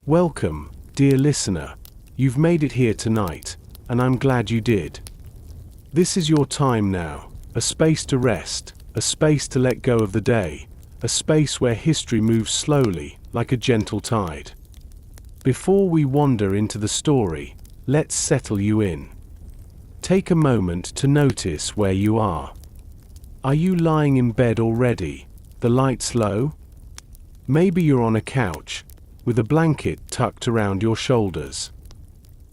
Welcome, dear listener. You've made it here tonight, and I'm glad you did. This is your time now, a space to rest, a space to let go of the day, a space where history moves slowly, like a gentle tide. Before we wander into the story, let's settle you in. Take a moment to notice where you are. Are you lying in bed already, the lights low? Maybe you're on a couch, with a blanket tucked around your shoulders.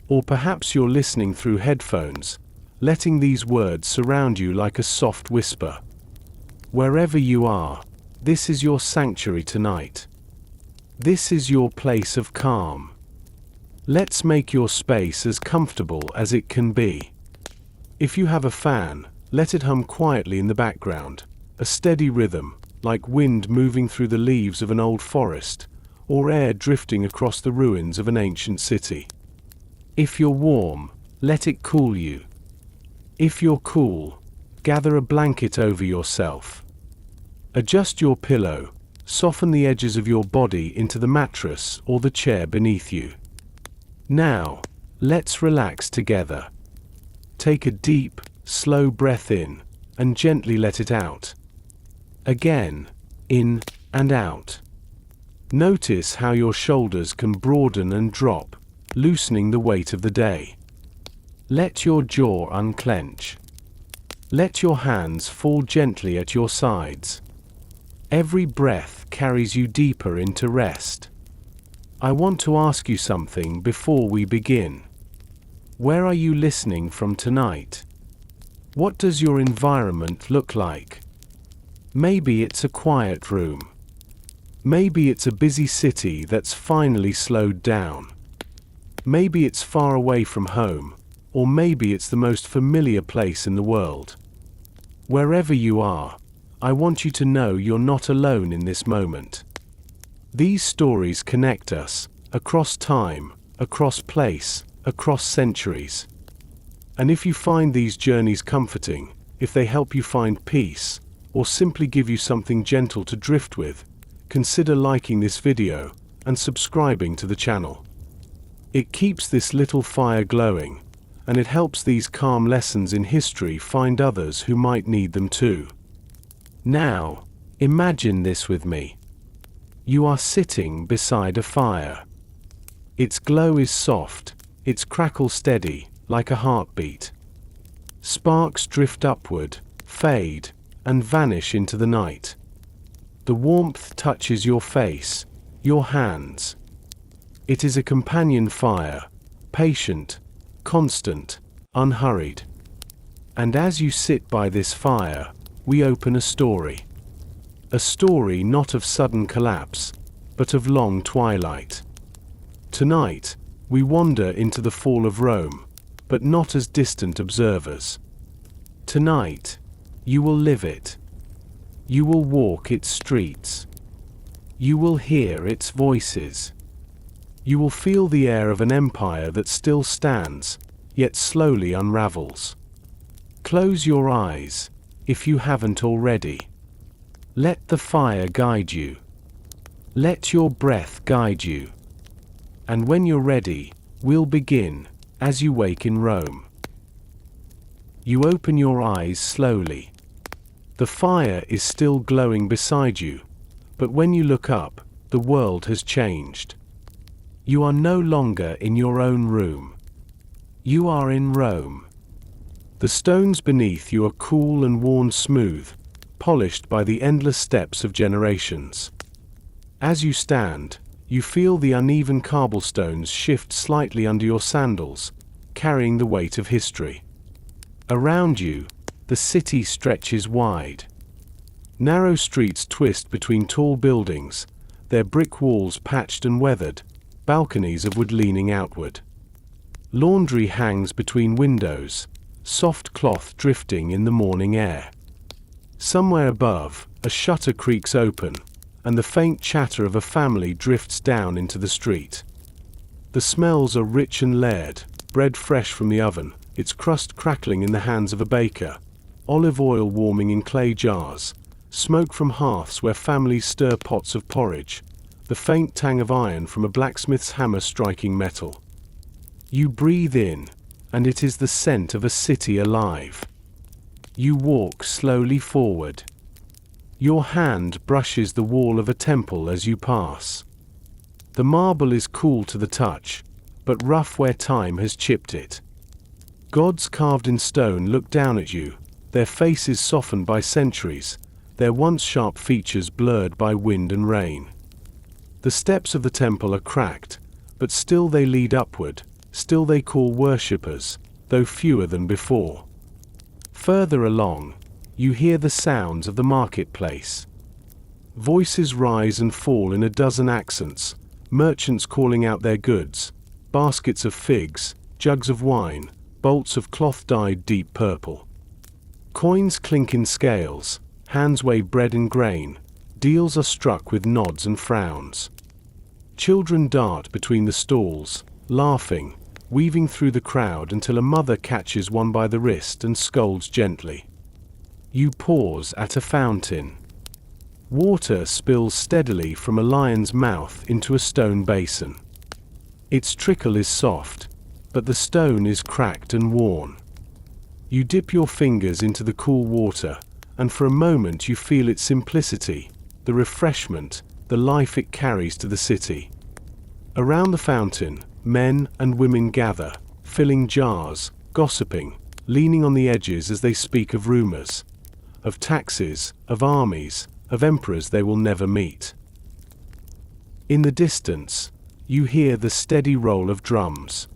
Or perhaps you're listening through headphones, letting these words surround you like a soft whisper. Wherever you are, this is your sanctuary tonight. This is your place of calm. Let's make your space as comfortable as it can be. If you have a fan, let it hum quietly in the background, a steady rhythm, like wind moving through the leaves of an old forest, or air drifting across the ruins of an ancient city. If you're warm, let it cool you. If you're cool, gather a blanket over yourself. Adjust your pillow, soften the edges of your body into the mattress or the chair beneath you. Now, let's relax together. Take a deep, slow breath in, and gently let it out. Again, in and out. Notice how your shoulders can broaden and drop, loosening the weight of the day. Let your jaw unclench. Let your hands fall gently at your sides. Every breath carries you deeper into rest. I want to ask you something before we begin. Where are you listening from tonight? What does your environment look like? Maybe it's a quiet room. Maybe it's a busy city that's finally slowed down. Maybe it's far away from home, or maybe it's the most familiar place in the world. Wherever you are, I want you to know you're not alone in this moment. These stories connect us, across time, across place, across centuries. And if you find these journeys comforting, if they help you find peace, or simply give you something gentle to drift with, consider liking this video and subscribing to the channel. It keeps this little fire glowing, and it helps these calm lessons in history find others who might need them too. Now, imagine this with me. You are sitting beside a fire. Its glow is soft, its crackle steady, like a heartbeat. Sparks drift upward, fade, and vanish into the night. The warmth touches your face, your hands. It is a companion fire, patient, constant, unhurried. And as you sit by this fire, we open a story. A story not of sudden collapse, but of long twilight. Tonight, we wander into the fall of Rome, but not as distant observers. Tonight, you will live it. You will walk its streets. You will hear its voices. You will feel the air of an empire that still stands, yet slowly unravels. Close your eyes, if you haven't already. Let the fire guide you. Let your breath guide you. And when you're ready, we'll begin, as you wake in Rome. You open your eyes slowly. The fire is still glowing beside you, but when you look up, the world has changed. You are no longer in your own room. You are in Rome. The stones beneath you are cool and worn smooth, polished by the endless steps of generations. As you stand, you feel the uneven cobblestones shift slightly under your sandals, carrying the weight of history. Around you, the city stretches wide. Narrow streets twist between tall buildings, their brick walls patched and weathered, balconies of wood leaning outward. Laundry hangs between windows, soft cloth drifting in the morning air. Somewhere above, a shutter creaks open, and the faint chatter of a family drifts down into the street. The smells are rich and layered, bread fresh from the oven, its crust crackling in the hands of a baker, olive oil warming in clay jars, smoke from hearths where families stir pots of porridge, the faint tang of iron from a blacksmith's hammer striking metal. You breathe in, and it is the scent of a city alive. You walk slowly forward. Your hand brushes the wall of a temple as you pass. The marble is cool to the touch, but rough where time has chipped it. Gods carved in stone look down at you, their faces softened by centuries, their once sharp features blurred by wind and rain. The steps of the temple are cracked, but still they lead upward, still they call worshippers, though fewer than before. Further along, you hear the sounds of the marketplace. Voices rise and fall in a dozen accents, merchants calling out their goods, baskets of figs, jugs of wine, bolts of cloth dyed deep purple. Coins clink in scales, hands weigh bread and grain, deals are struck with nods and frowns. Children dart between the stalls, laughing, weaving through the crowd until a mother catches one by the wrist and scolds gently. You pause at a fountain. Water spills steadily from a lion's mouth into a stone basin. Its trickle is soft, but the stone is cracked and worn. You dip your fingers into the cool water, and for a moment you feel its simplicity, the refreshment, the life it carries to the city. Around the fountain, men and women gather, filling jars, gossiping, leaning on the edges as they speak of rumors, of taxes, of armies, of emperors they will never meet. In the distance, you hear the steady roll of drums.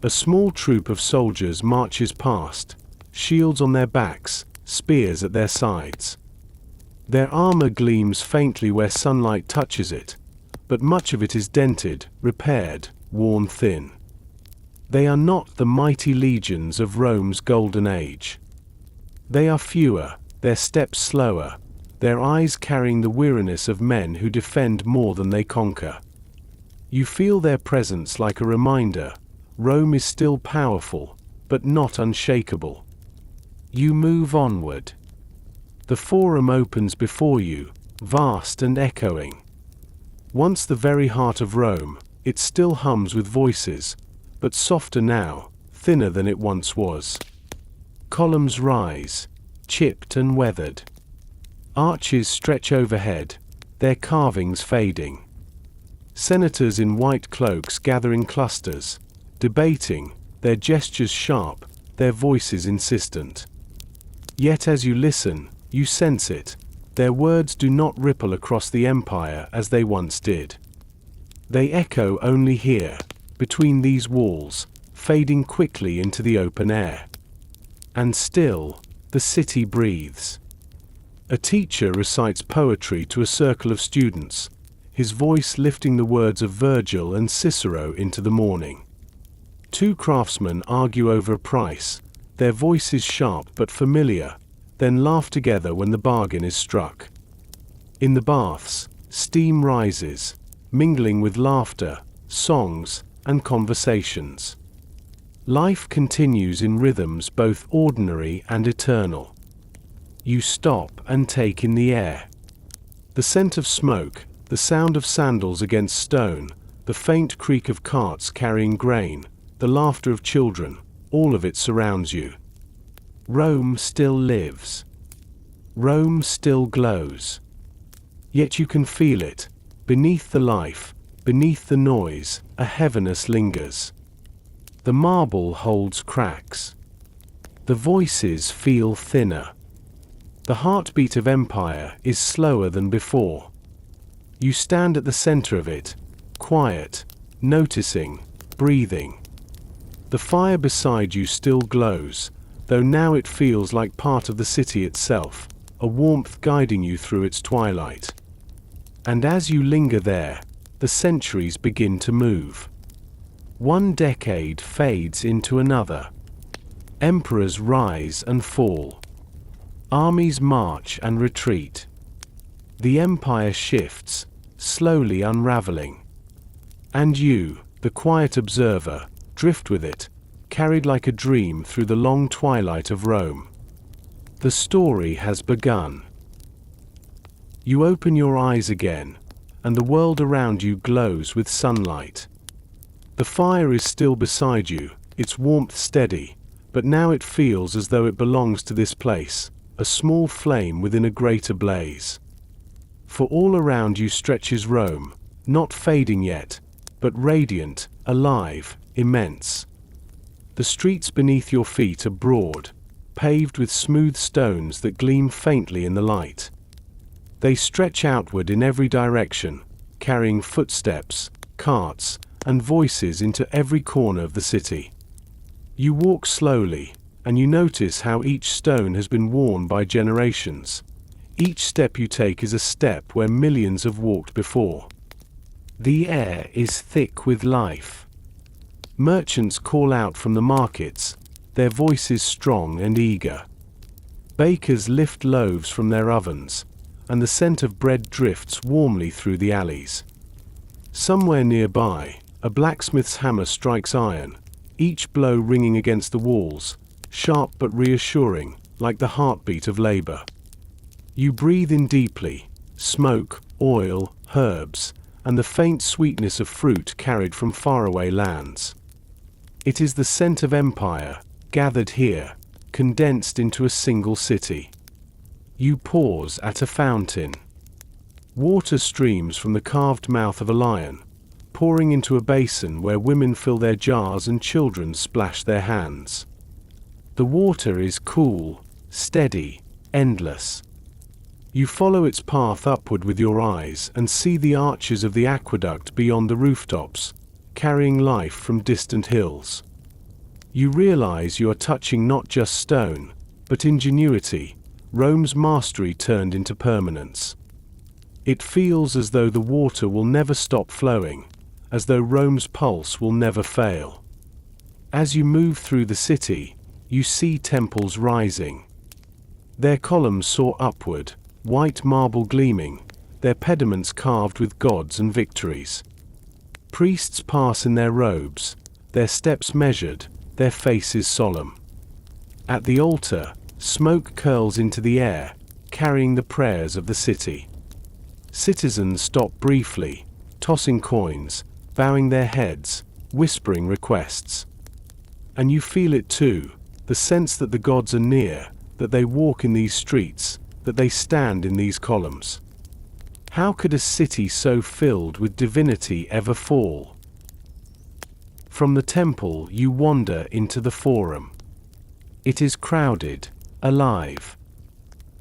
A small troop of soldiers marches past, shields on their backs, spears at their sides. Their armor gleams faintly where sunlight touches it, but much of it is dented, repaired, worn thin. They are not the mighty legions of Rome's golden age. They are fewer, their steps slower, their eyes carrying the weariness of men who defend more than they conquer. You feel their presence like a reminder, Rome is still powerful, but not unshakable. You move onward. The forum opens before you, vast and echoing. Once the very heart of Rome, it still hums with voices, but softer now, thinner than it once was. Columns rise, chipped and weathered. Arches stretch overhead, their carvings fading. Senators in white cloaks gather in clusters, debating, their gestures sharp, their voices insistent. Yet as you listen, you sense it. Their words do not ripple across the empire as they once did. They echo only here, between these walls, fading quickly into the open air. And still, the city breathes. A teacher recites poetry to a circle of students, his voice lifting the words of Virgil and Cicero into the morning. Two craftsmen argue over a price, their voices sharp but familiar, then laugh together when the bargain is struck. In the baths, steam rises, mingling with laughter, songs, and conversations. Life continues in rhythms both ordinary and eternal. You stop and take in the air. The scent of smoke, the sound of sandals against stone, the faint creak of carts carrying grain, the laughter of children, all of it surrounds you. Rome still lives. Rome still glows. Yet you can feel it. Beneath the life, beneath the noise, a heaviness lingers. The marble holds cracks. The voices feel thinner. The heartbeat of empire is slower than before. You stand at the center of it, quiet, noticing, breathing. The fire beside you still glows, though now it feels like part of the city itself, a warmth guiding you through its twilight. And as you linger there, the centuries begin to move. One decade fades into another. Emperors rise and fall. Armies march and retreat. The empire shifts, slowly unraveling. And you, the quiet observer, drift with it, carried like a dream through the long twilight of Rome. The story has begun. You open your eyes again, and the world around you glows with sunlight. The fire is still beside you, its warmth steady, but now it feels as though it belongs to this place, a small flame within a greater blaze. For all around you stretches Rome, not fading yet, but radiant, alive, immense. The streets beneath your feet are broad, paved with smooth stones that gleam faintly in the light. They stretch outward in every direction, carrying footsteps, carts, and voices into every corner of the city. You walk slowly, and you notice how each stone has been worn by generations. Each step you take is a step where millions have walked before. The air is thick with life. Merchants call out from the markets, their voices strong and eager. Bakers lift loaves from their ovens, and the scent of bread drifts warmly through the alleys. Somewhere nearby, a blacksmith's hammer strikes iron, each blow ringing against the walls, sharp but reassuring, like the heartbeat of labor. You breathe in deeply, smoke, oil, herbs, and the faint sweetness of fruit carried from faraway lands. It is the scent of empire, gathered here, condensed into a single city. You pause at a fountain. Water streams from the carved mouth of a lion, pouring into a basin where women fill their jars and children splash their hands. The water is cool, steady, endless. You follow its path upward with your eyes and see the arches of the aqueduct beyond the rooftops, carrying life from distant hills. You realize you are touching not just stone, but ingenuity, Rome's mastery turned into permanence. It feels as though the water will never stop flowing, as though Rome's pulse will never fail. As you move through the city, you see temples rising. Their columns soar upward, white marble gleaming, their pediments carved with gods and victories. Priests pass in their robes, their steps measured, their faces solemn. At the altar, smoke curls into the air, carrying the prayers of the city. Citizens stop briefly, tossing coins, bowing their heads, whispering requests. And you feel it too, the sense that the gods are near, that they walk in these streets, that they stand in these columns. How could a city so filled with divinity ever fall? From the temple you wander into the forum. It is crowded, alive.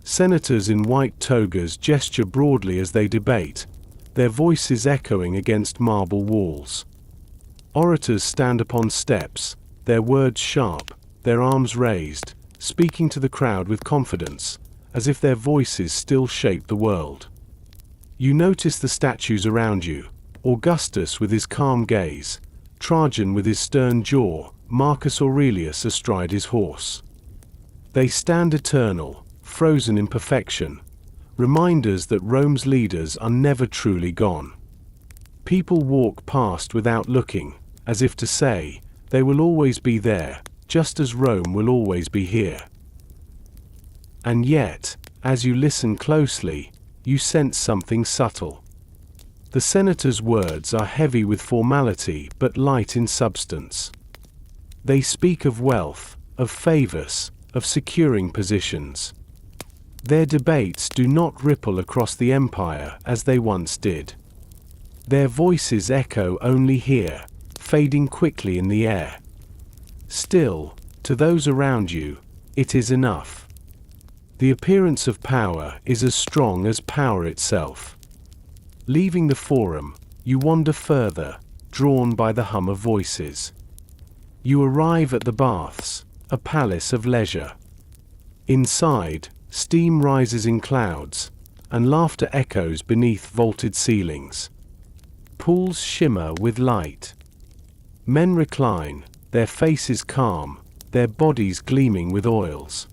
Senators in white togas gesture broadly as they debate, their voices echoing against marble walls. Orators stand upon steps, their words sharp, their arms raised, speaking to the crowd with confidence, as if their voices still shape the world. You notice the statues around you, Augustus with his calm gaze, Trajan with his stern jaw, Marcus Aurelius astride his horse. They stand eternal, frozen in perfection, reminders that Rome's leaders are never truly gone. People walk past without looking, as if to say, they will always be there, just as Rome will always be here. And yet, as you listen closely, you sense something subtle. The senator's words are heavy with formality but light in substance. They speak of wealth, of favors, of securing positions. Their debates do not ripple across the empire as they once did. Their voices echo only here, fading quickly in the air. Still, to those around you, it is enough. The appearance of power is as strong as power itself. Leaving the forum, you wander further, drawn by the hum of voices. You arrive at the baths, a palace of leisure. Inside, steam rises in clouds, and laughter echoes beneath vaulted ceilings. Pools shimmer with light. Men recline, their faces calm, their bodies gleaming with oils.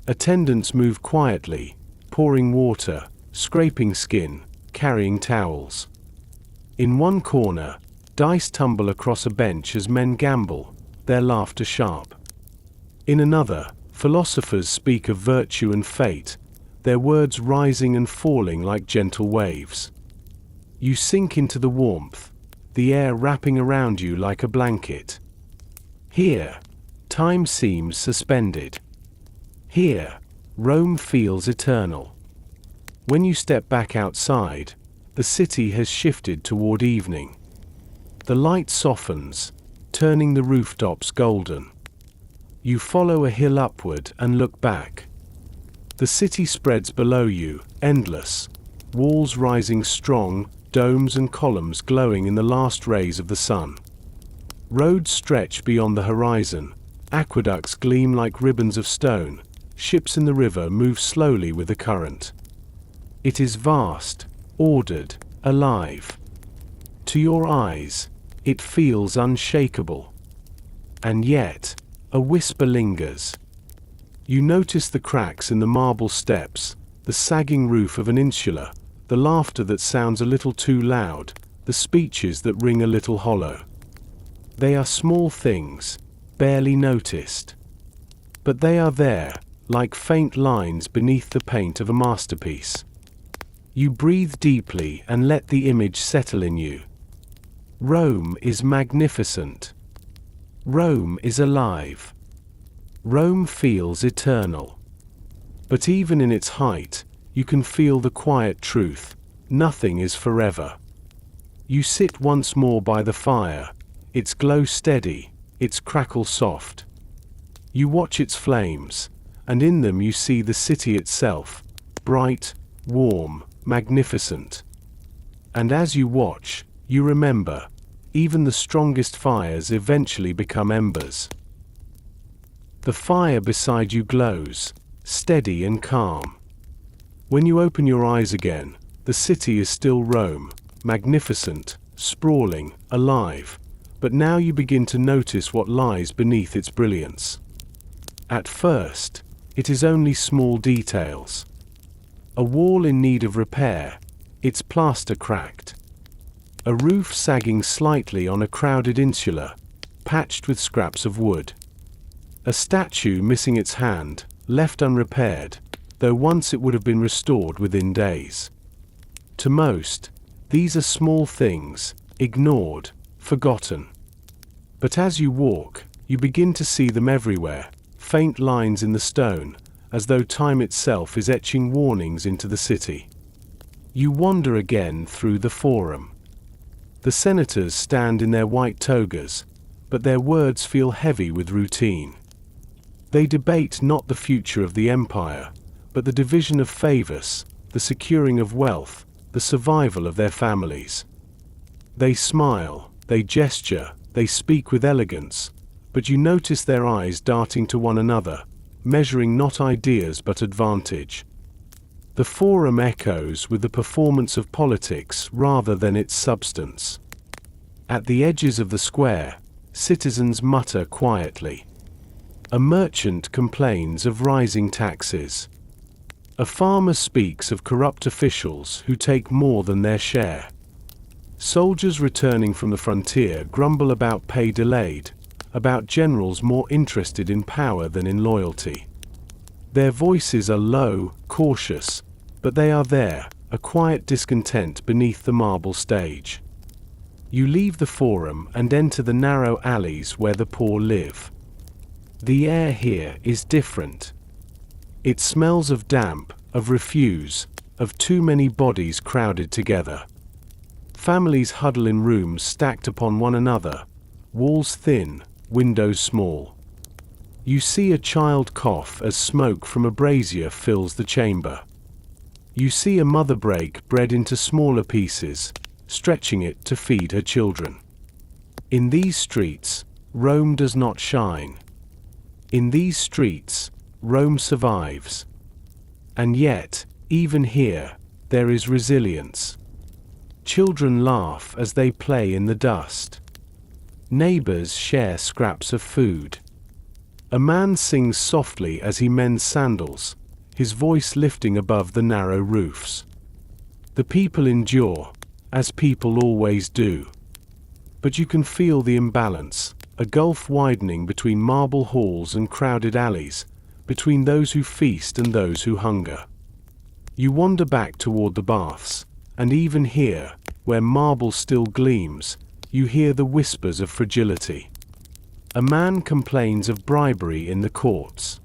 Attendants move quietly, pouring water, scraping skin, carrying towels. In one corner, dice tumble across a bench as men gamble, their laughter sharp. In another, philosophers speak of virtue and fate, their words rising and falling like gentle waves. You sink into the warmth, the air wrapping around you like a blanket. Here, time seems suspended. Here, Rome feels eternal. When you step back outside, the city has shifted toward evening. The light softens, turning the rooftops golden. You follow a hill upward and look back. The city spreads below you, endless, walls rising strong, domes and columns glowing in the last rays of the sun. Roads stretch beyond the horizon, aqueducts gleam like ribbons of stone, ships in the river move slowly with the current. It is vast, ordered, alive. To your eyes, it feels unshakable. And yet, a whisper lingers. You notice the cracks in the marble steps, the sagging roof of an insula, the laughter that sounds a little too loud, the speeches that ring a little hollow. They are small things, barely noticed. But they are there, like faint lines beneath the paint of a masterpiece. You breathe deeply and let the image settle in you. Rome is magnificent. Rome is alive. Rome feels eternal. But even in its height, you can feel the quiet truth: nothing is forever. You sit once more by the fire, its glow steady, its crackle soft. You watch its flames, and in them you see the city itself, bright, warm, magnificent. And as you watch, you remember, even the strongest fires eventually become embers. The fire beside you glows, steady and calm. When you open your eyes again, the city is still Rome, magnificent, sprawling, alive, but now you begin to notice what lies beneath its brilliance. At first, it is only small details. A wall in need of repair, its plaster cracked. A roof sagging slightly on a crowded insula, patched with scraps of wood. A statue missing its hand, left unrepaired, though once it would have been restored within days. To most, these are small things, ignored, forgotten. But as you walk, you begin to see them everywhere, faint lines in the stone, as though time itself is etching warnings into the city. You wander again through the forum. The senators stand in their white togas, but their words feel heavy with routine. They debate not the future of the empire, but the division of favors, the securing of wealth, the survival of their families. They smile, they gesture, they speak with elegance, but you notice their eyes darting to one another, measuring not ideas but advantage. The forum echoes with the performance of politics rather than its substance. At the edges of the square, citizens mutter quietly. A merchant complains of rising taxes. A farmer speaks of corrupt officials who take more than their share. Soldiers returning from the frontier grumble about pay delayed, about generals more interested in power than in loyalty. Their voices are low, cautious, but they are there, a quiet discontent beneath the marble stage. You leave the forum and enter the narrow alleys where the poor live. The air here is different. It smells of damp, of refuse, of too many bodies crowded together. Families huddle in rooms stacked upon one another, walls thin, windows small. You see a child cough as smoke from a brazier fills the chamber. You see a mother break bread into smaller pieces, stretching it to feed her children. In these streets, Rome does not shine. In these streets, Rome survives. And yet, even here, there is resilience. Children laugh as they play in the dust. Neighbors share scraps of food. A man sings softly as he mends sandals, his voice lifting above the narrow roofs. The people endure, as people always do. But you can feel the imbalance, a gulf widening between marble halls and crowded alleys, between those who feast and those who hunger. You wander back toward the baths, and even here, where marble still gleams, you hear the whispers of fragility. A man complains of bribery in the courts.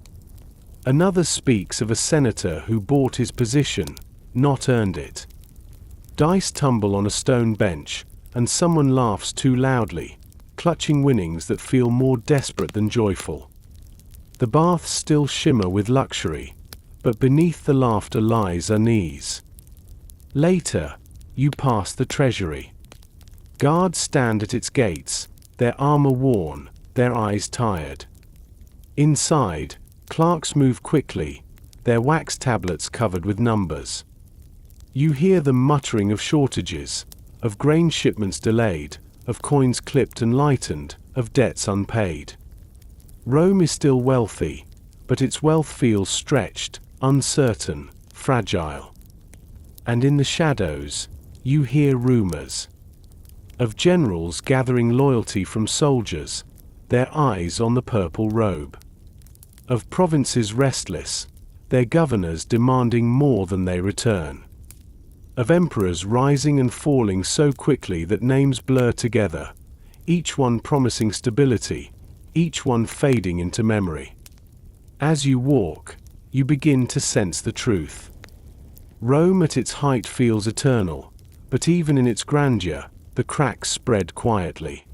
Another speaks of a senator who bought his position, not earned it. Dice tumble on a stone bench, and someone laughs too loudly, clutching winnings that feel more desperate than joyful. The baths still shimmer with luxury, but beneath the laughter lies unease. Later, you pass the treasury. Guards stand at its gates, their armor worn, their eyes tired. Inside, clerks move quickly, their wax tablets covered with numbers. You hear them muttering of shortages, of grain shipments delayed, of coins clipped and lightened, of debts unpaid. Rome is still wealthy, but its wealth feels stretched, uncertain, fragile. And in the shadows, you hear rumors of generals gathering loyalty from soldiers, their eyes on the purple robe. Of provinces restless, their governors demanding more than they return. Of emperors rising and falling so quickly that names blur together, each one promising stability, each one fading into memory. As you walk, you begin to sense the truth. Rome at its height feels eternal, but even in its grandeur, the cracks spread quietly.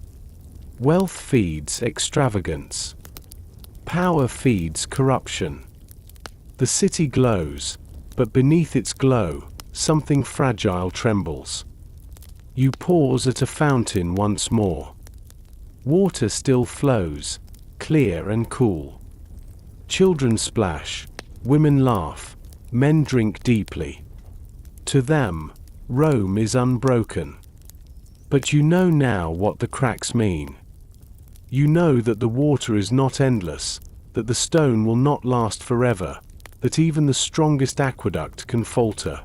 Wealth feeds extravagance. Power feeds corruption. The city glows, but beneath its glow, something fragile trembles. You pause at a fountain once more. Water still flows, clear and cool. Children splash, women laugh, men drink deeply. To them, Rome is unbroken. But you know now what the cracks mean. You know that the water is not endless, that the stone will not last forever, that even the strongest aqueduct can falter.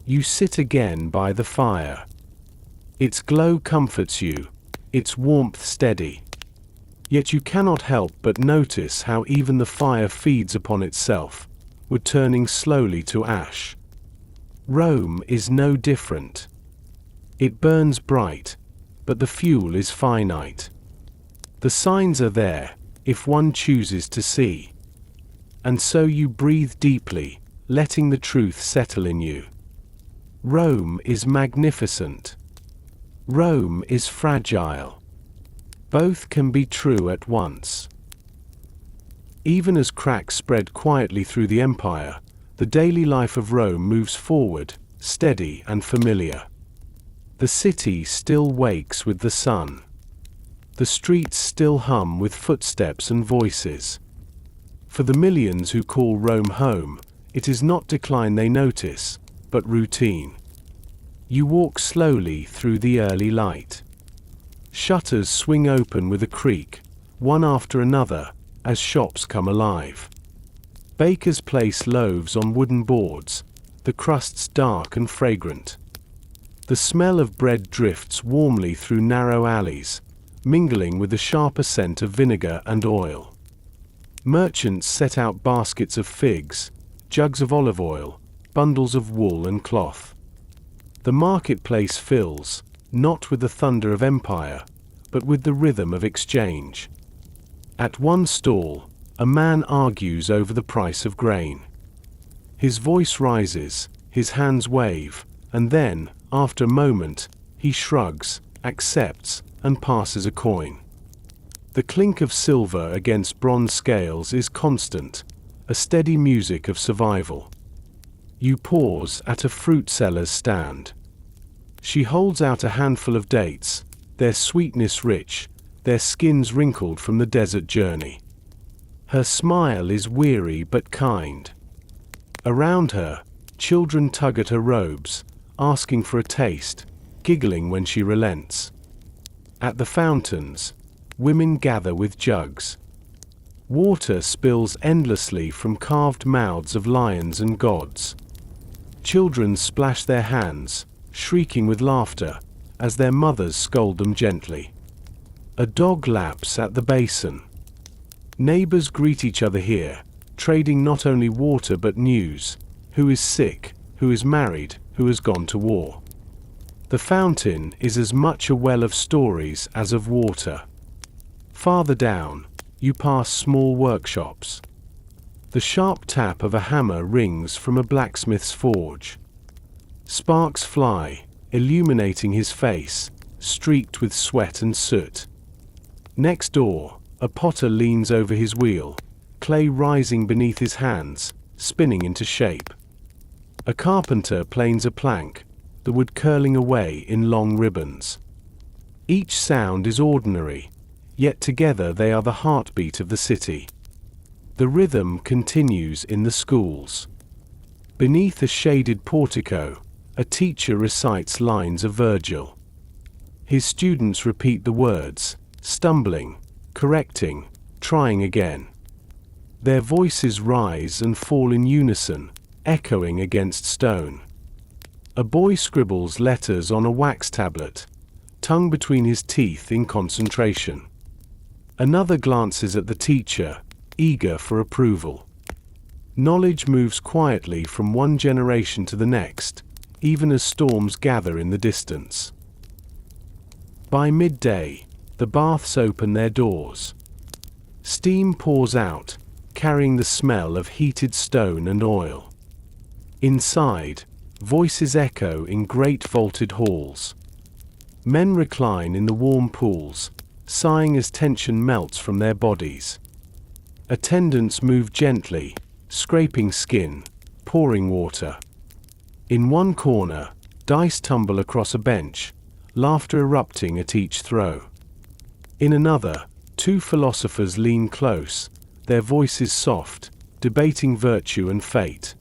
You sit again by the fire. Its glow comforts you, its warmth steady. Yet you cannot help but notice how even the fire feeds upon itself, returning slowly to ash. Rome is no different. It burns bright, but the fuel is finite. The signs are there, if one chooses to see. And so you breathe deeply, letting the truth settle in you. Rome is magnificent. Rome is fragile. Both can be true at once. Even as cracks spread quietly through the empire, the daily life of Rome moves forward, steady and familiar. The city still wakes with the sun. The streets still hum with footsteps and voices. For the millions who call Rome home, it is not decline they notice, but routine. You walk slowly through the early light. Shutters swing open with a creak, one after another, as shops come alive. Bakers place loaves on wooden boards, the crusts dark and fragrant. The smell of bread drifts warmly through narrow alleys, mingling with the sharper scent of vinegar and oil. Merchants set out baskets of figs, jugs of olive oil, bundles of wool and cloth. The marketplace fills, not with the thunder of empire, but with the rhythm of exchange. At one stall, a man argues over the price of grain. His voice rises, his hands wave, and then, after a moment, he shrugs, accepts, and passes a coin. The clink of silver against bronze scales is constant, a steady music of survival. You pause at a fruit seller's stand. She holds out a handful of dates, their sweetness rich, their skins wrinkled from the desert journey. Her smile is weary but kind. Around her, children tug at her robes, asking for a taste, giggling when she relents. At the fountains, women gather with jugs. Water spills endlessly from carved mouths of lions and gods. Children splash their hands, shrieking with laughter, as their mothers scold them gently. A dog laps at the basin. Neighbors greet each other here, trading not only water but news, who is sick, who is married, who has gone to war. The fountain is as much a well of stories as of water. Farther down, you pass small workshops. The sharp tap of a hammer rings from a blacksmith's forge. Sparks fly, illuminating his face, streaked with sweat and soot. Next door, a potter leans over his wheel, clay rising beneath his hands, spinning into shape. A carpenter planes a plank, the wood curling away in long ribbons. Each sound is ordinary, yet together they are the heartbeat of the city. The rhythm continues in the schools. Beneath a shaded portico, a teacher recites lines of Virgil. His students repeat the words, stumbling, correcting, trying again. Their voices rise and fall in unison, echoing against stone. A boy scribbles letters on a wax tablet, tongue between his teeth in concentration. Another glances at the teacher, eager for approval. Knowledge moves quietly from one generation to the next, even as storms gather in the distance. By midday, the baths open their doors. Steam pours out, carrying the smell of heated stone and oil. Inside, voices echo in great vaulted halls. Men recline in the warm pools, sighing as tension melts from their bodies. Attendants move gently, scraping skin, pouring water. In one corner, dice tumble across a bench, laughter erupting at each throw. In another, two philosophers lean close, their voices soft, debating virtue and fate.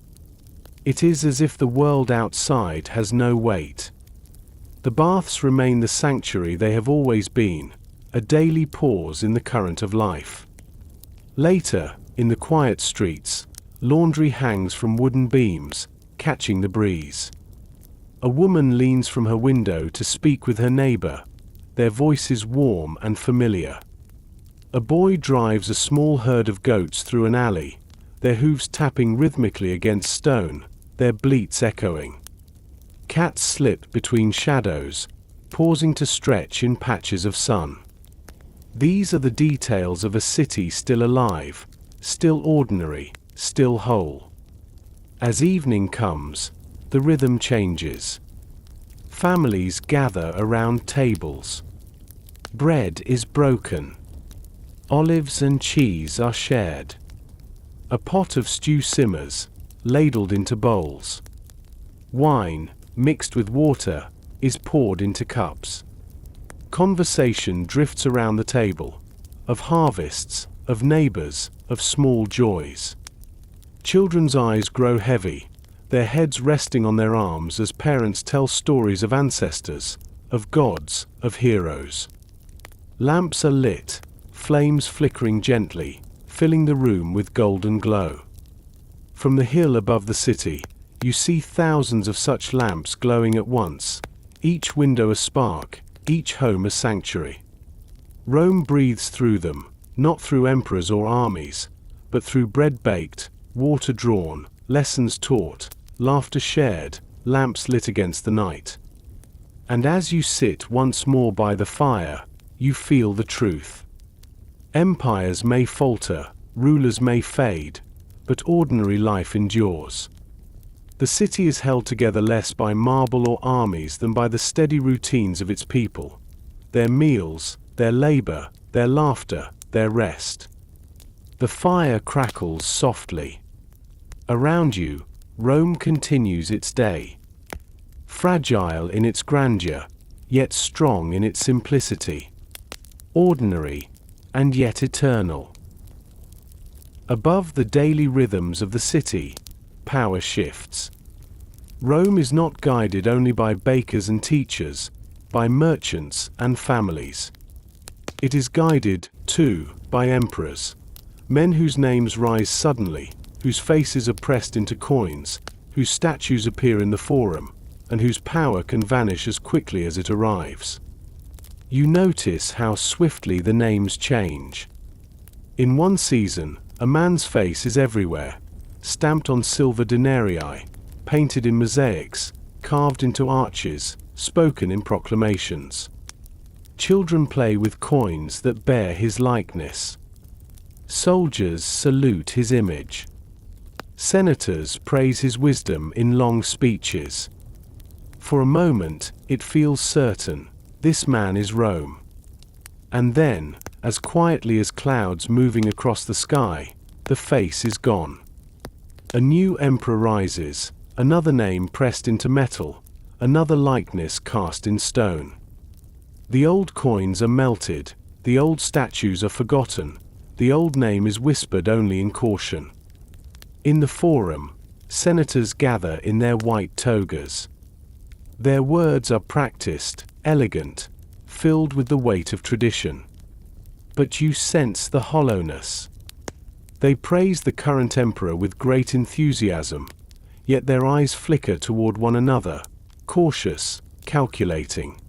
It is as if the world outside has no weight. The baths remain the sanctuary they have always been, a daily pause in the current of life. Later, in the quiet streets, laundry hangs from wooden beams, catching the breeze. A woman leans from her window to speak with her neighbor, their voices warm and familiar. A boy drives a small herd of goats through an alley, their hooves tapping rhythmically against stone, their bleats echoing. Cats slip between shadows, pausing to stretch in patches of sun. These are the details of a city still alive, still ordinary, still whole. As evening comes, the rhythm changes. Families gather around tables. Bread is broken. Olives and cheese are shared. A pot of stew simmers, ladled into bowls. Wine, mixed with water, is poured into cups. Conversation drifts around the table, of harvests, of neighbors, of small joys. Children's eyes grow heavy, their heads resting on their arms as parents tell stories of ancestors, of gods, of heroes. Lamps are lit, flames flickering gently, filling the room with golden glow. From the hill above the city, you see thousands of such lamps glowing at once, each window a spark, each home a sanctuary. Rome breathes through them, not through emperors or armies, but through bread baked, water drawn, lessons taught, laughter shared, lamps lit against the night. And as you sit once more by the fire, you feel the truth. Empires may falter, rulers may fade, but ordinary life endures. The city is held together less by marble or armies than by the steady routines of its people, their meals, their labor, their laughter, their rest. The fire crackles softly. Around you, Rome continues its day. Fragile in its grandeur, yet strong in its simplicity. Ordinary, and yet eternal. Above the daily rhythms of the city, power shifts. Rome is not guided only by bakers and teachers, by merchants and families. It is guided, too, by emperors, men whose names rise suddenly, whose faces are pressed into coins, whose statues appear in the forum, and whose power can vanish as quickly as it arrives. You notice how swiftly the names change. In one season, a man's face is everywhere, stamped on silver denarii, painted in mosaics, carved into arches, spoken in proclamations. Children play with coins that bear his likeness. Soldiers salute his image. Senators praise his wisdom in long speeches. For a moment, it feels certain, this man is Rome. And then, as quietly as clouds moving across the sky, the face is gone. A new emperor rises, another name pressed into metal, another likeness cast in stone. The old coins are melted, the old statues are forgotten, the old name is whispered only in caution. In the forum, senators gather in their white togas. Their words are practiced, elegant, filled with the weight of tradition. But you sense the hollowness. They praise the current emperor with great enthusiasm, yet their eyes flicker toward one another, cautious, calculating.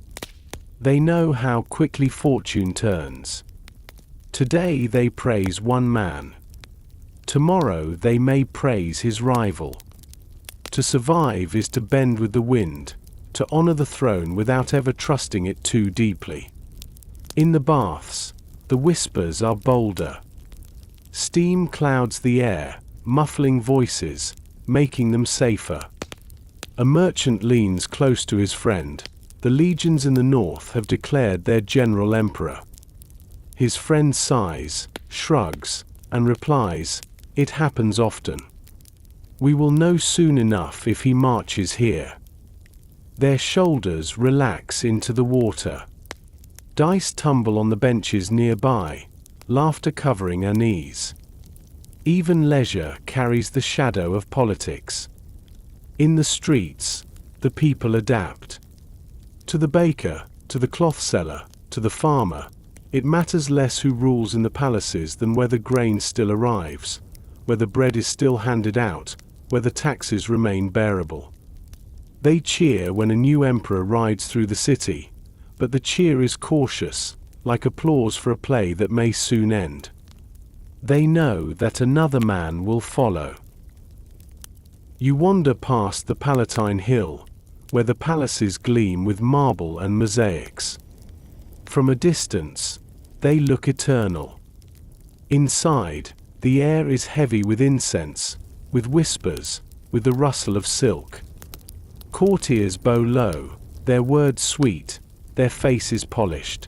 They know how quickly fortune turns. Today they praise one man. Tomorrow they may praise his rival. To survive is to bend with the wind, to honor the throne without ever trusting it too deeply. In the baths, the whispers are bolder. Steam clouds the air, muffling voices, making them safer. A merchant leans close to his friend. The legions in the north have declared their general emperor. His friend sighs, shrugs, and replies, "It happens often. We will know soon enough if he marches here." Their shoulders relax into the water. Dice tumble on the benches nearby, laughter covering our knees. Even leisure carries the shadow of politics. In the streets, the people adapt. To the baker, to the cloth seller, to the farmer, it matters less who rules in the palaces than whether grain still arrives, whether bread is still handed out, whether taxes remain bearable. They cheer when a new emperor rides through the city, but the cheer is cautious, like applause for a play that may soon end. They know that another man will follow. You wander past the Palatine Hill, where the palaces gleam with marble and mosaics. From a distance, they look eternal. Inside, the air is heavy with incense, with whispers, with the rustle of silk. Courtiers bow low, their words sweet, their faces polished.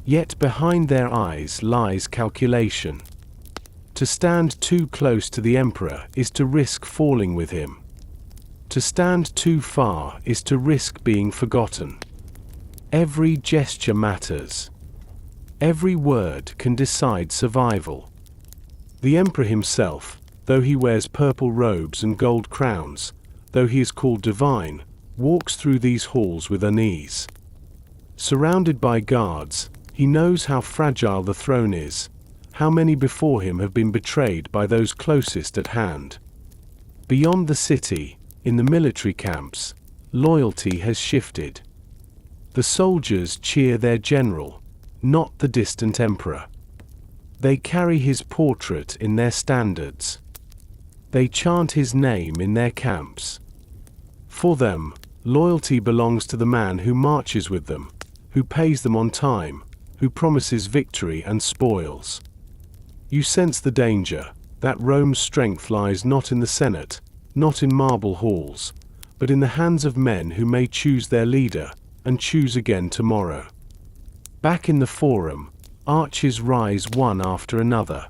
Yet behind their eyes lies calculation. To stand too close to the emperor is to risk falling with him. To stand too far is to risk being forgotten. Every gesture matters. Every word can decide survival. The emperor himself, though he wears purple robes and gold crowns, though he is called divine, walks through these halls with unease. Surrounded by guards, he knows how fragile the throne is, how many before him have been betrayed by those closest at hand. Beyond the city, in the military camps, loyalty has shifted. The soldiers cheer their general, not the distant emperor. They carry his portrait in their standards. They chant his name in their camps. For them, loyalty belongs to the man who marches with them, who pays them on time, who promises victory and spoils. You sense the danger, that Rome's strength lies not in the Senate, not in marble halls, but in the hands of men who may choose their leader, and choose again tomorrow. Back in the forum, arches rise one after another.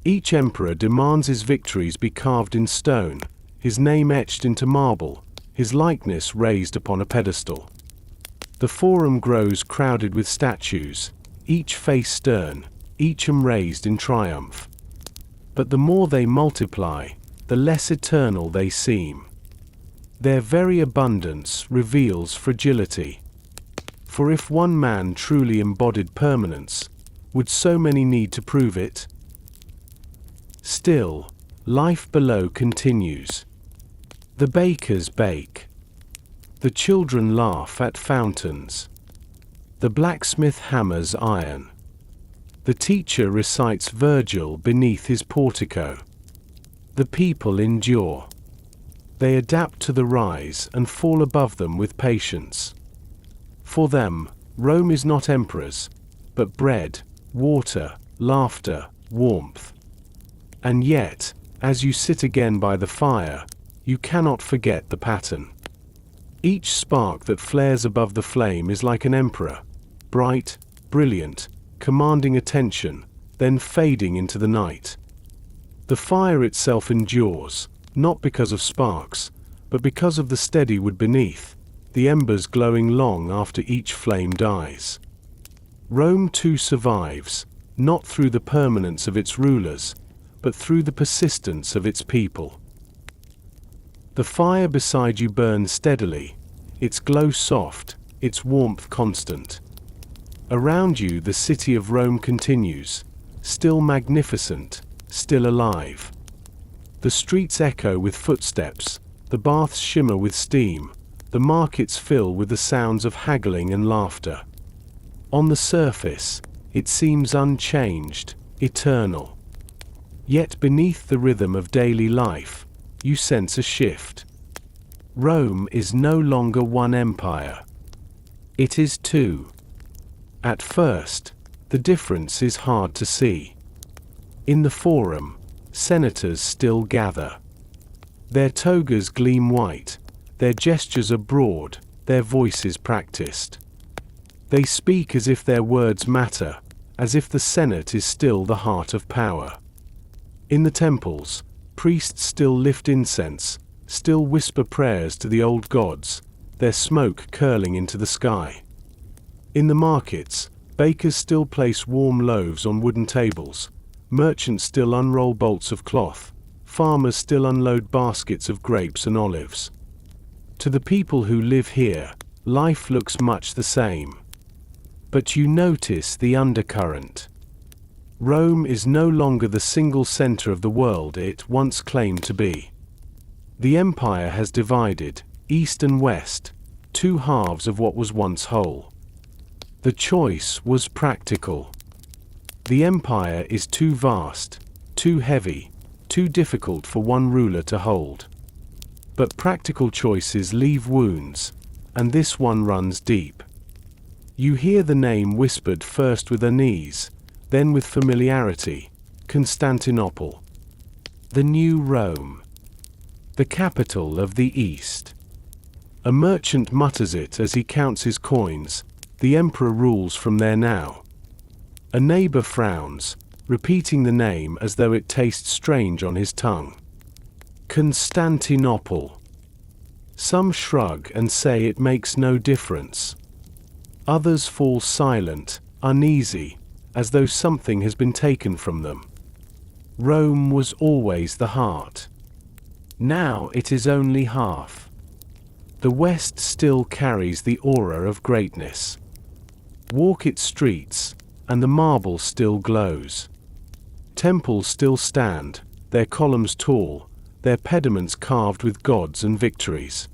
Each emperor demands his victories be carved in stone, his name etched into marble, his likeness raised upon a pedestal. The forum grows crowded with statues, each face stern, each raised in triumph. But the more they multiply, the less eternal they seem. Their very abundance reveals fragility. For if one man truly embodied permanence, would so many need to prove it? Still, life below continues. The bakers bake. The children laugh at fountains. The blacksmith hammers iron. The teacher recites Virgil beneath his portico. The people endure. They adapt to the rise and fall above them with patience. For them, Rome is not emperors, but bread, water, laughter, warmth. And yet, as you sit again by the fire, you cannot forget the pattern. Each spark that flares above the flame is like an emperor, bright, brilliant, commanding attention, then fading into the night. The fire itself endures, not because of sparks, but because of the steady wood beneath, the embers glowing long after each flame dies. Rome too survives, not through the permanence of its rulers, but through the persistence of its people. The fire beside you burns steadily, its glow soft, its warmth constant. Around you the city of Rome continues, still magnificent, still alive. The streets echo with footsteps, the baths shimmer with steam, the markets fill with the sounds of haggling and laughter. On the surface, it seems unchanged, eternal. Yet beneath the rhythm of daily life, you sense a shift. Rome is no longer one empire. It is two. At first, the difference is hard to see. In the Forum, senators still gather. Their togas gleam white, their gestures are broad, their voices practiced. They speak as if their words matter, as if the Senate is still the heart of power. In the temples, priests still lift incense, still whisper prayers to the old gods, their smoke curling into the sky. In the markets, bakers still place warm loaves on wooden tables, merchants still unroll bolts of cloth, farmers still unload baskets of grapes and olives. To the people who live here, life looks much the same. But you notice the undercurrent. Rome is no longer the single center of the world it once claimed to be. The empire has divided, east and west, two halves of what was once whole. The choice was practical. The empire is too vast, too heavy, too difficult for one ruler to hold. But practical choices leave wounds, and this one runs deep. You hear the name whispered first with unease, then with familiarity: Constantinople. The new Rome. The capital of the East. A merchant mutters it as he counts his coins: the emperor rules from there now. A neighbor frowns, repeating the name as though it tastes strange on his tongue. Constantinople. Some shrug and say it makes no difference. Others fall silent, uneasy, as though something has been taken from them. Rome was always the heart. Now it is only half. The West still carries the aura of greatness. Walk its streets, and the marble still glows. Temples still stand, their columns tall, their pediments carved with gods and victories.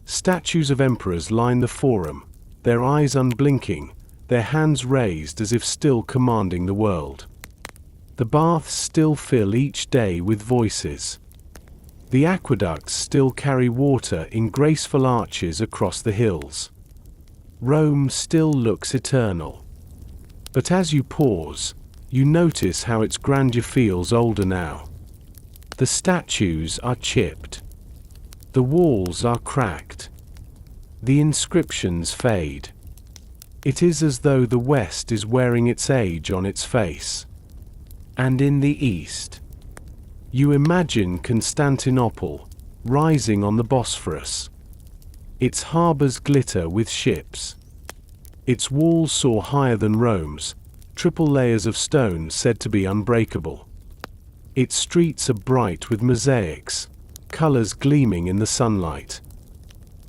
Statues of emperors line the Forum, their eyes unblinking, their hands raised as if still commanding the world. The baths still fill each day with voices. The aqueducts still carry water in graceful arches across the hills. Rome still looks eternal. But as you pause, you notice how its grandeur feels older now. The statues are chipped. The walls are cracked. The inscriptions fade. It is as though the West is wearing its age on its face. And in the East, you imagine Constantinople, rising on the Bosphorus. Its harbors glitter with ships. Its walls soar higher than Rome's, triple layers of stone said to be unbreakable. Its streets are bright with mosaics, colors gleaming in the sunlight.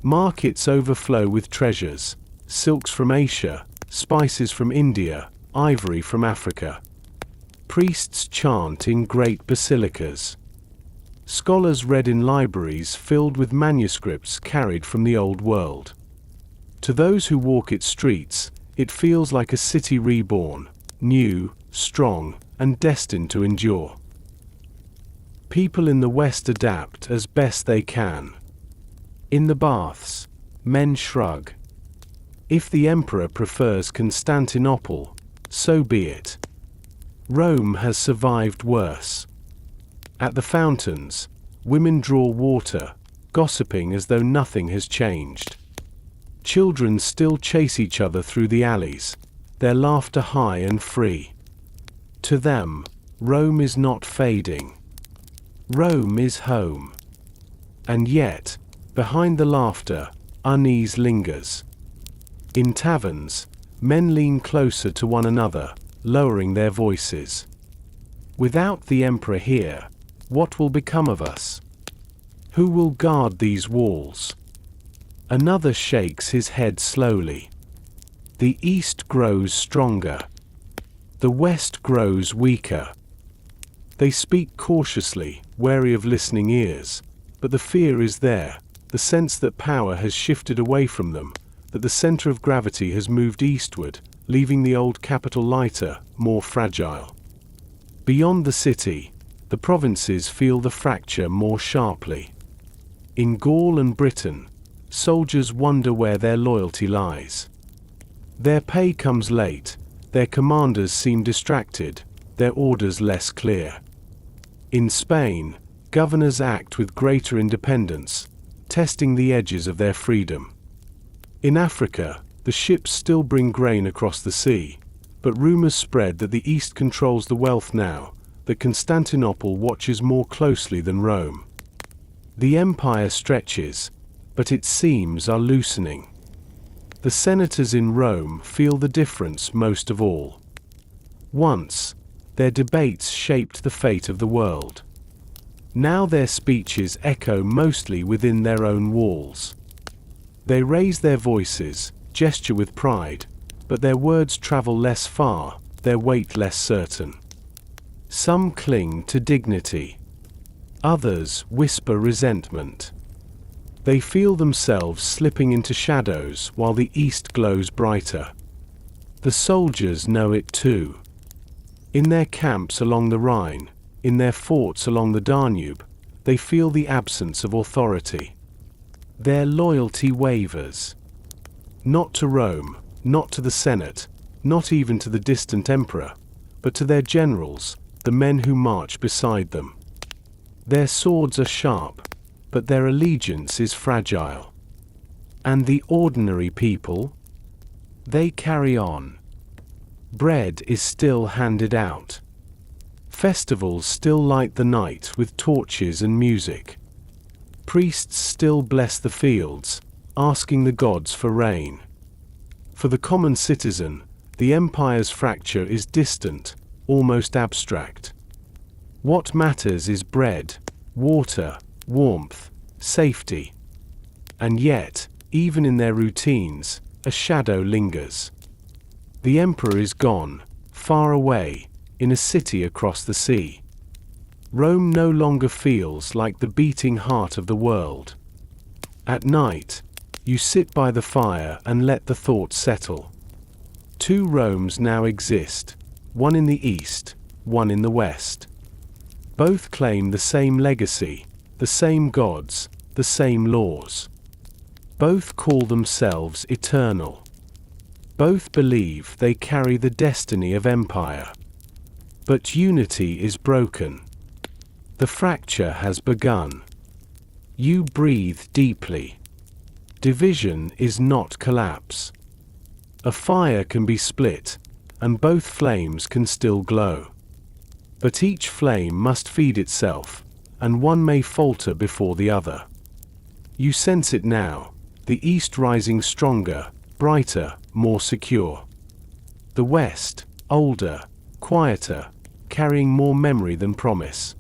Markets overflow with treasures, silks from Asia, spices from India, ivory from Africa. Priests chant in great basilicas. Scholars read in libraries filled with manuscripts carried from the old world. To those who walk its streets, it feels like a city reborn, new, strong, and destined to endure. People in the West adapt as best they can. In the baths, men shrug. If the emperor prefers Constantinople, so be it. Rome has survived worse. At the fountains, women draw water, gossiping as though nothing has changed. Children still chase each other through the alleys, their laughter high and free. To them, Rome is not fading. Rome is home. And yet, behind the laughter, unease lingers. In taverns, men lean closer to one another, lowering their voices. Without the emperor here, what will become of us? Who will guard these walls? Another shakes his head slowly. The east grows stronger. The west grows weaker. They speak cautiously, wary of listening ears, but the fear is there, the sense that power has shifted away from them, that the center of gravity has moved eastward, leaving the old capital lighter, more fragile. Beyond the city, the provinces feel the fracture more sharply. In Gaul and Britain, soldiers wonder where their loyalty lies. Their pay comes late, their commanders seem distracted, their orders less clear. In Spain, governors act with greater independence, testing the edges of their freedom. In Africa, the ships still bring grain across the sea, but rumors spread that the East controls the wealth now, that Constantinople watches more closely than Rome. The empire stretches, but its seams are loosening. The senators in Rome feel the difference most of all. Once, their debates shaped the fate of the world. Now their speeches echo mostly within their own walls. They raise their voices, gesture with pride, but their words travel less far, their weight less certain. Some cling to dignity. Others whisper resentment. They feel themselves slipping into shadows while the east glows brighter. The soldiers know it too. In their camps along the Rhine, in their forts along the Danube, they feel the absence of authority. Their loyalty wavers. Not to Rome, not to the Senate, not even to the distant emperor, but to their generals, the men who march beside them. Their swords are sharp, but their allegiance is fragile. And the ordinary people? They carry on. Bread is still handed out. Festivals still light the night with torches and music. Priests still bless the fields, asking the gods for rain. For the common citizen, the empire's fracture is distant, almost abstract. What matters is bread, water, warmth, safety. And yet, even in their routines, a shadow lingers. The emperor is gone, far away, in a city across the sea. Rome no longer feels like the beating heart of the world. At night, you sit by the fire and let the thoughts settle. Two Romes now exist, one in the east, one in the west. Both claim the same legacy, the same gods, the same laws. Both call themselves eternal. Both believe they carry the destiny of empire. But unity is broken. The fracture has begun. You breathe deeply. Division is not collapse. A fire can be split, and both flames can still glow. But each flame must feed itself, and one may falter before the other. You sense it now, the east rising stronger, brighter, more secure. The west, older, quieter, carrying more memory than promise.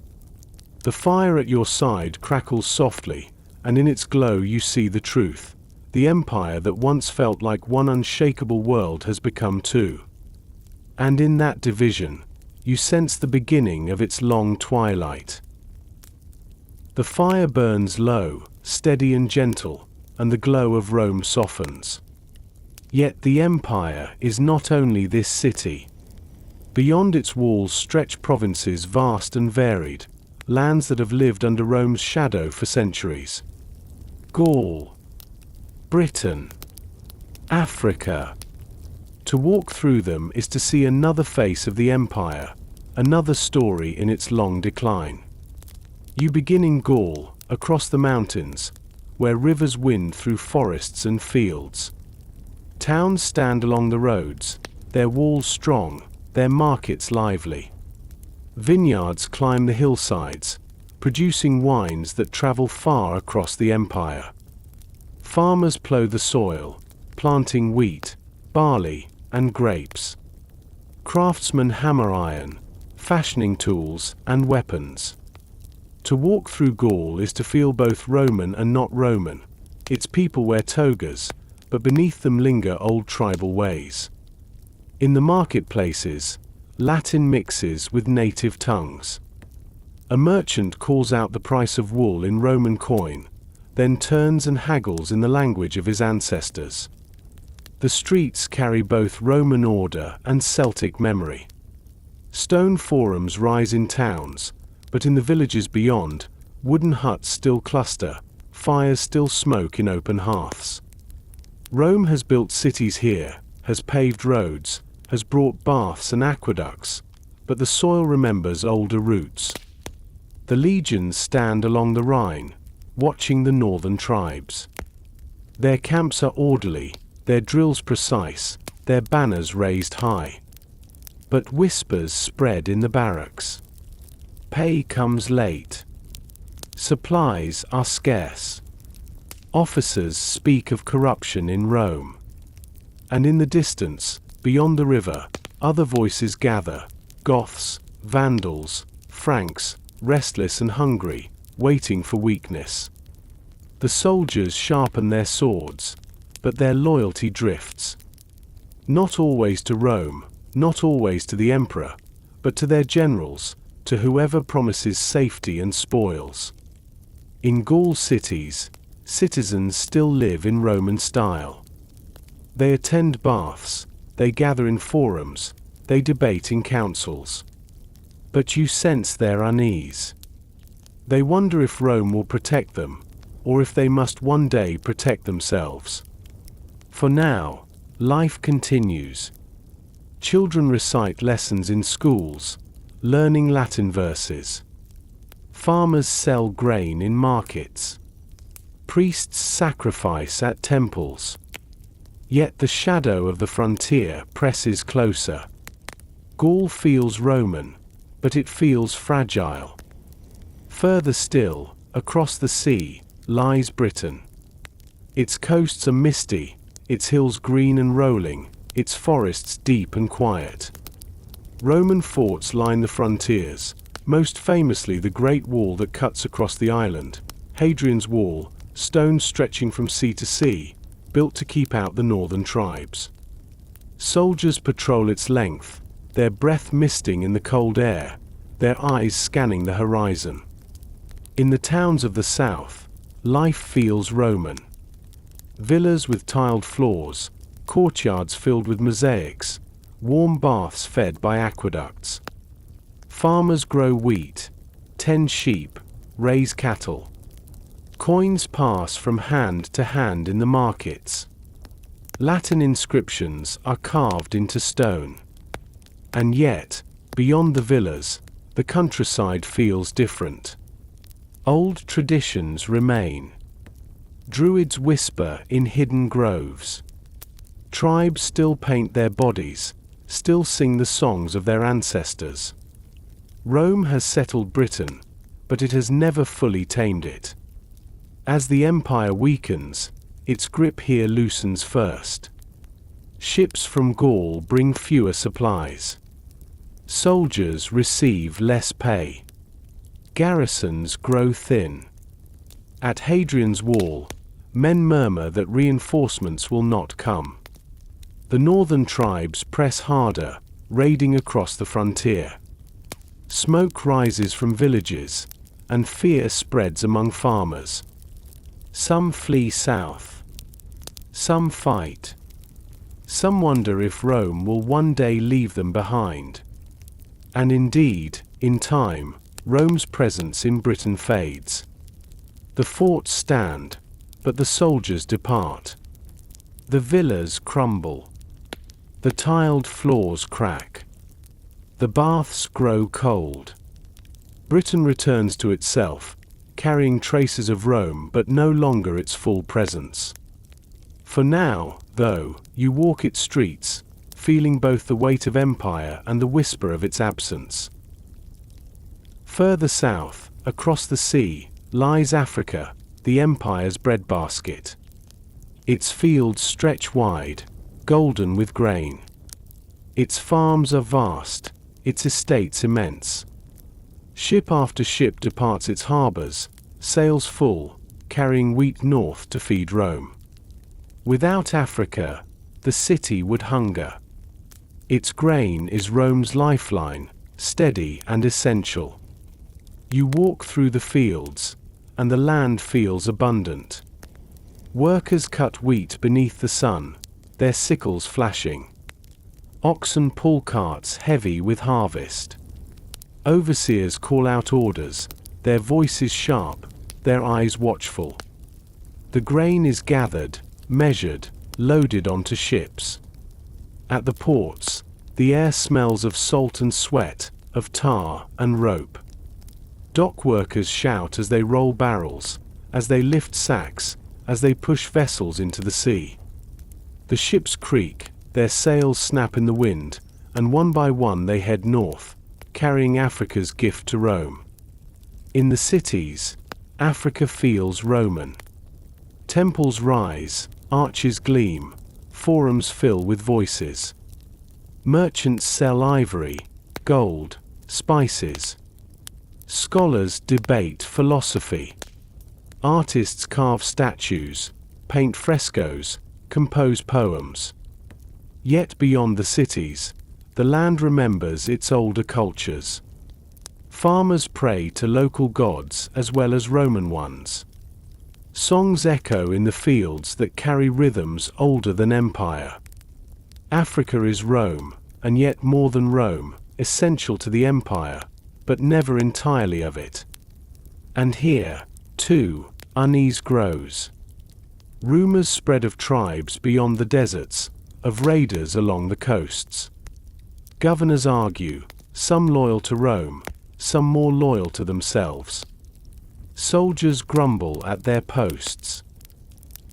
The fire at your side crackles softly, and in its glow you see the truth. The empire that once felt like one unshakable world has become two. And in that division, you sense the beginning of its long twilight. The fire burns low, steady and gentle, and the glow of Rome softens. Yet the empire is not only this city. Beyond its walls stretch provinces vast and varied, lands that have lived under Rome's shadow for centuries. Gaul, Britain, Africa. To walk through them is to see another face of the empire, another story in its long decline. You begin in Gaul, across the mountains, where rivers wind through forests and fields. Towns stand along the roads, their walls strong, their markets lively. Vineyards climb the hillsides, producing wines that travel far across the empire. Farmers plough the soil, planting wheat, barley, and grapes. Craftsmen hammer iron, fashioning tools and weapons. To walk through Gaul is to feel both Roman and not Roman. Its people wear togas, but beneath them linger old tribal ways. In the marketplaces, Latin mixes with native tongues. A merchant calls out the price of wool in Roman coin, then turns and haggles in the language of his ancestors. The streets carry both Roman order and Celtic memory. Stone forums rise in towns, but in the villages beyond, wooden huts still cluster, fires still smoke in open hearths. Rome has built cities here, has paved roads, has brought baths and aqueducts, but the soil remembers older roots. The legions stand along the Rhine, watching the northern tribes. Their camps are orderly, their drills precise, their banners raised high. But whispers spread in the barracks. Pay comes late. Supplies are scarce. Officers speak of corruption in Rome. And in the distance, beyond the river, other voices gather: Goths, Vandals, Franks, restless and hungry, waiting for weakness. The soldiers sharpen their swords, but their loyalty drifts. Not always to Rome, not always to the emperor, but to their generals, to whoever promises safety and spoils. In Gaul cities, citizens still live in Roman style. They attend baths, they gather in forums, they debate in councils. But you sense their unease. They wonder if Rome will protect them, or if they must one day protect themselves. For now, life continues. Children recite lessons in schools, learning Latin verses. Farmers sell grain in markets. Priests sacrifice at temples. Yet the shadow of the frontier presses closer. Gaul feels Roman, but it feels fragile. Further still, across the sea, lies Britain. Its coasts are misty, its hills green and rolling, its forests deep and quiet. Roman forts line the frontiers, most famously the Great Wall that cuts across the island, Hadrian's Wall, stones stretching from sea to sea, built to keep out the northern tribes. Soldiers patrol its length, their breath misting in the cold air, their eyes scanning the horizon. In the towns of the south, life feels Roman. Villas with tiled floors, courtyards filled with mosaics, warm baths fed by aqueducts. Farmers grow wheat, tend sheep, raise cattle. Coins pass from hand to hand in the markets. Latin inscriptions are carved into stone. And yet, beyond the villas, the countryside feels different. Old traditions remain. Druids whisper in hidden groves. Tribes still paint their bodies, still sing the songs of their ancestors. Rome has settled Britain, but it has never fully tamed it. As the empire weakens, its grip here loosens first. Ships from Gaul bring fewer supplies. Soldiers receive less pay. Garrisons grow thin. At Hadrian's Wall, men murmur that reinforcements will not come. The northern tribes press harder, raiding across the frontier. Smoke rises from villages, and fear spreads among farmers. Some flee south. Some fight. Some wonder if Rome will one day leave them behind. And indeed, in time, Rome's presence in Britain fades. The forts stand, but the soldiers depart. The villas crumble. The tiled floors crack. The baths grow cold. Britain returns to itself, carrying traces of Rome but no longer its full presence. For now, though, you walk its streets, feeling both the weight of empire and the whisper of its absence. Further south, across the sea, lies Africa, the empire's breadbasket. Its fields stretch wide, golden with grain. Its farms are vast, its estates immense. Ship after ship departs its harbors, sails full, carrying wheat north to feed Rome. Without Africa, the city would hunger. Its grain is Rome's lifeline, steady and essential. You walk through the fields, and the land feels abundant. Workers cut wheat beneath the sun, their sickles flashing. Oxen pull carts heavy with harvest. Overseers call out orders, their voices sharp, their eyes watchful. The grain is gathered, measured, loaded onto ships. At the ports, the air smells of salt and sweat, of tar and rope. Dock workers shout as they roll barrels, as they lift sacks, as they push vessels into the sea. The ships creak, their sails snap in the wind, and one by one they head north, carrying Africa's gift to Rome. In the cities, Africa feels Roman. Temples rise, arches gleam, forums fill with voices. Merchants sell ivory, gold, spices. Scholars debate philosophy. Artists carve statues, paint frescoes, compose poems. Yet beyond the cities, the land remembers its older cultures. Farmers pray to local gods as well as Roman ones. Songs echo in the fields that carry rhythms older than empire. Africa is Rome, and yet more than Rome, essential to the empire, but never entirely of it. And here, too, unease grows. Rumors spread of tribes beyond the deserts, of raiders along the coasts. Governors argue, some loyal to Rome, some more loyal to themselves. Soldiers grumble at their posts.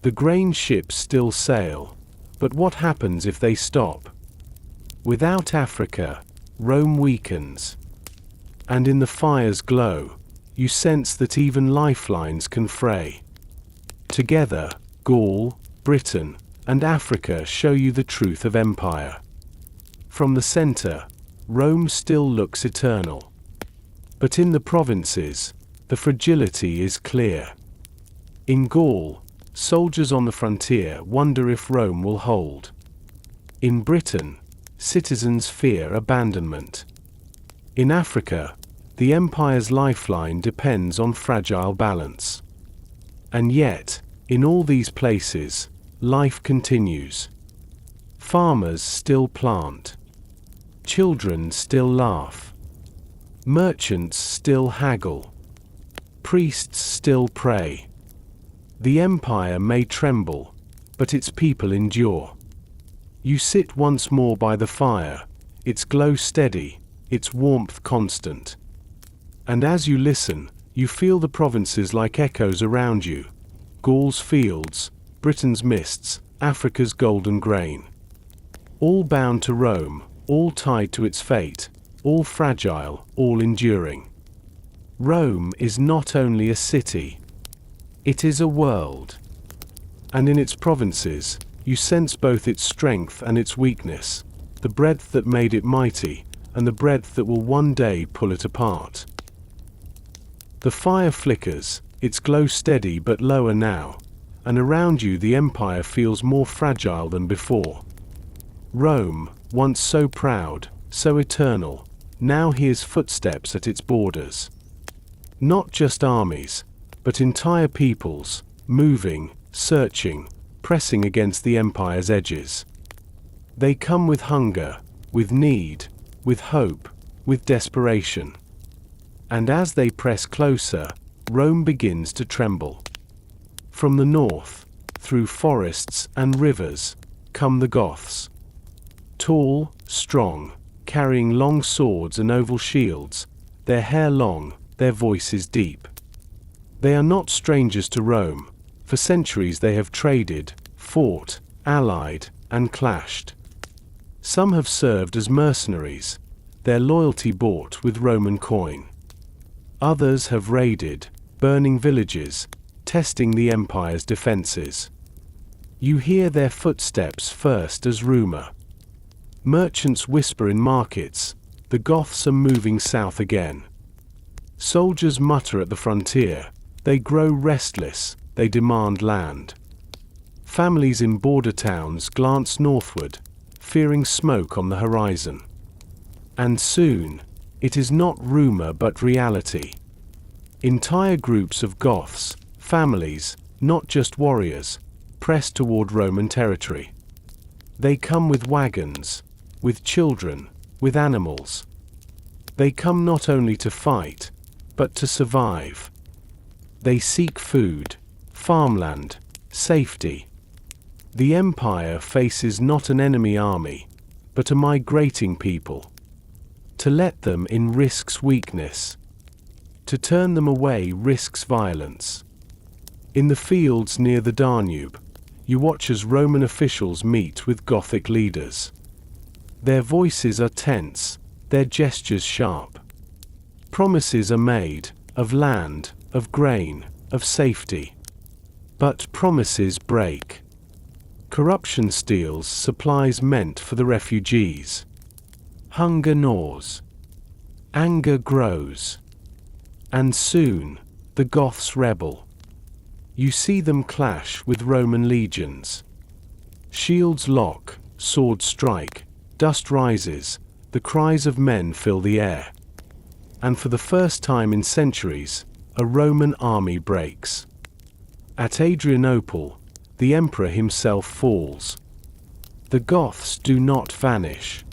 The grain ships still sail, but what happens if they stop? Without Africa, Rome weakens. And in the fire's glow, you sense that even lifelines can fray. Together, Gaul, Britain, and Africa show you the truth of empire. From the center, Rome still looks eternal. But in the provinces, the fragility is clear. In Gaul, soldiers on the frontier wonder if Rome will hold. In Britain, citizens fear abandonment. In Africa, the empire's lifeline depends on fragile balance. And yet, in all these places, life continues. Farmers still plant. Children still laugh. Merchants still haggle. Priests still pray. The empire may tremble, but its people endure. You sit once more by the fire, its glow steady, its warmth constant. And as you listen, you feel the provinces like echoes around you. Gaul's fields, Britain's mists, Africa's golden grain. All bound to Rome, all tied to its fate, all fragile, all enduring. Rome is not only a city, it is a world. And in its provinces, you sense both its strength and its weakness, the breadth that made it mighty, and the breadth that will one day pull it apart. The fire flickers, its glow steady but lower now, and around you the empire feels more fragile than before. Rome, once so proud, so eternal, now hears footsteps at its borders. Not just armies, but entire peoples, moving, searching, pressing against the empire's edges. They come with hunger, with need, with hope, with desperation. And as they press closer, Rome begins to tremble. From the north, through forests and rivers, come the Goths. Tall, strong, carrying long swords and oval shields, their hair long, their voices deep. They are not strangers to Rome. For centuries they have traded, fought, allied, and clashed. Some have served as mercenaries, their loyalty bought with Roman coin. Others have raided, burning villages, testing the empire's defenses. You hear their footsteps first as rumor. Merchants whisper in markets, the Goths are moving south again. Soldiers mutter at the frontier, they grow restless, they demand land. Families in border towns glance northward, fearing smoke on the horizon. And soon, it is not rumor but reality. Entire groups of Goths, families, not just warriors, press toward Roman territory. They come with wagons, with children, with animals. They come not only to fight, but to survive. They seek food, farmland, safety. The empire faces not an enemy army, but a migrating people. To let them in risks weakness. To turn them away risks violence. In the fields near the Danube, you watch as Roman officials meet with Gothic leaders. Their voices are tense, their gestures sharp. Promises are made, of land, of grain, of safety. But promises break. Corruption steals supplies meant for the refugees. Hunger gnaws. Anger grows. And soon, the Goths rebel. You see them clash with Roman legions. Shields lock, swords strike, dust rises, the cries of men fill the air. And for the first time in centuries, a Roman army breaks. At Adrianople, the emperor himself falls. The Goths do not vanish.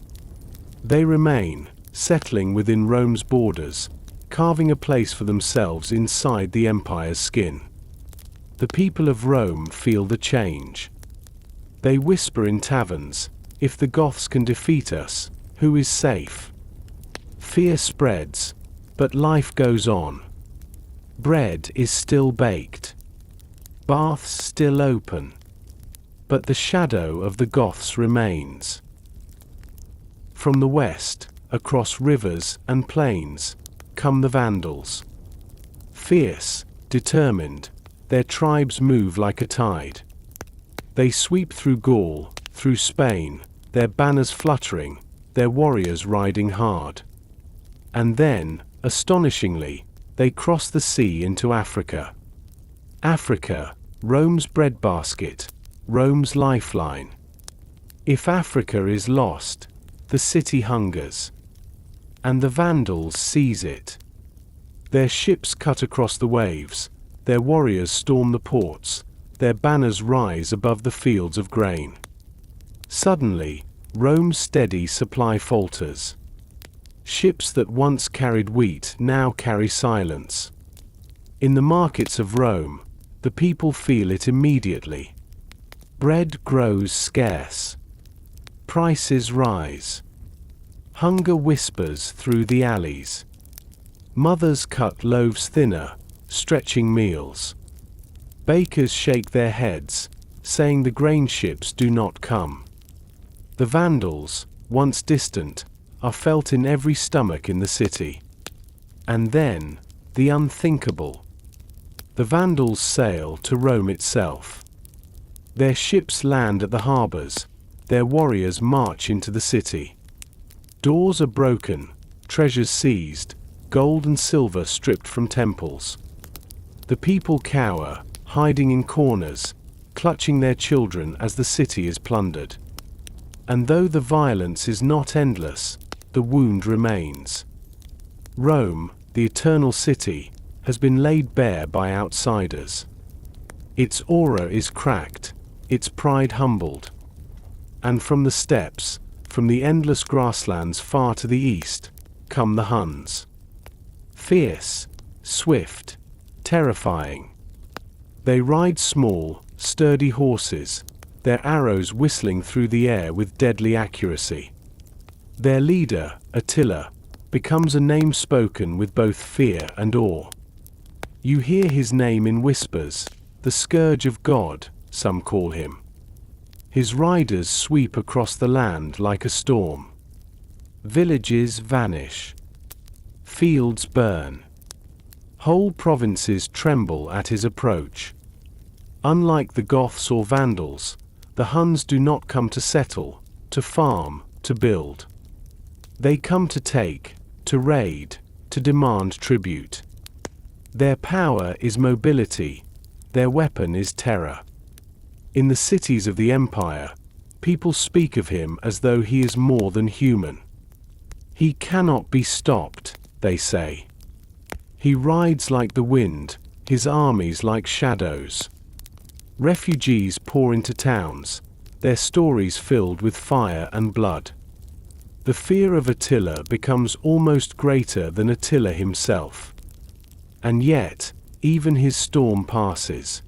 They remain, settling within Rome's borders, carving a place for themselves inside the empire's skin. The people of Rome feel the change. They whisper in taverns, if the Goths can defeat us, who is safe? Fear spreads, but life goes on. Bread is still baked. Baths still open. But the shadow of the Goths remains. From the west, across rivers and plains, come the Vandals. Fierce, determined, their tribes move like a tide. They sweep through Gaul, through Spain, their banners fluttering, their warriors riding hard. And then, astonishingly, they cross the sea into Africa. Africa, Rome's breadbasket, Rome's lifeline. If Africa is lost, the city hungers. And the Vandals seize it. Their ships cut across the waves, their warriors storm the ports, their banners rise above the fields of grain. Suddenly, Rome's steady supply falters. Ships that once carried wheat now carry silence. In the markets of Rome, the people feel it immediately. Bread grows scarce. Prices rise. Hunger whispers through the alleys. Mothers cut loaves thinner, stretching meals. Bakers shake their heads, saying the grain ships do not come. The Vandals, once distant, are felt in every stomach in the city. And then, the unthinkable. The Vandals sail to Rome itself. Their ships land at the harbors, their warriors march into the city. Doors are broken, treasures seized, gold and silver stripped from temples. The people cower, hiding in corners, clutching their children as the city is plundered. And though the violence is not endless, the wound remains. Rome, the eternal city, has been laid bare by outsiders. Its aura is cracked, its pride humbled. And from the steppes, from the endless grasslands far to the east, come the Huns. Fierce, swift, terrifying. They ride small, sturdy horses, their arrows whistling through the air with deadly accuracy. Their leader, Attila, becomes a name spoken with both fear and awe. You hear his name in whispers, the scourge of God, some call him. His riders sweep across the land like a storm. Villages vanish. Fields burn. Whole provinces tremble at his approach. Unlike the Goths or Vandals, the Huns do not come to settle, to farm, to build. They come to take, to raid, to demand tribute. Their power is mobility, their weapon is terror. In the cities of the empire, people speak of him as though he is more than human. He cannot be stopped, they say. He rides like the wind, his armies like shadows. Refugees pour into towns, their stories filled with fire and blood. The fear of Attila becomes almost greater than Attila himself. And yet, even his storm passes.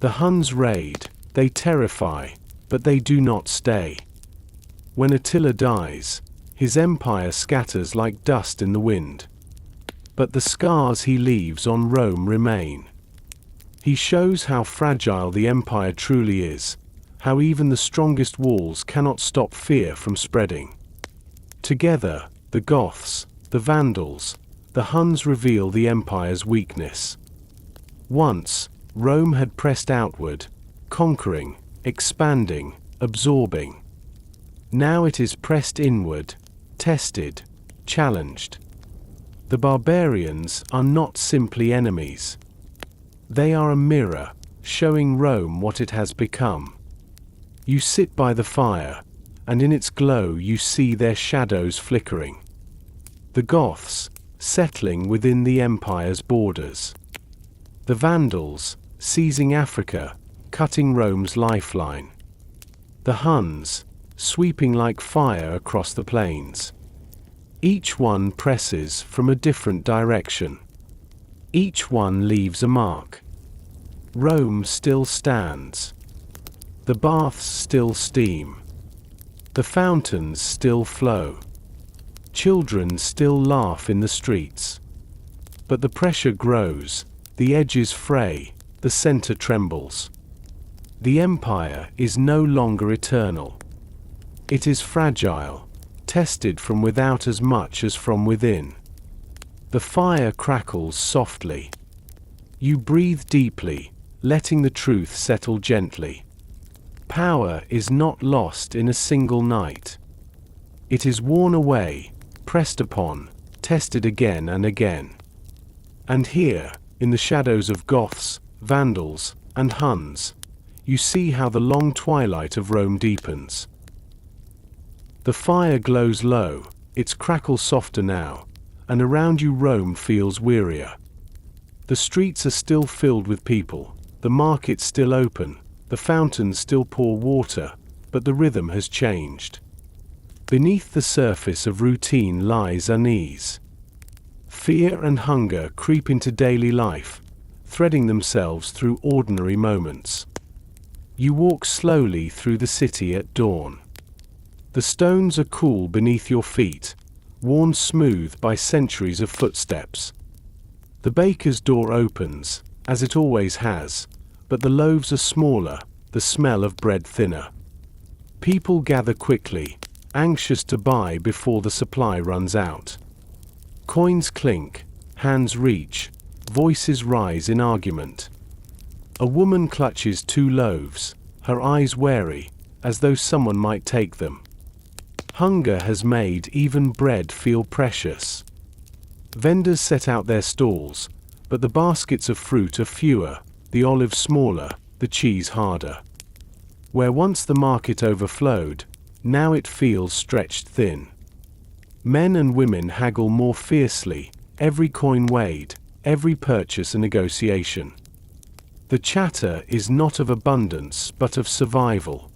The Huns raid, they terrify, but they do not stay. When Attila dies, his empire scatters like dust in the wind. But the scars he leaves on Rome remain. He shows how fragile the empire truly is, how even the strongest walls cannot stop fear from spreading. Together, the Goths, the Vandals, the Huns reveal the empire's weakness. Once, Rome had pressed outward, conquering, expanding, absorbing. Now it is pressed inward, tested, challenged. The barbarians are not simply enemies. They are a mirror, showing Rome what it has become. You sit by the fire, and in its glow you see their shadows flickering. The Goths, settling within the empire's borders. The Vandals, seizing Africa, cutting Rome's lifeline. The Huns, sweeping like fire across the plains. Each one presses from a different direction. Each one leaves a mark. Rome still stands. The baths still steam. The fountains still flow. Children still laugh in the streets. But the pressure grows, the edges fray, the center trembles. The empire is no longer eternal. It is fragile, tested from without as much as from within. The fire crackles softly. You breathe deeply, letting the truth settle gently. Power is not lost in a single night. It is worn away, pressed upon, tested again and again. And here, in the shadows of Goths, Vandals, and Huns, you see how the long twilight of Rome deepens. The fire glows low, its crackle softer now, and around you Rome feels wearier. The streets are still filled with people, the markets still open, the fountains still pour water, but the rhythm has changed. Beneath the surface of routine lies unease. Fear and hunger creep into daily life, threading themselves through ordinary moments. You walk slowly through the city at dawn. The stones are cool beneath your feet, worn smooth by centuries of footsteps. The baker's door opens, as it always has, but the loaves are smaller, the smell of bread thinner. People gather quickly, anxious to buy before the supply runs out. Coins clink, hands reach, voices rise in argument. A woman clutches 2 loaves, her eyes wary, as though someone might take them. Hunger has made even bread feel precious. Vendors set out their stalls, but the baskets of fruit are fewer, the olive smaller, the cheese harder. Where once the market overflowed, now it feels stretched thin. Men and women haggle more fiercely, every coin weighed, every purchase a negotiation. The chatter is not of abundance but of survival.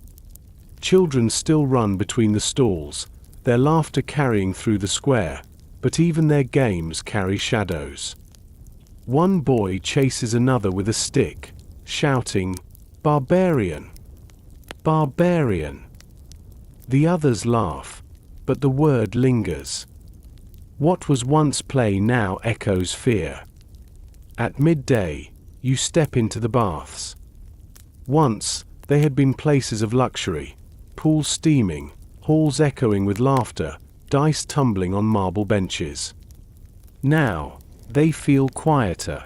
Children still run between the stalls, their laughter carrying through the square, but even their games carry shadows. One boy chases another with a stick, shouting, "Barbarian! Barbarian!" The others laugh, but the word lingers. What was once play now echoes fear. At midday, you step into the baths. Once, they had been places of luxury, pools steaming, halls echoing with laughter, dice tumbling on marble benches. Now, they feel quieter.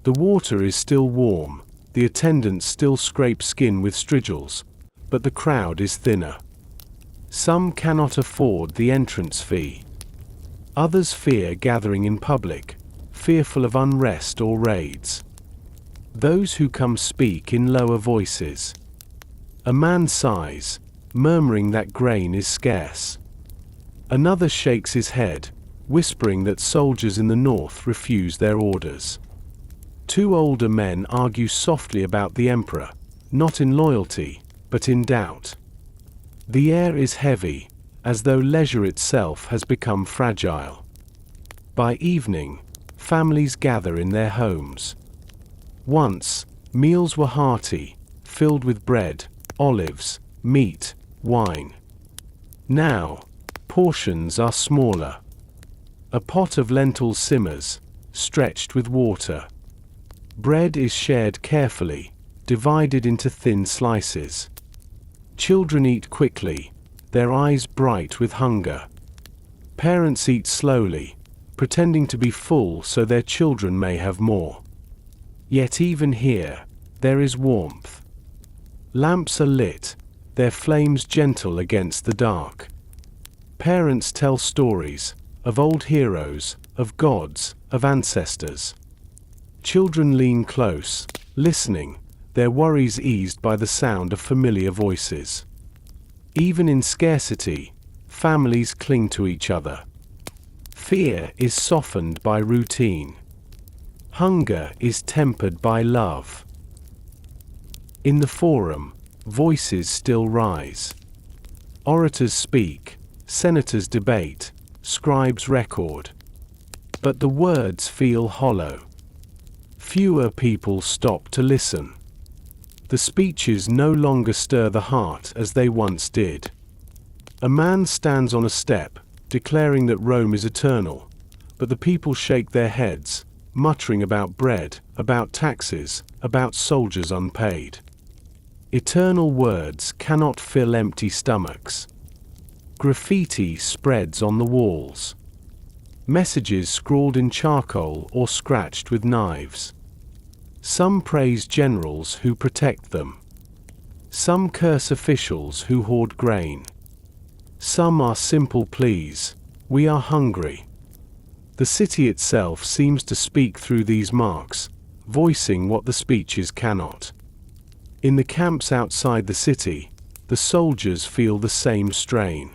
The water is still warm, the attendants still scrape skin with strigils, but the crowd is thinner. Some cannot afford the entrance fee. Others fear gathering in public, fearful of unrest or raids. Those who come speak in lower voices. A man sighs, murmuring that grain is scarce. Another shakes his head, whispering that soldiers in the north refuse their orders. Two older men argue softly about the emperor, not in loyalty, but in doubt. The air is heavy, as though leisure itself has become fragile. By evening, families gather in their homes. Once, meals were hearty, filled with bread, olives, meat, wine. Now, portions are smaller. A pot of lentils simmers, stretched with water. Bread is shared carefully, divided into thin slices. Children eat quickly, their eyes bright with hunger. Parents eat slowly, pretending to be full so their children may have more. Yet even here, there is warmth. Lamps are lit, their flames gentle against the dark. Parents tell stories, of old heroes, of gods, of ancestors. Children lean close, listening, their worries eased by the sound of familiar voices. Even in scarcity, families cling to each other. Fear is softened by routine. Hunger is tempered by love. In the forum, voices still rise. Orators speak, senators debate, scribes record. But the words feel hollow. Fewer people stop to listen. The speeches no longer stir the heart as they once did. A man stands on a step, declaring that Rome is eternal, but the people shake their heads, muttering about bread, about taxes, about soldiers unpaid. Eternal words cannot fill empty stomachs. Graffiti spreads on the walls. Messages scrawled in charcoal or scratched with knives. Some praise generals who protect them. Some curse officials who hoard grain. Some are simple pleas, "We are hungry." The city itself seems to speak through these marks, voicing what the speeches cannot. In the camps outside the city, the soldiers feel the same strain.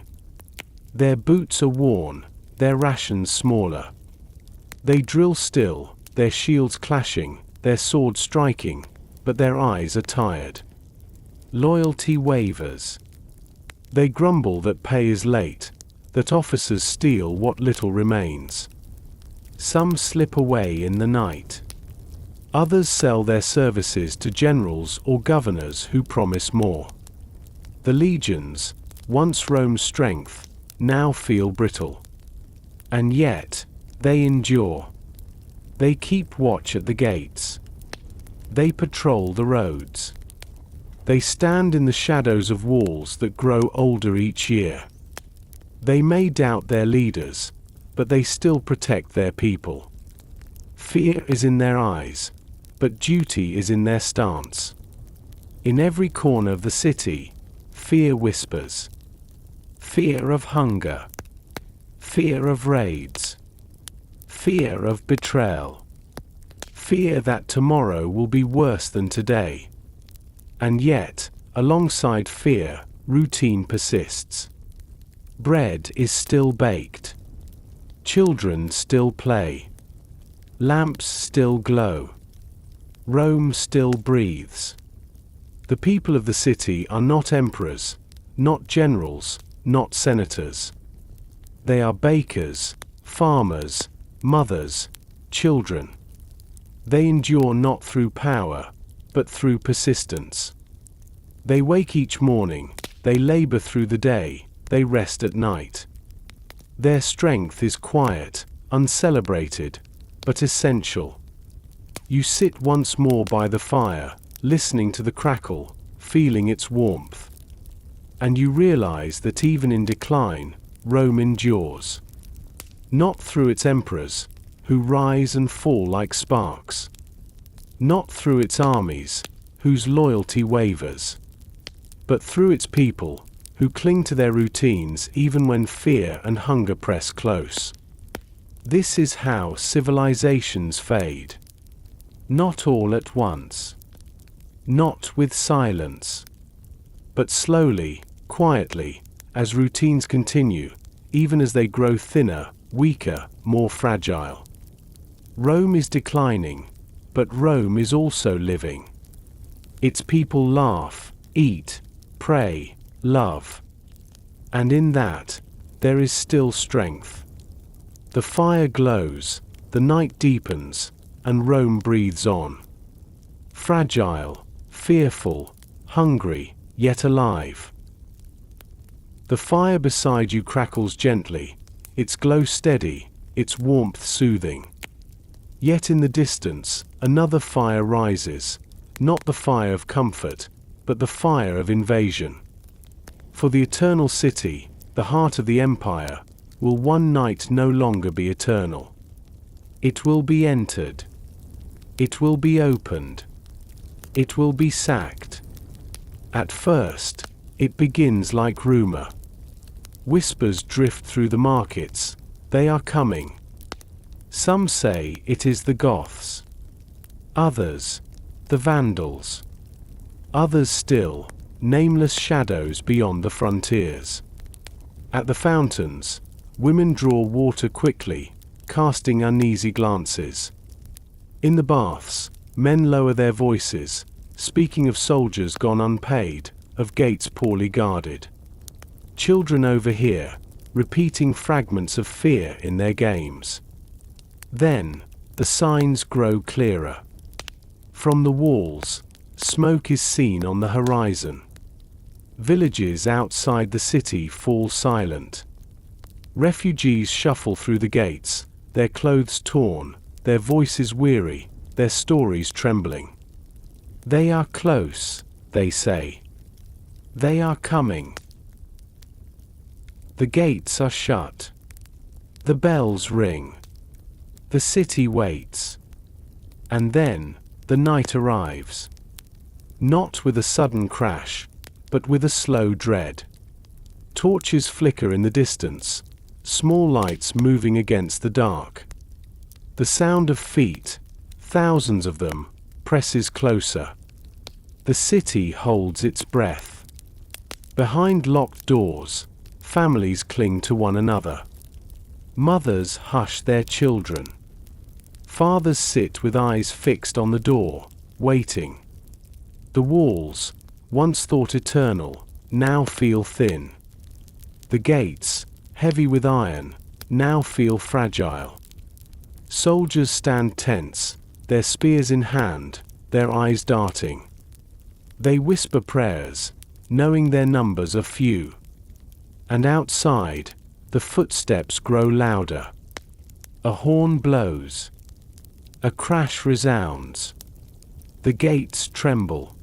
Their boots are worn, their rations smaller. They drill still, their shields clashing, their swords striking, but their eyes are tired. Loyalty wavers. They grumble that pay is late, that officers steal what little remains. Some slip away in the night. Others sell their services to generals or governors who promise more. The legions, once Rome's strength, now feel brittle. And yet, they endure. They keep watch at the gates. They patrol the roads. They stand in the shadows of walls that grow older each year. They may doubt their leaders, but they still protect their people. Fear is in their eyes, but duty is in their stance. In every corner of the city, fear whispers. Fear of hunger. Fear of raids. Fear of betrayal. Fear that tomorrow will be worse than today. And yet, alongside fear, routine persists. Bread is still baked. Children still play. Lamps still glow. Rome still breathes. The people of the city are not emperors, not generals, not senators. They are bakers, farmers, mothers, children. They endure not through power, but through persistence. They wake each morning, they labor through the day, they rest at night. Their strength is quiet, uncelebrated, but essential. You sit once more by the fire, listening to the crackle, feeling its warmth. And you realize that even in decline, Rome endures. Not through its emperors, who rise and fall like sparks. Not through its armies, whose loyalty wavers. But through its people, who cling to their routines even when fear and hunger press close. This is how civilizations fade. Not all at once. Not with silence. But slowly, quietly, as routines continue, even as they grow thinner, weaker, more fragile. Rome is declining, but Rome is also living. Its people laugh, eat, pray, love. And in that, there is still strength. The fire glows, the night deepens, and Rome breathes on. Fragile, fearful, hungry, yet alive. The fire beside you crackles gently, its glow steady, its warmth soothing. Yet in the distance, another fire rises, not the fire of comfort, but the fire of invasion. For the eternal city, the heart of the empire, will one night no longer be eternal. It will be entered. It will be opened. It will be sacked. At first, it begins like rumor. Whispers drift through the markets, they are coming. Some say it is the Goths. Others, the Vandals. Others still, nameless shadows beyond the frontiers. At the fountains, women draw water quickly, casting uneasy glances. In the baths, men lower their voices, speaking of soldiers gone unpaid, of gates poorly guarded. Children overhear, repeating fragments of fear in their games. Then, the signs grow clearer. From the walls, smoke is seen on the horizon. Villages outside the city fall silent. Refugees shuffle through the gates, their clothes torn, their voices weary, their stories trembling. They are close, they say. They are coming. The gates are shut. The bells ring. The city waits. And then, the night arrives. Not with a sudden crash, but with a slow dread. Torches flicker in the distance, small lights moving against the dark. The sound of feet, thousands of them, presses closer. The city holds its breath. Behind locked doors, families cling to one another. Mothers hush their children. Fathers sit with eyes fixed on the door, waiting. The walls, once thought eternal, now feel thin. The gates, heavy with iron, now feel fragile. Soldiers stand tense, their spears in hand, their eyes darting. They whisper prayers, knowing their numbers are few. And outside, the footsteps grow louder. A horn blows. A crash resounds. The gates tremble.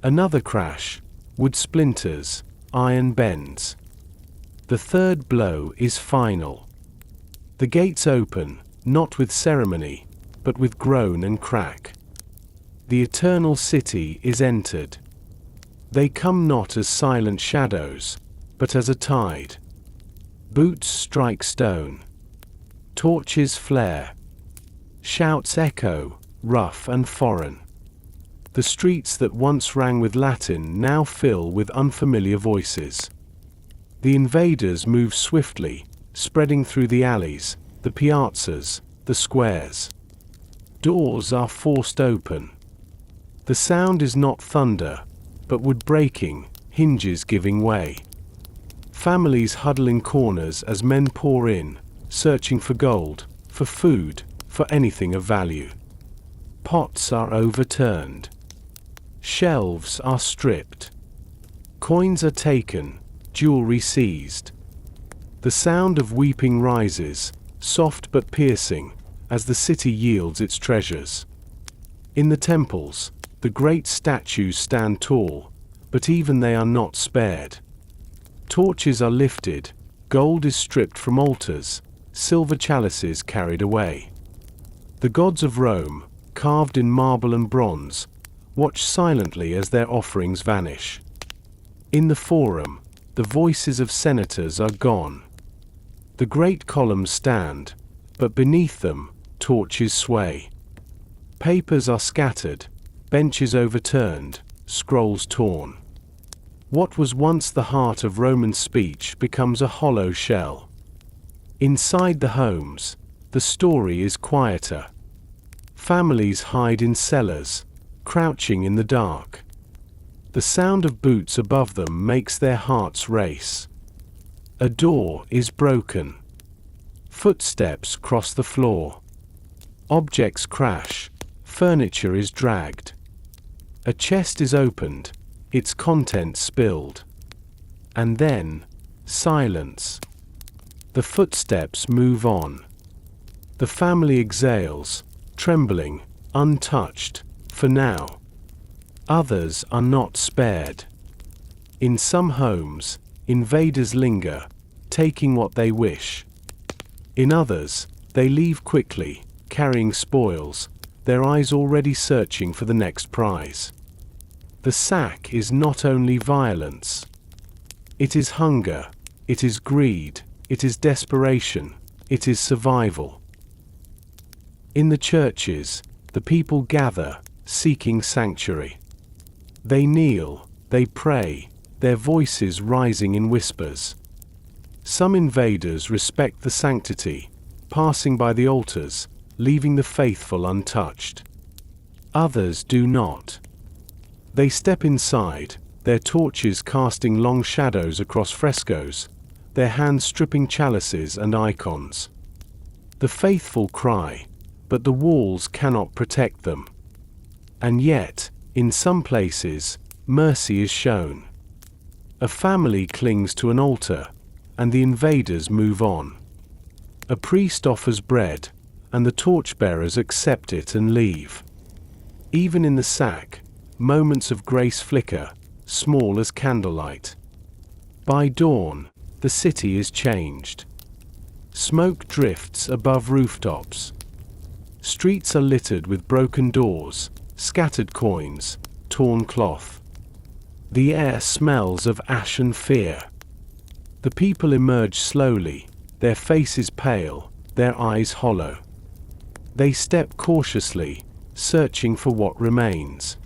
Another crash, wood splinters, iron bends. The third blow is final. The gates open, not with ceremony, but with groan and crack. The eternal city is entered. They come not as silent shadows, but as a tide. Boots strike stone. Torches flare. Shouts echo, rough and foreign. The streets that once rang with Latin now fill with unfamiliar voices. The invaders move swiftly, spreading through the alleys, the piazzas, the squares. Doors are forced open. The sound is not thunder, but wood breaking, hinges giving way. Families huddle in corners as men pour in, searching for gold, for food, for anything of value. Pots are overturned. Shelves are stripped. Coins are taken, jewelry seized. The sound of weeping rises, soft but piercing, as the city yields its treasures. In the temples, the great statues stand tall, but even they are not spared. Torches are lifted, gold is stripped from altars, silver chalices carried away. The gods of Rome, carved in marble and bronze, watch silently as their offerings vanish. In the Forum, the voices of senators are gone. The great columns stand, but beneath them, torches sway. Papers are scattered, benches overturned, scrolls torn. What was once the heart of Roman speech becomes a hollow shell. Inside the homes, the story is quieter. Families hide in cellars, crouching in the dark. The sound of boots above them makes their hearts race. A door is broken. Footsteps cross the floor. Objects crash. Furniture is dragged. A chest is opened, its contents spilled. And then, silence. The footsteps move on. The family exhales, trembling, untouched, for now. Others are not spared. In some homes, invaders linger, taking what they wish. In others, they leave quickly, carrying spoils, their eyes already searching for the next prize. The sack is not only violence. It is hunger, it is greed, it is desperation, it is survival. In the churches, the people gather, seeking sanctuary. They kneel, they pray, their voices rising in whispers. Some invaders respect the sanctity, passing by the altars, leaving the faithful untouched. Others do not. They step inside, their torches casting long shadows across frescoes, their hands stripping chalices and icons. The faithful cry, but the walls cannot protect them. And yet, in some places, mercy is shown. A family clings to an altar, and the invaders move on. A priest offers bread, and the torchbearers accept it and leave. Even in the sack, moments of grace flicker, small as candlelight. By dawn, the city is changed. Smoke drifts above rooftops. Streets are littered with broken doors, scattered coins, torn cloth. The air smells of ash and fear. The people emerge slowly, their faces pale, their eyes hollow. They step cautiously, searching for what remains.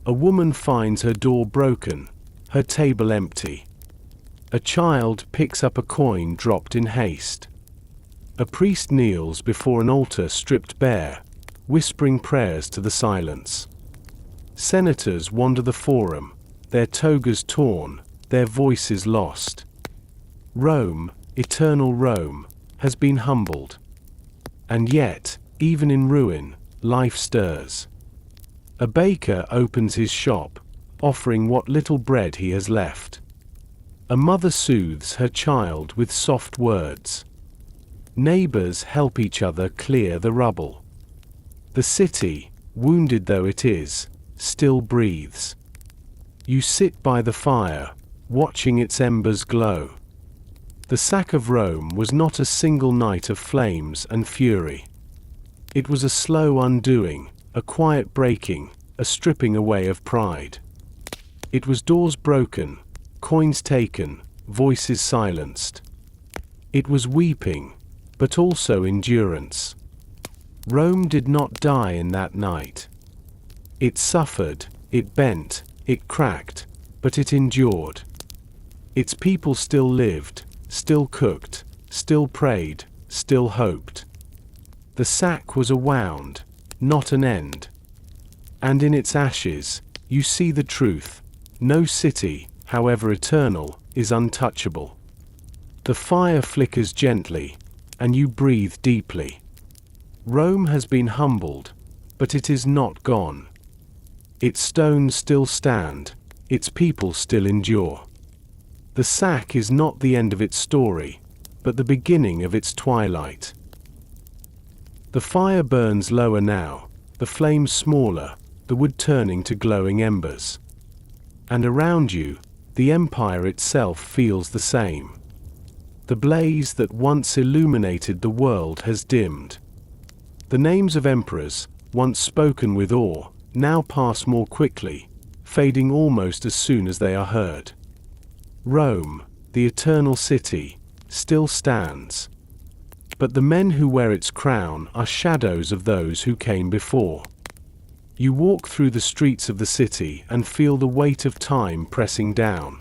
A woman finds her door broken, her table empty. A child picks up a coin dropped in haste. A priest kneels before an altar stripped bare, whispering prayers to the silence. Senators wander the forum, their togas torn, their voices lost. Rome, eternal Rome, has been humbled. And yet, even in ruin, life stirs. A baker opens his shop, offering what little bread he has left. A mother soothes her child with soft words. Neighbors help each other clear the rubble. The city, wounded though it is, still breathes. You sit by the fire, watching its embers glow. The sack of Rome was not a single night of flames and fury. It was a slow undoing, a quiet breaking, a stripping away of pride. It was doors broken, coins taken, voices silenced. It was weeping, but also endurance. Rome did not die in that night. It suffered, it bent, it cracked, but it endured. Its people still lived, still cooked, still prayed, still hoped. The sack was a wound, not an end. And in its ashes, you see the truth. No city, however eternal, is untouchable. The fire flickers gently, and you breathe deeply. Rome has been humbled, but it is not gone. Its stones still stand, its people still endure. The sack is not the end of its story, but the beginning of its twilight. The fire burns lower now, the flames smaller, the wood turning to glowing embers. And around you, the empire itself feels the same. The blaze that once illuminated the world has dimmed. The names of emperors, once spoken with awe, now pass more quickly, fading almost as soon as they are heard. Rome, the eternal city, still stands. But the men who wear its crown are shadows of those who came before. You walk through the streets of the city and feel the weight of time pressing down.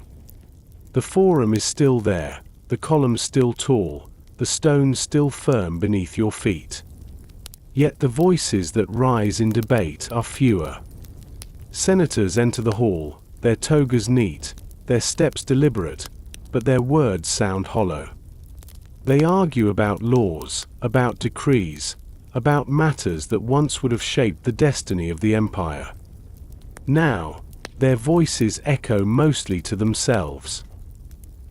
The forum is still there, the columns still tall, the stones still firm beneath your feet. Yet the voices that rise in debate are fewer. Senators enter the hall, their togas neat, their steps deliberate, but their words sound hollow. They argue about laws, about decrees, about matters that once would have shaped the destiny of the empire. Now, their voices echo mostly to themselves.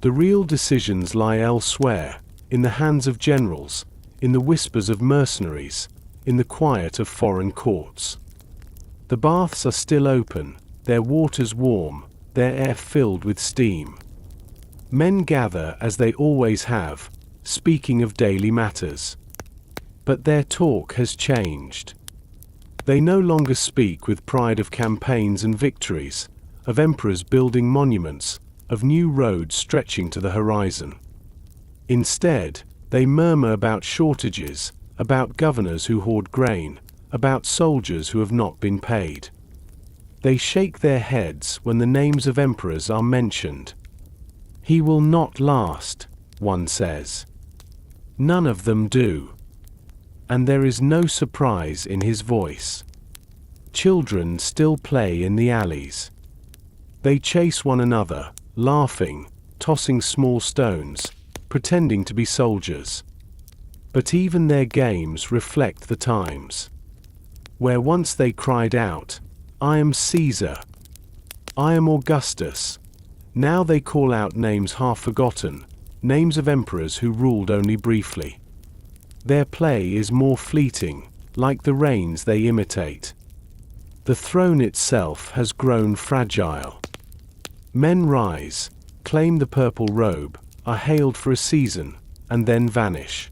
The real decisions lie elsewhere, in the hands of generals, in the whispers of mercenaries, in the quiet of foreign courts. The baths are still open, their waters warm, their air filled with steam. Men gather as they always have, speaking of daily matters. But their talk has changed. They no longer speak with pride of campaigns and victories, of emperors building monuments, of new roads stretching to the horizon. Instead, they murmur about shortages, about governors who hoard grain, about soldiers who have not been paid. They shake their heads when the names of emperors are mentioned. He will not last, one says. None of them do. And there is no surprise in his voice. Children still play in the alleys. They chase one another, laughing, tossing small stones, pretending to be soldiers. But even their games reflect the times. Where once they cried out, "I am Caesar," "I am Augustus," now they call out names half forgotten, names of emperors who ruled only briefly. Their play is more fleeting, like the rains they imitate. The throne itself has grown fragile. Men rise, claim the purple robe, are hailed for a season, and then vanish.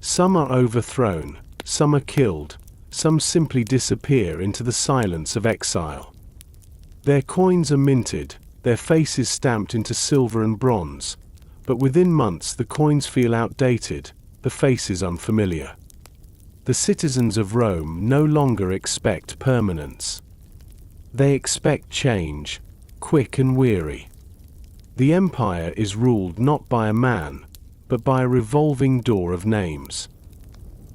Some are overthrown, some are killed, some simply disappear into the silence of exile. Their coins are minted, their faces stamped into silver and bronze, but within months the coins feel outdated, the faces unfamiliar. The citizens of Rome no longer expect permanence. They expect change, quick and weary. The empire is ruled not by a man, but by a revolving door of names.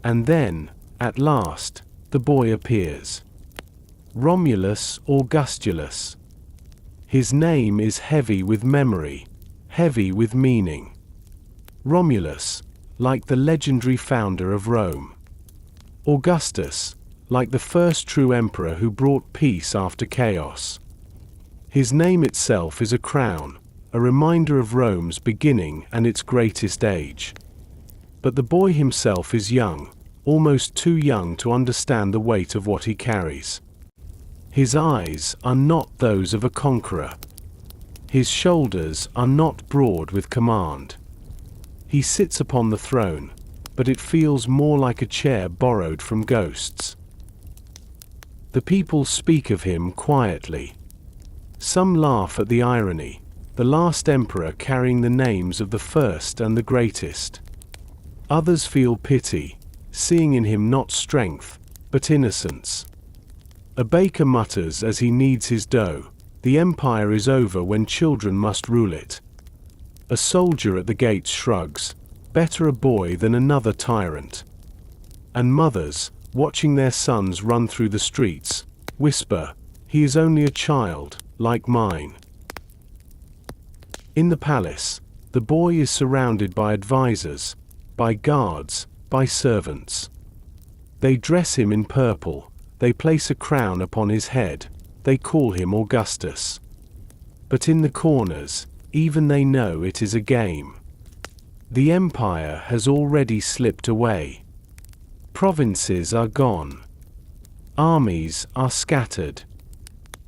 And then, at last, the boy appears. Romulus Augustulus. His name is heavy with memory, heavy with meaning. Romulus, like the legendary founder of Rome. Augustus, like the first true emperor who brought peace after chaos. His name itself is a crown, a reminder of Rome's beginning and its greatest age. But the boy himself is young, almost too young to understand the weight of what he carries. His eyes are not those of a conqueror. His shoulders are not broad with command. He sits upon the throne, but it feels more like a chair borrowed from ghosts. The people speak of him quietly. Some laugh at the irony, the last emperor carrying the names of the first and the greatest. Others feel pity, seeing in him not strength, but innocence. A baker mutters as he kneads his dough, "The empire is over when children must rule it." A soldier at the gates shrugs, "Better a boy than another tyrant." And mothers, watching their sons run through the streets, whisper, "He is only a child, like mine." In the palace, the boy is surrounded by advisors, by guards, by servants. They dress him in purple, they place a crown upon his head, they call him Augustus. But in the corners, even they know it is a game. The empire has already slipped away. Provinces are gone. Armies are scattered.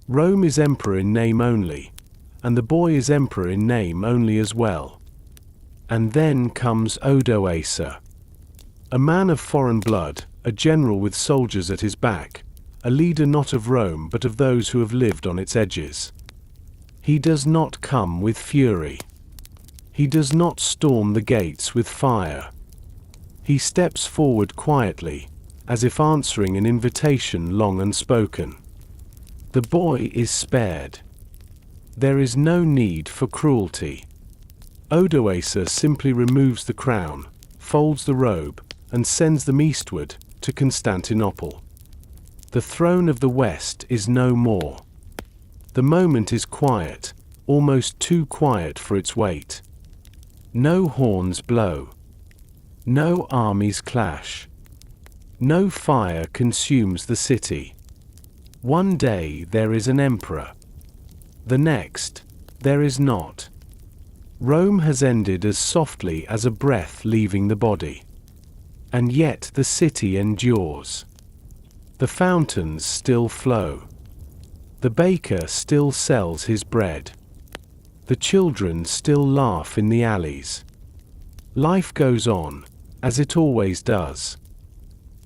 Rome is emperor in name only, and the boy is emperor in name only as well. And then comes Odoacer, a man of foreign blood, a general with soldiers at his back, a leader not of Rome but of those who have lived on its edges. He does not come with fury. He does not storm the gates with fire. He steps forward quietly, as if answering an invitation long unspoken. The boy is spared. There is no need for cruelty. Odoacer simply removes the crown, folds the robe, and sends them eastward to Constantinople. The throne of the West is no more. The moment is quiet, almost too quiet for its weight. No horns blow. No armies clash. No fire consumes the city. One day there is an emperor. The next, there is not. Rome has ended as softly as a breath leaving the body. And yet the city endures. The fountains still flow. The baker still sells his bread. The children still laugh in the alleys. Life goes on, as it always does.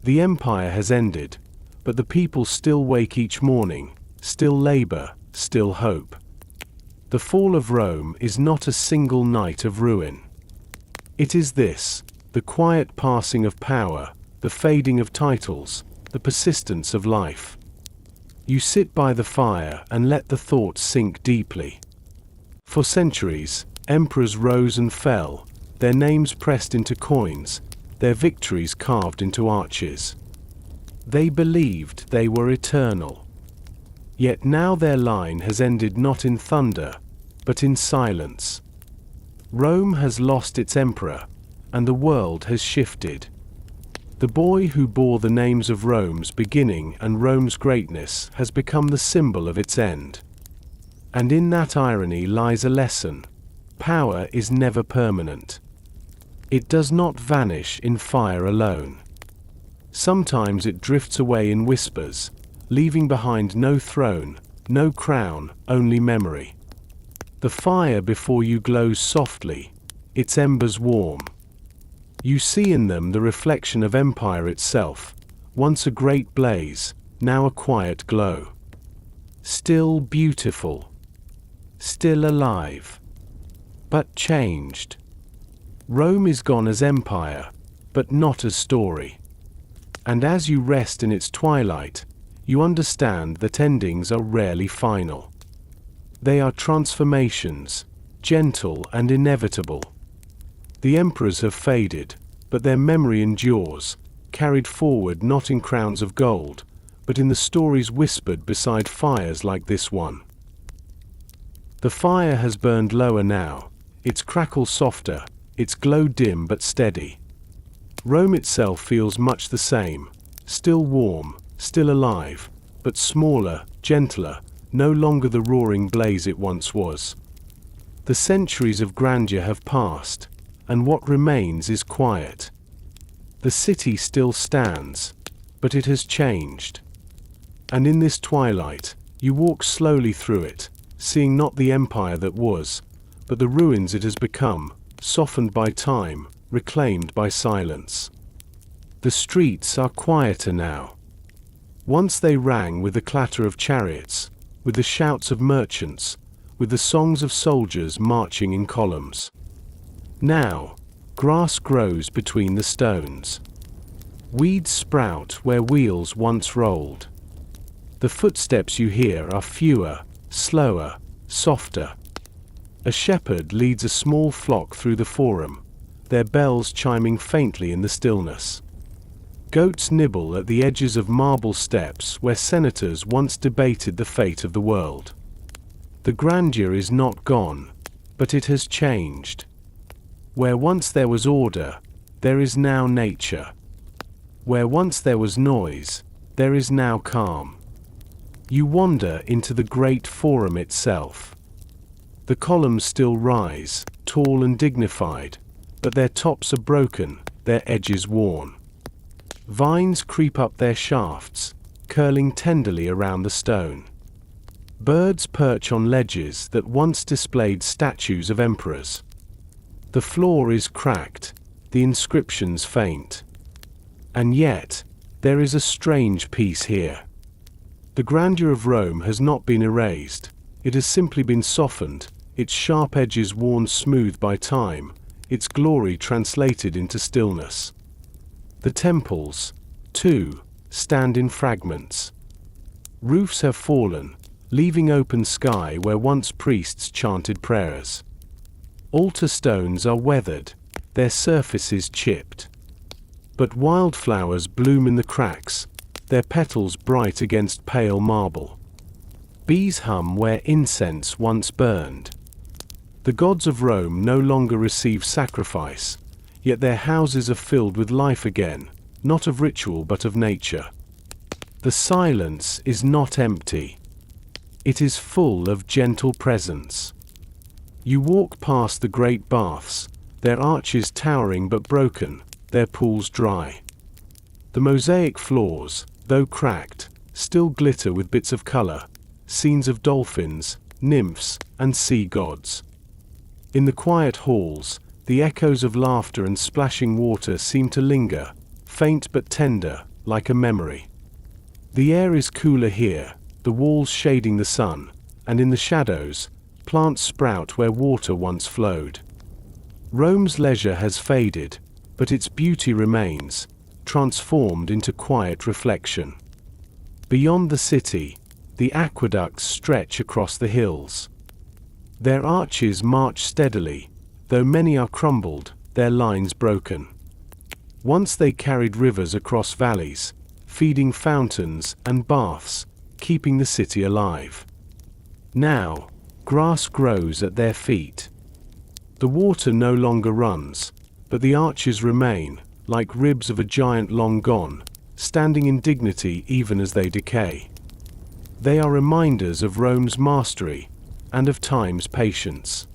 The empire has ended, but the people still wake each morning, still labor, still hope. The fall of Rome is not a single night of ruin. It is this, the quiet passing of power, the fading of titles, the persistence of life. You sit by the fire and let the thought sink deeply. For centuries, emperors rose and fell, their names pressed into coins, their victories carved into arches. They believed they were eternal. Yet now their line has ended not in thunder, but in silence. Rome has lost its emperor, and the world has shifted. The boy who bore the names of Rome's beginning and Rome's greatness has become the symbol of its end. And in that irony lies a lesson. Power is never permanent. It does not vanish in fire alone. Sometimes it drifts away in whispers, leaving behind no throne, no crown, only memory. The fire before you glows softly, its embers warm. You see in them the reflection of empire itself, once a great blaze, now a quiet glow. Still beautiful. Still alive. But changed. Rome is gone as empire, but not as story. And as you rest in its twilight, you understand that endings are rarely final. They are transformations, gentle and inevitable. The emperors have faded, but their memory endures, carried forward not in crowns of gold, but in the stories whispered beside fires like this one. The fire has burned lower now, its crackle softer, its glow dim but steady. Rome itself feels much the same, still warm, still alive, but smaller, gentler, no longer the roaring blaze it once was. The centuries of grandeur have passed, and what remains is quiet. The city still stands, but it has changed. And in this twilight, you walk slowly through it, seeing not the empire that was, but the ruins it has become, softened by time, reclaimed by silence. The streets are quieter now. Once they rang with the clatter of chariots, with the shouts of merchants, with the songs of soldiers marching in columns. Now, grass grows between the stones. Weeds sprout where wheels once rolled. The footsteps you hear are fewer, slower, softer. A shepherd leads a small flock through the forum, their bells chiming faintly in the stillness. Goats nibble at the edges of marble steps where senators once debated the fate of the world. The grandeur is not gone, but it has changed. Where once there was order, there is now nature. Where once there was noise, there is now calm. You wander into the great forum itself. The columns still rise, tall and dignified, but their tops are broken, their edges worn. Vines creep up their shafts, curling tenderly around the stone. Birds perch on ledges that once displayed statues of emperors. The floor is cracked, the inscriptions faint. And yet, there is a strange peace here. The grandeur of Rome has not been erased, it has simply been softened, its sharp edges worn smooth by time, its glory translated into stillness. The temples, too, stand in fragments. Roofs have fallen, leaving open sky where once priests chanted prayers. Altar stones are weathered, their surfaces chipped. But wildflowers bloom in the cracks, their petals bright against pale marble. Bees hum where incense once burned. The gods of Rome no longer receive sacrifice, yet their houses are filled with life again, not of ritual but of nature. The silence is not empty. It is full of gentle presence. You walk past the great baths, their arches towering but broken, their pools dry. The mosaic floors, though cracked, still glitter with bits of color, scenes of dolphins, nymphs, and sea gods. In the quiet halls, the echoes of laughter and splashing water seem to linger, faint but tender, like a memory. The air is cooler here, the walls shading the sun, and in the shadows, plants sprout where water once flowed. Rome's leisure has faded, but its beauty remains, transformed into quiet reflection. Beyond the city, the aqueducts stretch across the hills. Their arches march steadily, though many are crumbled, their lines broken. Once they carried rivers across valleys, feeding fountains and baths, keeping the city alive. Now, grass grows at their feet. The water no longer runs, but the arches remain, like ribs of a giant long gone, standing in dignity even as they decay. They are reminders of Rome's mastery, and of time's patience.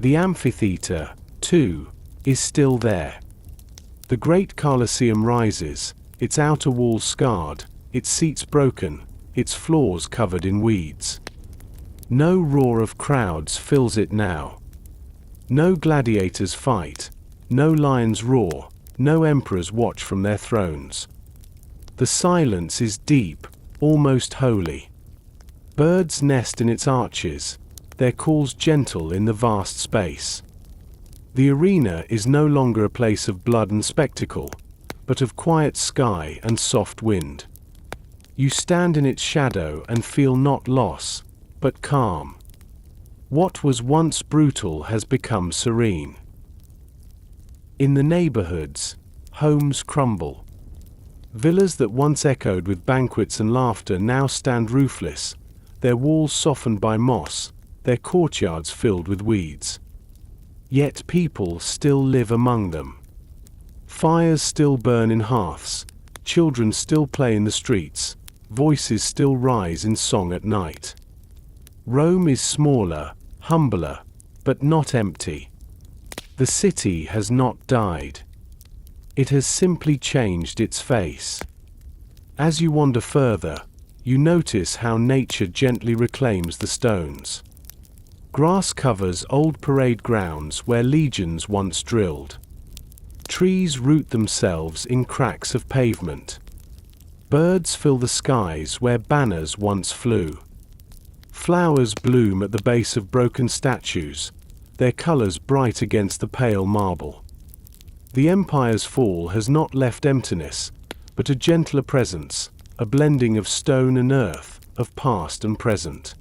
The amphitheater, too, is still there. The great Colosseum rises, its outer walls scarred, its seats broken, its floors covered in weeds. No roar of crowds fills it now. No gladiators fight, no lions roar, no emperors watch from their thrones. The silence is deep, almost holy. Birds nest in its arches, their calls gentle in the vast space. The arena is no longer a place of blood and spectacle, but of quiet sky and soft wind. You stand in its shadow and feel not loss, but calm. What was once brutal has become serene. In the neighborhoods, homes crumble. Villas that once echoed with banquets and laughter now stand roofless, their walls softened by moss, their courtyards filled with weeds. Yet people still live among them. Fires still burn in hearths, children still play in the streets, voices still rise in song at night. Rome is smaller, humbler, but not empty. The city has not died. It has simply changed its face. As you wander further, you notice how nature gently reclaims the stones. Grass covers old parade grounds where legions once drilled. Trees root themselves in cracks of pavement. Birds fill the skies where banners once flew. Flowers bloom at the base of broken statues, their colors bright against the pale marble. The empire's fall has not left emptiness, but a gentler presence, a blending of stone and earth, of past and present.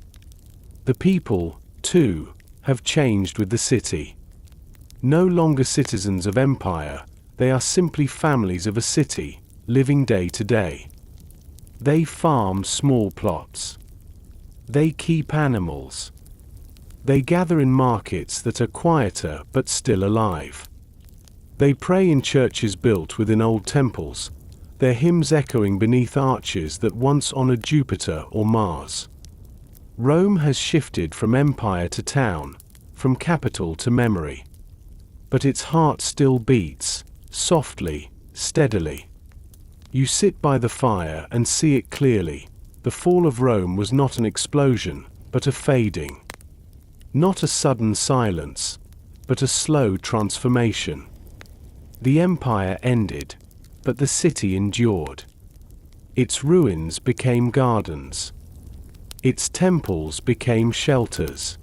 The people, too, have changed with the city. No longer citizens of empire, they are simply families of a city, living day to day. They farm small plots. They keep animals. They gather in markets that are quieter but still alive. They pray in churches built within old temples, their hymns echoing beneath arches that once honored Jupiter or Mars. Rome has shifted from empire to town, from capital to memory. But its heart still beats, softly, steadily. You sit by the fire and see it clearly. The fall of Rome was not an explosion, but a fading. Not a sudden silence, but a slow transformation. The empire ended, but the city endured. Its ruins became gardens. Its temples became shelters.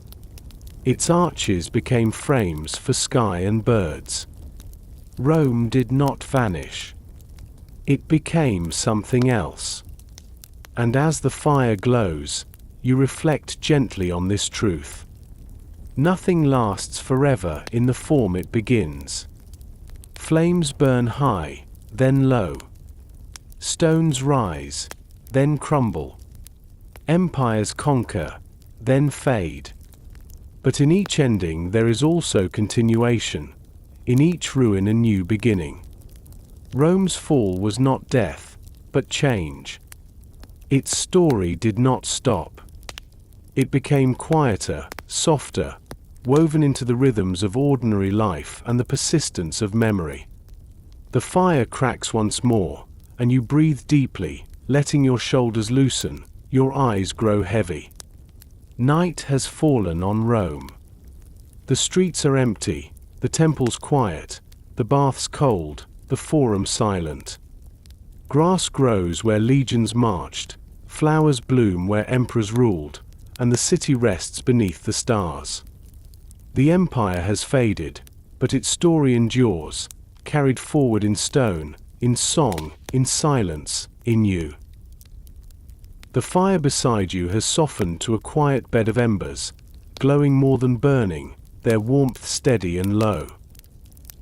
Its arches became frames for sky and birds. Rome did not vanish. It became something else. And as the fire glows, you reflect gently on this truth. Nothing lasts forever in the form it begins. Flames burn high, then low. Stones rise, then crumble. Empires conquer, then fade. But in each ending there is also continuation. In each ruin a new beginning. Rome's fall was not death, but change. Its story did not stop. It became quieter, softer, woven into the rhythms of ordinary life and the persistence of memory. The fire cracks once more, and you breathe deeply, letting your shoulders loosen, your eyes grow heavy. Night has fallen on Rome. The streets are empty, the temples quiet, the baths cold, the forum silent. Grass grows where legions marched, flowers bloom where emperors ruled, and the city rests beneath the stars. The empire has faded, but its story endures, carried forward in stone, in song, in silence, in you. The fire beside you has softened to a quiet bed of embers, glowing more than burning, their warmth steady and low.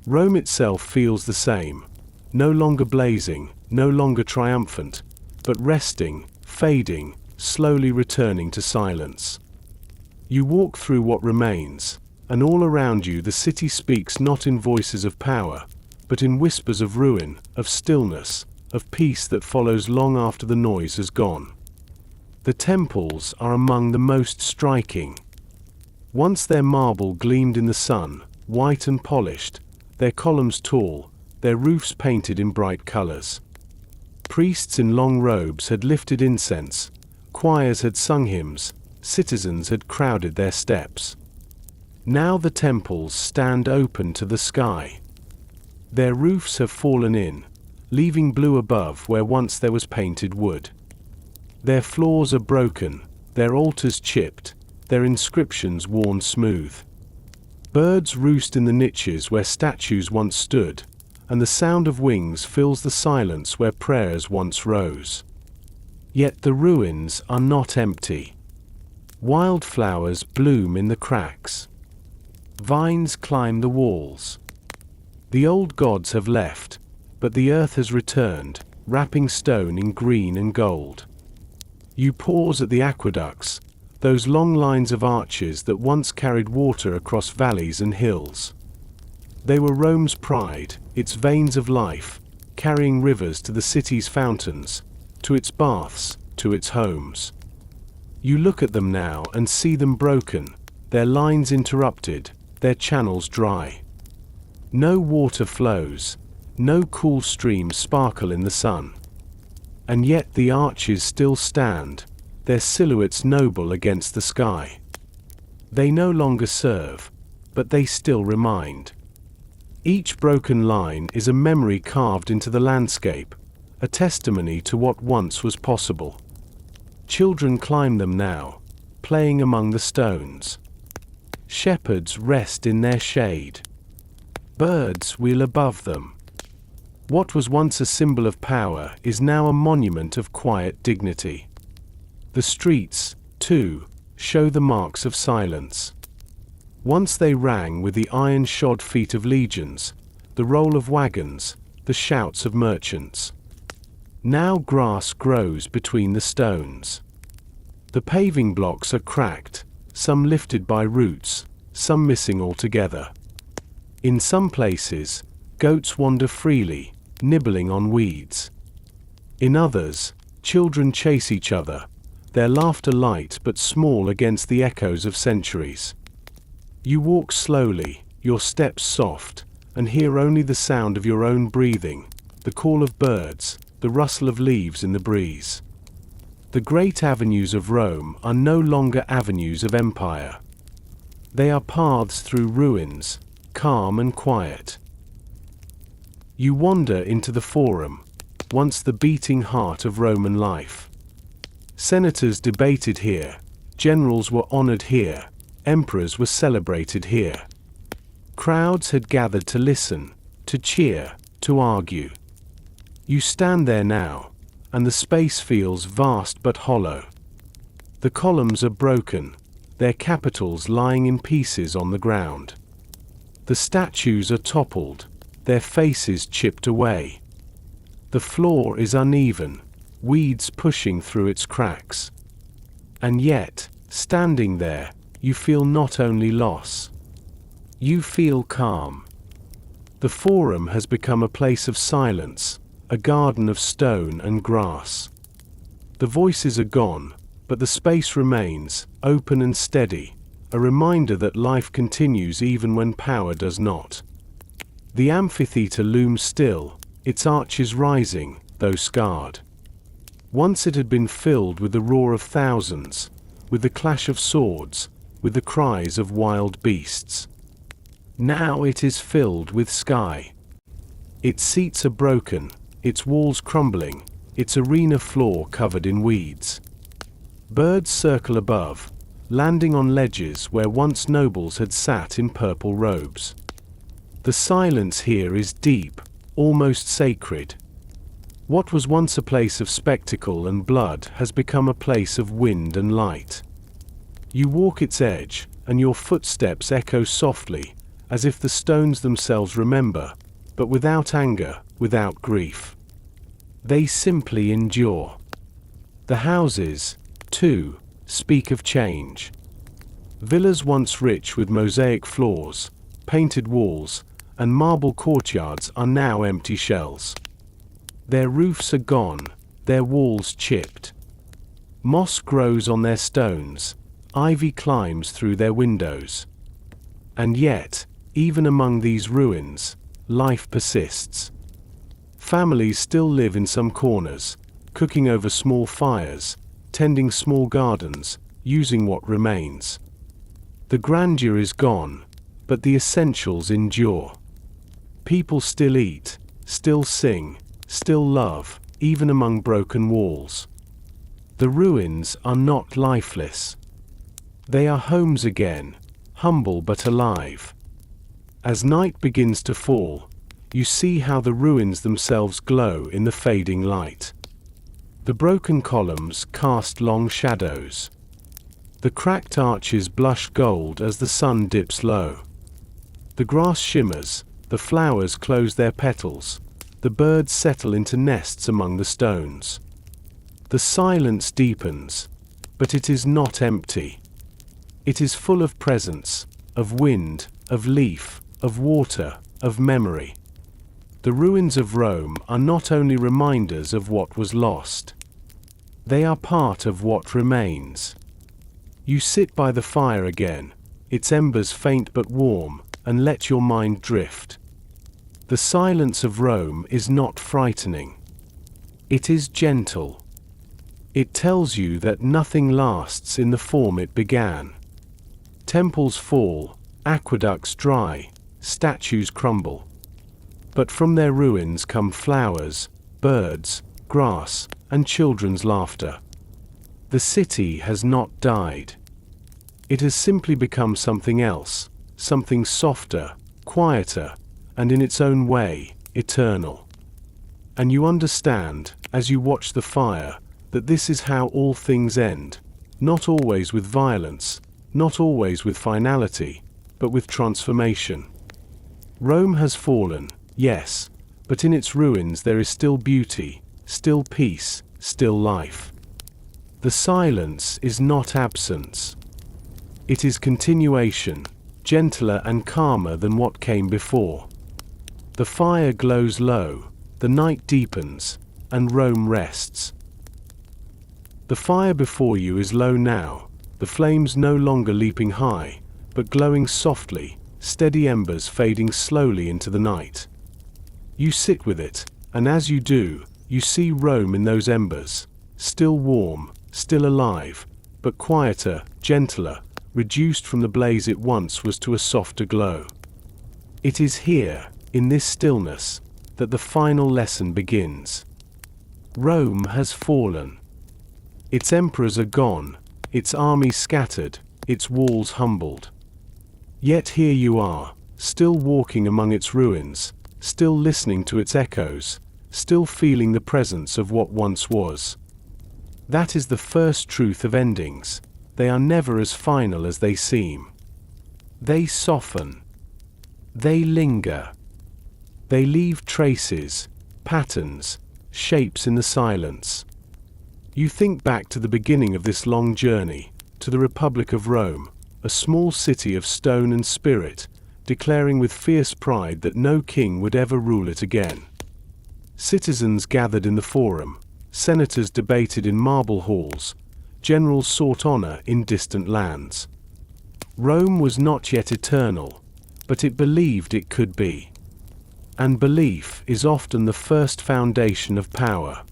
Rome itself feels the same, no longer blazing, no longer triumphant, but resting, fading, slowly returning to silence. You walk through what remains, and all around you the city speaks not in voices of power, but in whispers of ruin, of stillness, of peace that follows long after the noise has gone. The temples are among the most striking. Once their marble gleamed in the sun, white and polished, their columns tall, their roofs painted in bright colors. Priests in long robes had lifted incense, choirs had sung hymns, citizens had crowded their steps. Now the temples stand open to the sky. Their roofs have fallen in, leaving blue above where once there was painted wood. Their floors are broken, their altars chipped, their inscriptions worn smooth. Birds roost in the niches where statues once stood, and the sound of wings fills the silence where prayers once rose. Yet the ruins are not empty. Wildflowers bloom in the cracks. Vines climb the walls. The old gods have left, but the earth has returned, wrapping stone in green and gold. You pause at the aqueducts, those long lines of arches that once carried water across valleys and hills. They were Rome's pride, its veins of life, carrying rivers to the city's fountains, to its baths, to its homes. You look at them now and see them broken, their lines interrupted, their channels dry. No water flows, no cool streams sparkle in the sun. And yet the arches still stand, their silhouettes noble against the sky. They no longer serve, but they still remind. Each broken line is a memory carved into the landscape, a testimony to what once was possible. Children climb them now, playing among the stones. Shepherds rest in their shade. Birds wheel above them. What was once a symbol of power is now a monument of quiet dignity. The streets, too, show the marks of silence. Once they rang with the iron-shod feet of legions, the roll of wagons, the shouts of merchants. Now grass grows between the stones. The paving blocks are cracked, some lifted by roots, some missing altogether. In some places, goats wander freely, nibbling on weeds. In others, children chase each other, their laughter light but small against the echoes of centuries. You walk slowly, your steps soft, and hear only the sound of your own breathing, the call of birds, the rustle of leaves in the breeze. The great avenues of Rome are no longer avenues of empire. They are paths through ruins, calm and quiet. You wander into the Forum, once the beating heart of Roman life. Senators debated here, generals were honored here, emperors were celebrated here. Crowds had gathered to listen, to cheer, to argue. You stand there now, and the space feels vast but hollow. The columns are broken, their capitals lying in pieces on the ground. The statues are toppled, their faces chipped away. The floor is uneven, weeds pushing through its cracks. And yet, standing there, you feel not only loss. You feel calm. The Forum has become a place of silence, a garden of stone and grass. The voices are gone, but the space remains, open and steady, a reminder that life continues even when power does not. The amphitheater looms still, its arches rising, though scarred. Once it had been filled with the roar of thousands, with the clash of swords, with the cries of wild beasts. Now it is filled with sky. Its seats are broken, its walls crumbling, its arena floor covered in weeds. Birds circle above, landing on ledges where once nobles had sat in purple robes. The silence here is deep, almost sacred. What was once a place of spectacle and blood has become a place of wind and light. You walk its edge, and your footsteps echo softly, as if the stones themselves remember, but without anger, without grief. They simply endure. The houses, too, speak of change. Villas once rich with mosaic floors, painted walls, and marble courtyards are now empty shells. Their roofs are gone, their walls chipped. Moss grows on their stones, ivy climbs through their windows. And yet, even among these ruins, life persists. Families still live in some corners, cooking over small fires, tending small gardens, using what remains. The grandeur is gone, but the essentials endure. People still eat, still sing, still love, even among broken walls. The ruins are not lifeless. They are homes again, humble but alive. As night begins to fall, you see how the ruins themselves glow in the fading light. The broken columns cast long shadows. The cracked arches blush gold as the sun dips low. The grass shimmers, the flowers close their petals, the birds settle into nests among the stones. The silence deepens, but it is not empty. It is full of presence, of wind, of leaf, of water, of memory. The ruins of Rome are not only reminders of what was lost. They are part of what remains. You sit by the fire again, its embers faint but warm, and let your mind drift. The silence of Rome is not frightening. It is gentle. It tells you that nothing lasts in the form it began. Temples fall, aqueducts dry, statues crumble. But from their ruins come flowers, birds, grass, and children's laughter. The city has not died. It has simply become something else, something softer, quieter, and in its own way, eternal. And you understand, as you watch the fire, that this is how all things end, not always with violence, not always with finality, but with transformation. Rome has fallen, yes, but in its ruins there is still beauty, still peace, still life. The silence is not absence. It is continuation, gentler and calmer than what came before. The fire glows low, the night deepens, and Rome rests. The fire before you is low now, the flames no longer leaping high, but glowing softly, steady embers fading slowly into the night. You sit with it, and as you do, you see Rome in those embers, still warm, still alive, but quieter, gentler, reduced from the blaze it once was to a softer glow. It is here, in this stillness, that the final lesson begins. Rome has fallen. Its emperors are gone, its armies scattered, its walls humbled. Yet here you are, still walking among its ruins, still listening to its echoes, still feeling the presence of what once was. That is the first truth of endings. They are never as final as they seem. They soften. They linger. They leave traces, patterns, shapes in the silence. You think back to the beginning of this long journey, to the Republic of Rome, a small city of stone and spirit, declaring with fierce pride that no king would ever rule it again. Citizens gathered in the forum, senators debated in marble halls, generals sought honor in distant lands. Rome was not yet eternal, but it believed it could be. And belief is often the first foundation of power.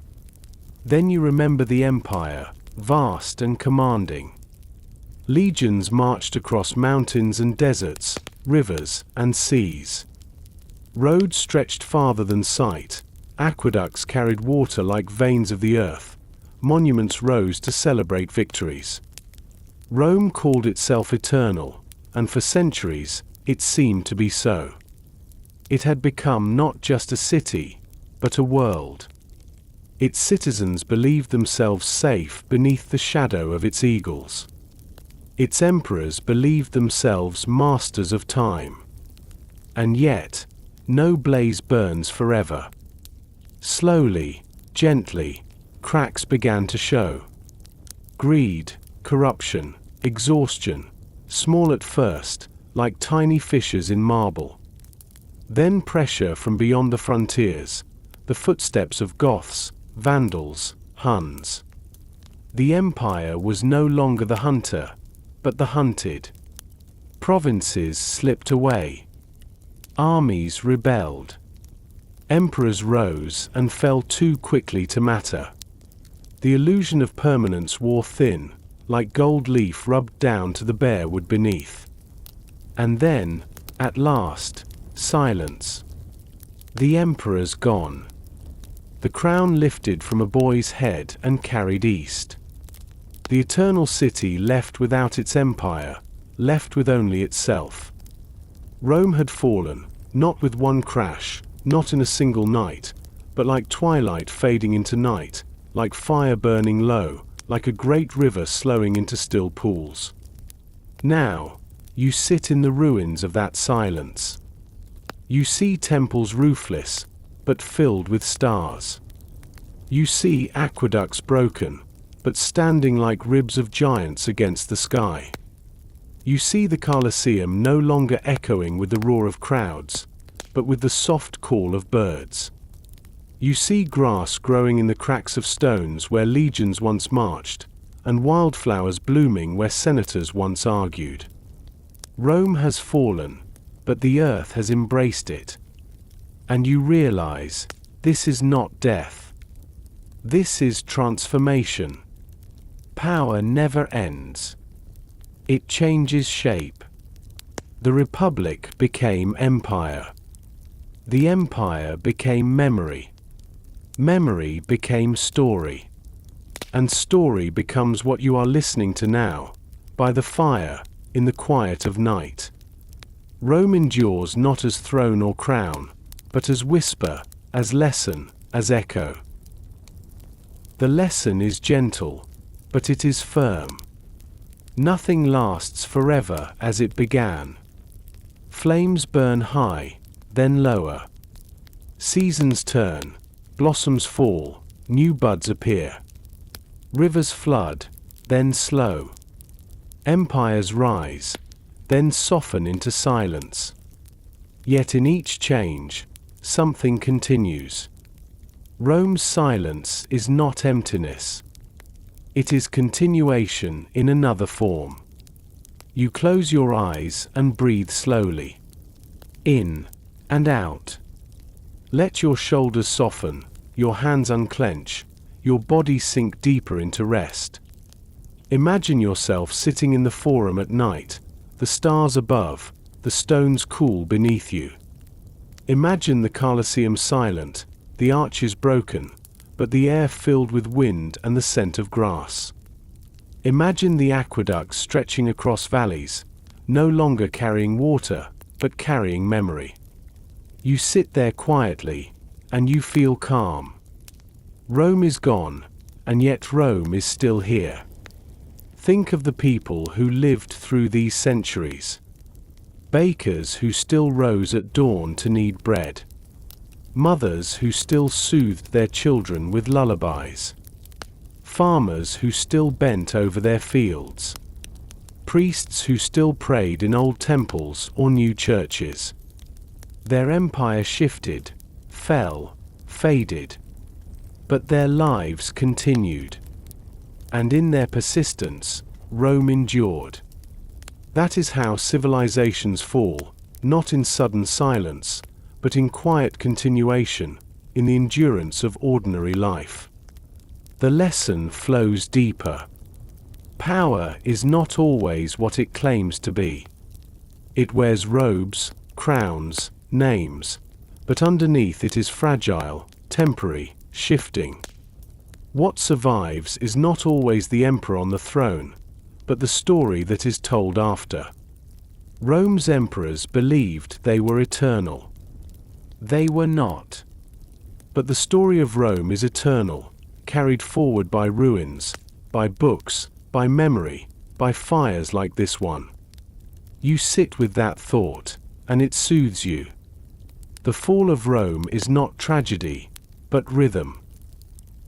Then you remember the empire, vast and commanding. Legions marched across mountains and deserts, rivers and seas. Roads stretched farther than sight, aqueducts carried water like veins of the earth, monuments rose to celebrate victories. Rome called itself eternal, and for centuries, it seemed to be so. It had become not just a city, but a world. Its citizens believed themselves safe beneath the shadow of its eagles. Its emperors believed themselves masters of time. And yet, no blaze burns forever. Slowly, gently, cracks began to show. Greed, corruption, exhaustion, small at first, like tiny fissures in marble. Then pressure from beyond the frontiers, the footsteps of Goths, Vandals, Huns. The empire was no longer the hunter, but the hunted. Provinces slipped away. Armies rebelled. Emperors rose and fell too quickly to matter. The illusion of permanence wore thin, like gold leaf rubbed down to the bare wood beneath. And then, at last, silence. The emperor's gone. The crown lifted from a boy's head and carried east. The eternal city left without its empire, left with only itself. Rome had fallen, not with one crash, not in a single night, but like twilight fading into night, like fire burning low, like a great river slowing into still pools. Now, you sit in the ruins of that silence. You see temples roofless, but filled with stars. You see aqueducts broken, but standing like ribs of giants against the sky. You see the Colosseum no longer echoing with the roar of crowds, but with the soft call of birds. You see grass growing in the cracks of stones where legions once marched, and wildflowers blooming where senators once argued. Rome has fallen, but the earth has embraced it. And you realize, this is not death. This is transformation. Power never ends. It changes shape. The Republic became empire. The empire became memory. Memory became story. And story becomes what you are listening to now, by the fire, in the quiet of night. Rome endures not as throne or crown, but as whisper, as lesson, as echo. The lesson is gentle, but it is firm. Nothing lasts forever as it began. Flames burn high, then lower. Seasons turn, blossoms fall, new buds appear. Rivers flood, then slow. Empires rise, then soften into silence. Yet in each change, something continues. Rome's silence is not emptiness. It is continuation in another form. You close your eyes and breathe slowly. In and out. Let your shoulders soften, your hands unclench, your body sink deeper into rest. Imagine yourself sitting in the forum at night, the stars above, the stones cool beneath you. Imagine the Colosseum silent, the arches broken, but the air filled with wind and the scent of grass. Imagine the aqueducts stretching across valleys, no longer carrying water, but carrying memory. You sit there quietly, and you feel calm. Rome is gone, and yet Rome is still here. Think of the people who lived through these centuries. Bakers who still rose at dawn to knead bread. Mothers who still soothed their children with lullabies. Farmers who still bent over their fields. Priests who still prayed in old temples or new churches. Their empire shifted, fell, faded. But their lives continued. And in their persistence, Rome endured. That is how civilizations fall, not in sudden silence, but in quiet continuation, in the endurance of ordinary life. The lesson flows deeper. Power is not always what it claims to be. It wears robes, crowns, names, but underneath it is fragile, temporary, shifting. What survives is not always the emperor on the throne, but the story that is told after. Rome's emperors believed they were eternal. They were not. But the story of Rome is eternal, carried forward by ruins, by books, by memory, by fires like this one. You sit with that thought, and it soothes you. The fall of Rome is not tragedy, but rhythm.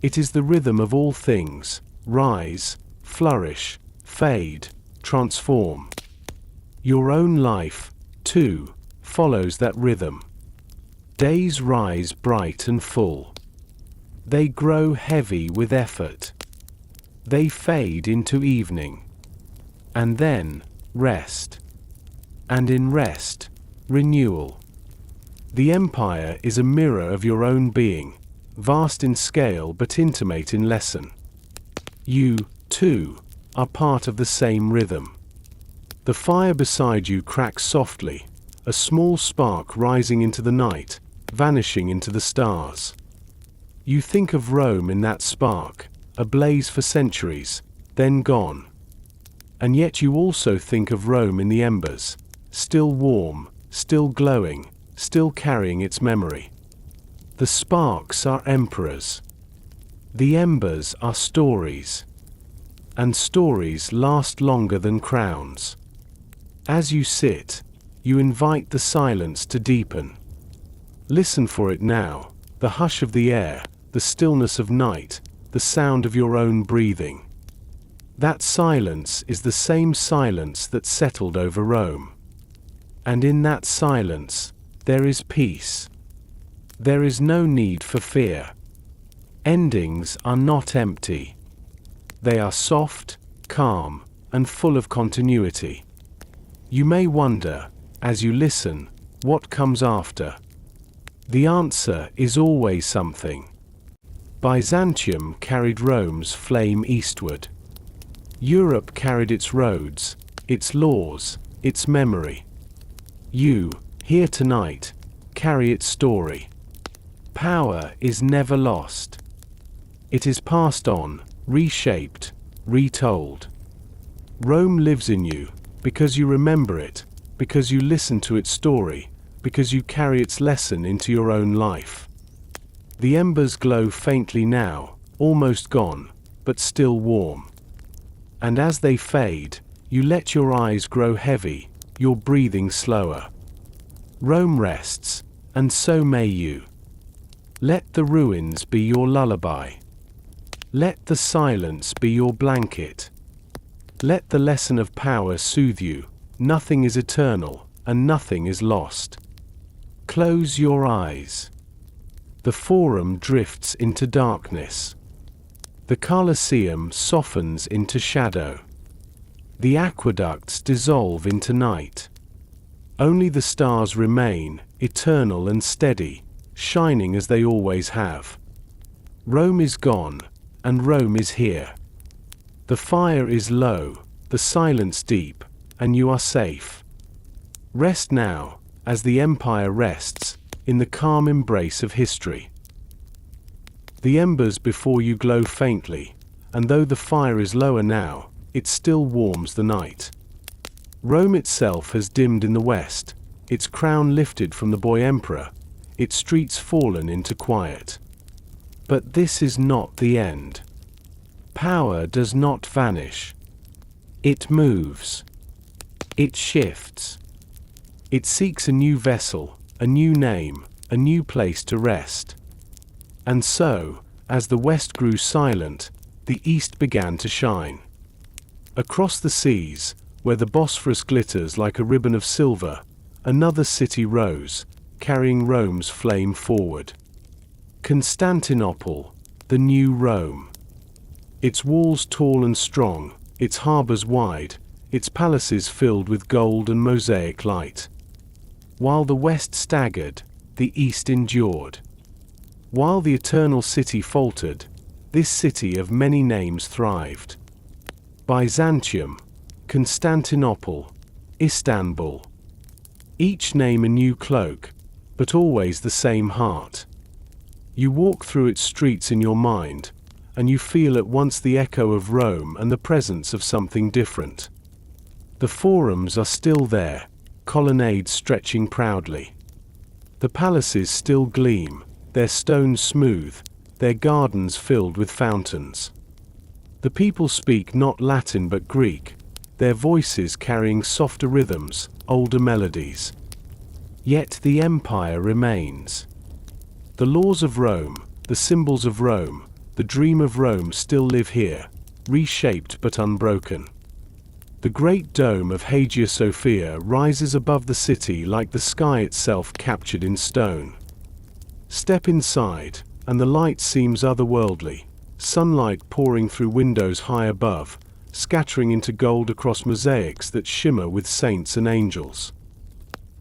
It is the rhythm of all things: rise, flourish, fade, transform. Your own life, too, follows that rhythm. Days rise bright and full. They grow heavy with effort. They fade into evening. And then, rest. And in rest, renewal. The empire is a mirror of your own being, vast in scale but intimate in lesson. You, too, are part of the same rhythm. The fire beside you cracks softly, a small spark rising into the night, vanishing into the stars. You think of Rome in that spark, ablaze for centuries, then gone. And yet you also think of Rome in the embers, still warm, still glowing, still carrying its memory. The sparks are emperors. The embers are stories. And stories last longer than crowns. As you sit, you invite the silence to deepen. Listen for it now, the hush of the air, the stillness of night, the sound of your own breathing. That silence is the same silence that settled over Rome. And in that silence, there is peace. There is no need for fear. Endings are not empty. They are soft, calm, and full of continuity. You may wonder, as you listen, what comes after. The answer is always something. Byzantium carried Rome's flame eastward. Europe carried its roads, its laws, its memory. You, here tonight, carry its story. Power is never lost. It is passed on, reshaped, retold. Rome lives in you, because you remember it, because you listen to its story, because you carry its lesson into your own life. The embers glow faintly now, almost gone, but still warm. And as they fade, you let your eyes grow heavy, your breathing slower. Rome rests, and so may you. Let the ruins be your lullaby. Let the silence be your blanket. Let the lesson of power soothe you. Nothing is eternal, and nothing is lost. Close your eyes. The Forum drifts into darkness. The Colosseum softens into shadow. The aqueducts dissolve into night. Only the stars remain, eternal and steady, shining as they always have. Rome is gone, and Rome is here. The fire is low, the silence deep, and you are safe. Rest now, as the empire rests, in the calm embrace of history. The embers before you glow faintly, and though the fire is lower now, it still warms the night. Rome itself has dimmed in the west, its crown lifted from the boy emperor, its streets fallen into quiet. But this is not the end. Power does not vanish. It moves. It shifts. It seeks a new vessel, a new name, a new place to rest. And so, as the west grew silent, the east began to shine. Across the seas, where the Bosphorus glitters like a ribbon of silver, another city rose, carrying Rome's flame forward. Constantinople, the new Rome. Its walls tall and strong, its harbors wide, its palaces filled with gold and mosaic light. While the west staggered, the east endured. While the eternal city faltered, this city of many names thrived. Byzantium, Constantinople, Istanbul. Each name a new cloak, but always the same heart. You walk through its streets in your mind, and you feel at once the echo of Rome and the presence of something different. The forums are still there, colonnades stretching proudly. The palaces still gleam, their stones smooth, their gardens filled with fountains. The people speak not Latin but Greek, their voices carrying softer rhythms, older melodies. Yet the empire remains. The laws of Rome, the symbols of Rome, the dream of Rome still live here, reshaped but unbroken. The great dome of Hagia Sophia rises above the city like the sky itself captured in stone. Step inside, and the light seems otherworldly, sunlight pouring through windows high above, scattering into gold across mosaics that shimmer with saints and angels.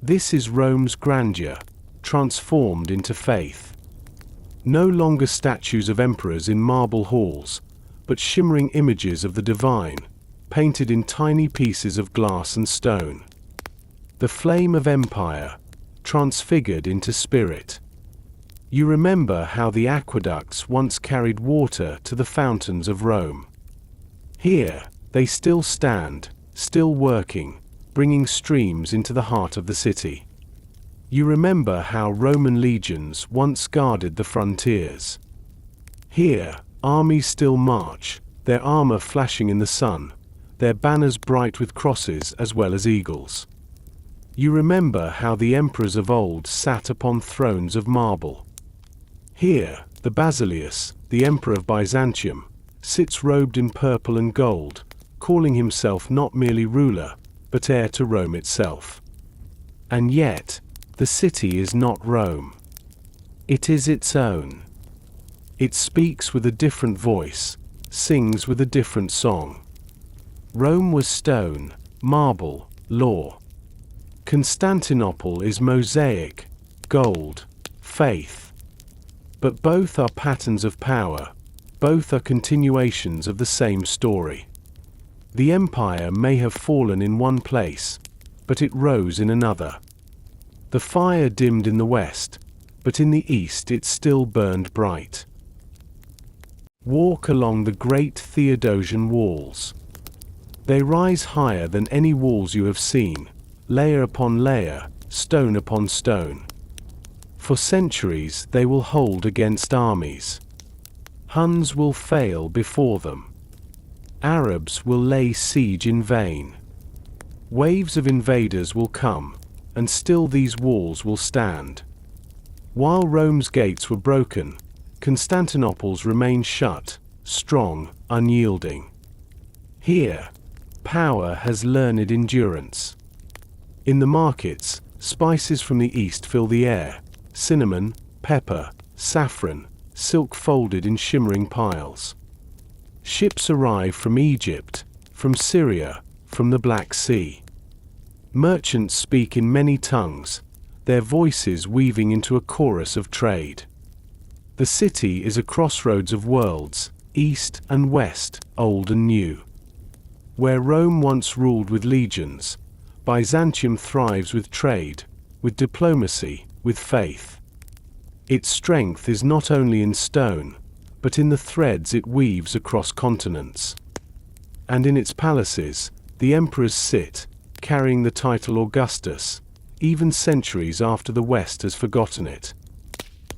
This is Rome's grandeur, transformed into faith. No longer statues of emperors in marble halls, but shimmering images of the divine, painted in tiny pieces of glass and stone. The flame of empire, transfigured into spirit. You remember how the aqueducts once carried water to the fountains of Rome. Here, they still stand, still working, bringing streams into the heart of the city. You remember how Roman legions once guarded the frontiers. Here, armies still march, their armor flashing in the sun, their banners bright with crosses as well as eagles. You remember how the emperors of old sat upon thrones of marble. Here, the Basileus, the emperor of Byzantium, sits robed in purple and gold, calling himself not merely ruler, but heir to Rome itself. And yet, the city is not Rome. It is its own. It speaks with a different voice, sings with a different song. Rome was stone, marble, law. Constantinople is mosaic, gold, faith. But both are patterns of power, both are continuations of the same story. The empire may have fallen in one place, but it rose in another. The fire dimmed in the west, but in the east it still burned bright. Walk along the great Theodosian walls. They rise higher than any walls you have seen, layer upon layer, stone upon stone. For centuries they will hold against armies. Huns will fail before them. Arabs will lay siege in vain. Waves of invaders will come, and still these walls will stand. While Rome's gates were broken, Constantinople's remained shut, strong, unyielding. Here, power has learned endurance. In the markets, Spices from the east fill the air: cinnamon, pepper, saffron, silk folded in shimmering piles. Ships arrive from Egypt, from Syria, from the Black Sea. Merchants speak in many tongues, their voices weaving into a chorus of trade. The city is a crossroads of worlds, east and west, old and new. Where Rome once ruled with legions, Byzantium thrives with trade, with diplomacy, with faith. Its strength is not only in stone, but in the threads it weaves across continents. And in its palaces, the emperors sit, carrying the title Augustus, even centuries after the West has forgotten it.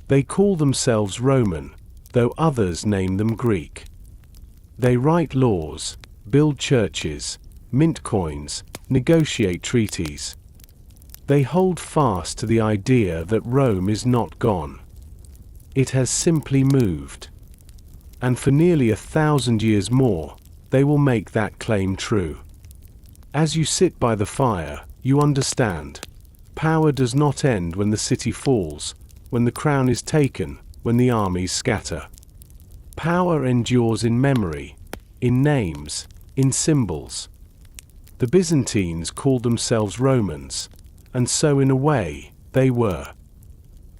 They call themselves Roman, though others name them Greek. They write laws, build churches, mint coins, negotiate treaties. They hold fast to the idea that Rome is not gone. It has simply moved. And for nearly 1,000 years more, they will make that claim true. As you sit by the fire, you understand. Power does not end when the city falls, when the crown is taken, when the armies scatter. Power endures in memory, in names, in symbols. The Byzantines called themselves Romans, and so in a way, they were.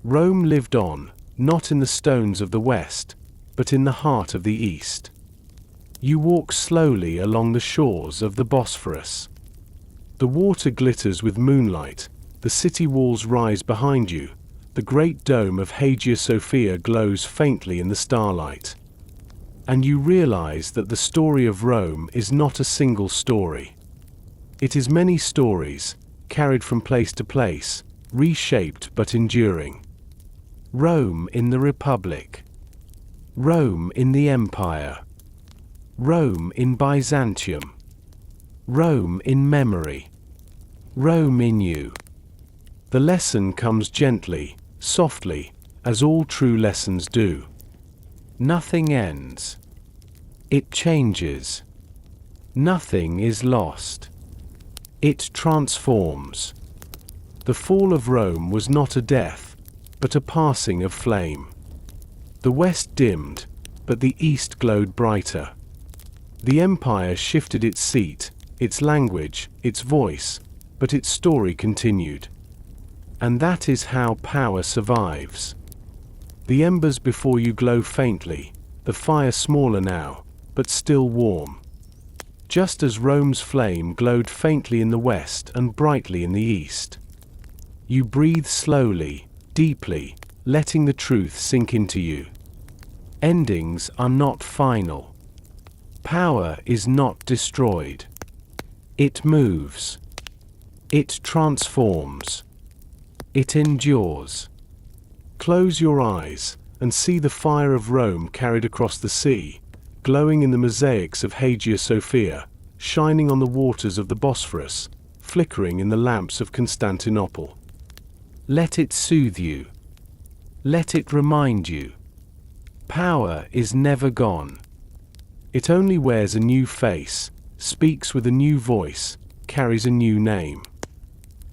Rome lived on, not in the stones of the West, but in the heart of the East. You walk slowly along the shores of the Bosphorus. The water glitters with moonlight, the city walls rise behind you, the great dome of Hagia Sophia glows faintly in the starlight. And you realize that the story of Rome is not a single story. It is many stories, carried from place to place, reshaped but enduring. Rome in the Republic. Rome in the Empire. Rome in Byzantium. Rome in memory. Rome in you. The lesson comes gently, softly, as all true lessons do. Nothing ends. It changes. Nothing is lost. It transforms. The fall of Rome was not a death, but a passing of flame. The West dimmed, but the East glowed brighter. The empire shifted its seat, its language, its voice, but its story continued. And that is how power survives. The embers before you glow faintly, the fire smaller now, but still warm. Just as Rome's flame glowed faintly in the west and brightly in the east. You breathe slowly, deeply, letting the truth sink into you. Endings are not final. Power is not destroyed. It moves. It transforms. It endures. Close your eyes and see the fire of Rome carried across the sea, glowing in the mosaics of Hagia Sophia, shining on the waters of the Bosphorus, flickering in the lamps of Constantinople. Let it soothe you. Let it remind you. Power is never gone. It only wears a new face, speaks with a new voice, carries a new name.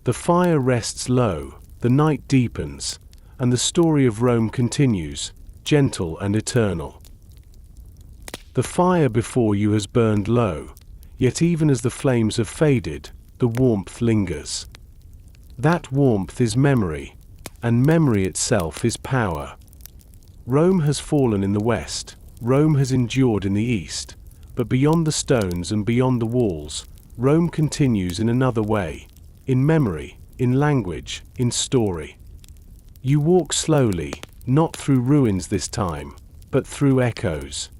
The fire rests low, the night deepens, and the story of Rome continues, gentle and eternal. The fire before you has burned low, yet even as the flames have faded, the warmth lingers. That warmth is memory, and memory itself is power. Rome has fallen in the west, Rome has endured in the east, but beyond the stones and beyond the walls, Rome continues in another way, in memory, in language, in story. You walk slowly, not through ruins this time, but through echoes.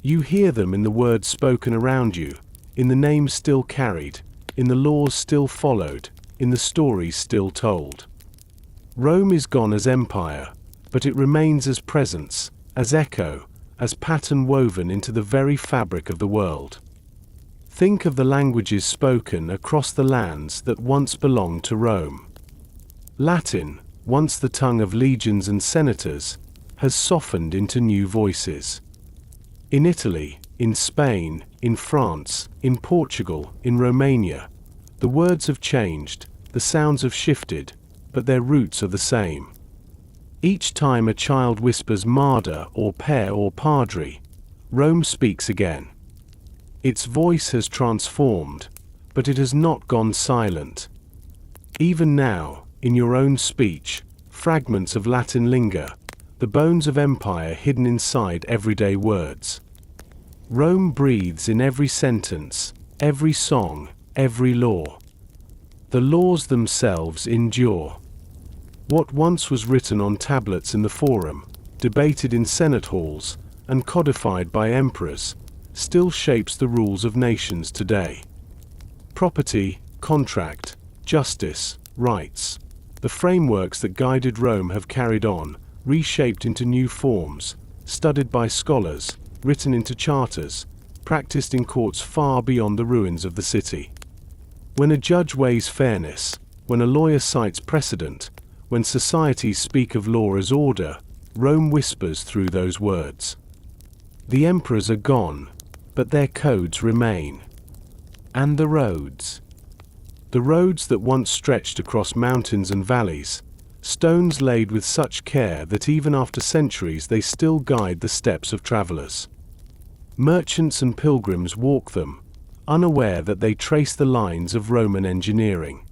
You hear them in the words spoken around you, in the names still carried, in the laws still followed, in the stories still told. Rome is gone as empire, but it remains as presence, as echo, as pattern woven into the very fabric of the world. Think of the languages spoken across the lands that once belonged to Rome. Latin, once the tongue of legions and senators, has softened into new voices. In Italy, in Spain, in France, in Portugal, in Romania, the words have changed, the sounds have shifted, but their roots are the same. Each time a child whispers Marder or Per or Padre, Rome speaks again. Its voice has transformed, but it has not gone silent. Even now, in your own speech, fragments of Latin linger, the bones of empire hidden inside everyday words. Rome breathes in every sentence, every song, every law. The laws themselves endure. What once was written on tablets in the Forum, debated in Senate halls, and codified by emperors, still shapes the rules of nations today. Property, contract, justice, rights. The frameworks that guided Rome have carried on, reshaped into new forms, studied by scholars, written into charters, practiced in courts far beyond the ruins of the city. When a judge weighs fairness, when a lawyer cites precedent, when societies speak of law as order, Rome whispers through those words. The emperors are gone, but their codes remain. And the roads. The roads that once stretched across mountains and valleys, stones laid with such care that even after centuries they still guide the steps of travelers. Merchants and pilgrims walk them, unaware that they trace the lines of Roman engineering.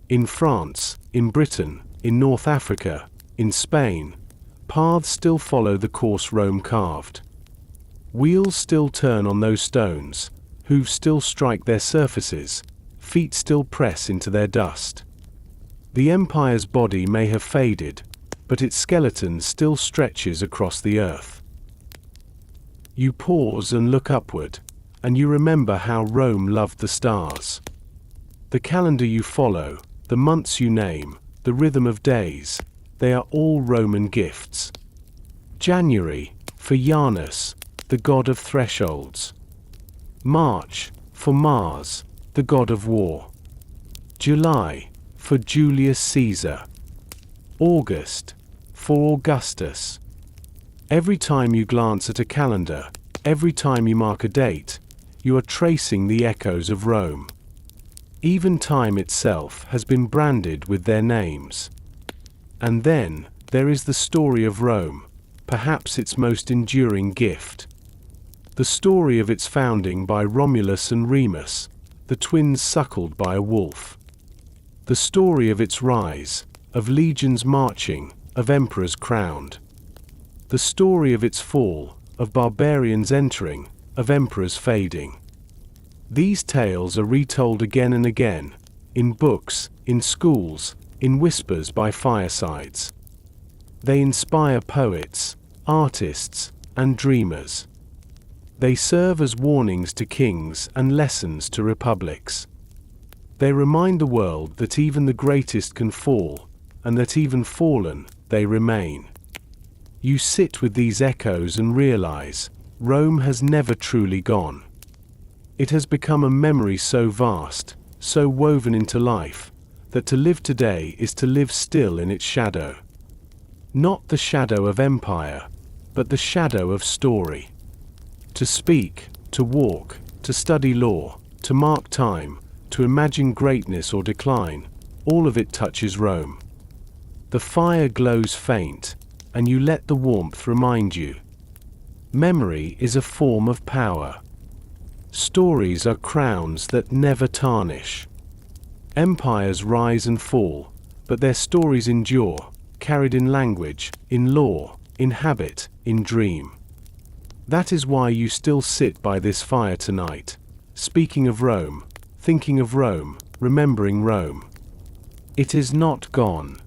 In France, in Britain, in North Africa, in Spain, paths still follow the course Rome carved. Wheels still turn on those stones, hooves still strike their surfaces, feet still press into their dust. The empire's body may have faded, but its skeleton still stretches across the earth. You pause and look upward, and you remember how Rome loved the stars. The calendar you follow, the months you name, the rhythm of days, they are all Roman gifts. January, for Janus, the god of thresholds. March, for Mars, the god of war. July, for Julius Caesar. August, for Augustus. Every time you glance at a calendar, every time you mark a date, you are tracing the echoes of Rome. Even time itself has been branded with their names. And then, there is the story of Rome, perhaps its most enduring gift. The story of its founding by Romulus and Remus, the twins suckled by a wolf. The story of its rise, of legions marching, of emperors crowned. The story of its fall, of barbarians entering, of emperors fading. These tales are retold again and again, in books, in schools, in whispers by firesides. They inspire poets, artists, and dreamers. They serve as warnings to kings and lessons to republics. They remind the world that even the greatest can fall, and that even fallen, they remain. You sit with these echoes and realize, Rome has never truly gone. It has become a memory so vast, so woven into life, that to live today is to live still in its shadow. Not the shadow of empire, but the shadow of story. To speak, to walk, to study law, to mark time, to imagine greatness or decline, all of it touches Rome. The fire glows faint, and you let the warmth remind you. Memory is a form of power. Stories are crowns that never tarnish. Empires rise and fall, but their stories endure, carried in language, in law, in habit, in dream. That is why you still sit by this fire tonight, speaking of Rome, thinking of Rome, remembering Rome. It is not gone.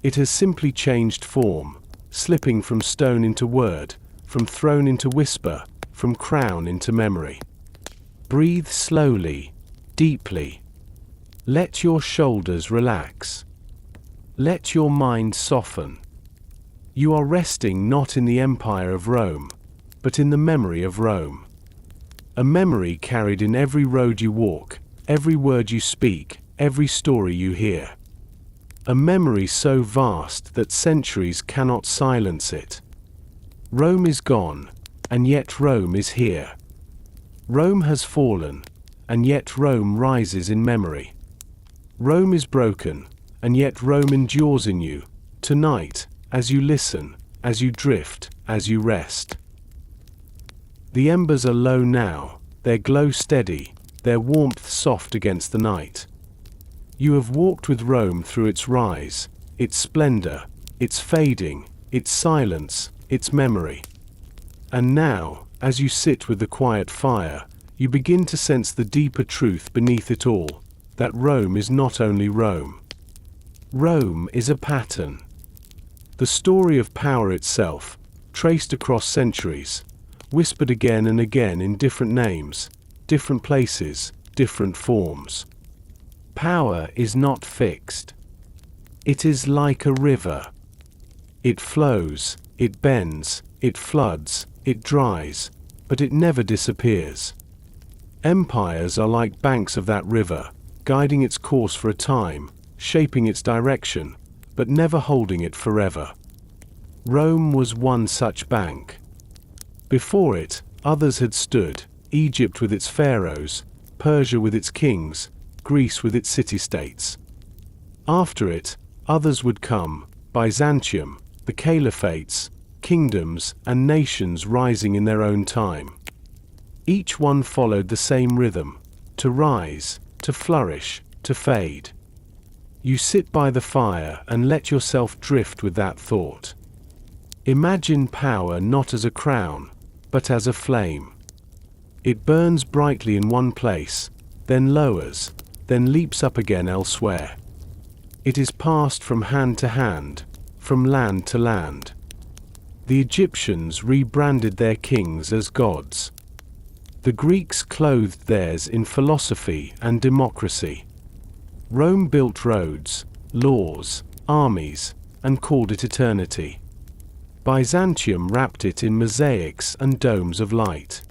It has simply changed form, slipping from stone into word, from throne into whisper, from crown into memory. Breathe slowly, deeply. Let your shoulders relax. Let your mind soften. You are resting not in the empire of Rome, but in the memory of Rome. A memory carried in every road you walk, every word you speak, every story you hear. A memory so vast that centuries cannot silence it. Rome is gone, and yet Rome is here. Rome has fallen, and yet Rome rises in memory. Rome is broken, and yet Rome endures in you, tonight, as you listen, as you drift, as you rest. The embers are low now, their glow steady, their warmth soft against the night. You have walked with Rome through its rise, its splendor, its fading, its silence, its memory. And now, as you sit with the quiet fire, you begin to sense the deeper truth beneath it all, that Rome is not only Rome. Rome is a pattern. The story of power itself, traced across centuries, whispered again and again in different names, different places, different forms. Power is not fixed. It is like a river. It flows, it bends, it floods, it dries, but it never disappears. Empires are like banks of that river, guiding its course for a time, shaping its direction, but never holding it forever. Rome was one such bank. Before it, others had stood, Egypt with its pharaohs, Persia with its kings, Greece with its city-states. After it, others would come, Byzantium, the caliphates, kingdoms and nations rising in their own time. Each one followed the same rhythm, to rise, to flourish, to fade. You sit by the fire and let yourself drift with that thought. Imagine power not as a crown, but as a flame. It burns brightly in one place, then lowers, then leaps up again elsewhere. It is passed from hand to hand, from land to land. The Egyptians rebranded their kings as gods. The Greeks clothed theirs in philosophy and democracy. Rome built roads, laws, armies, and called it eternity. Byzantium wrapped it in mosaics and domes of light.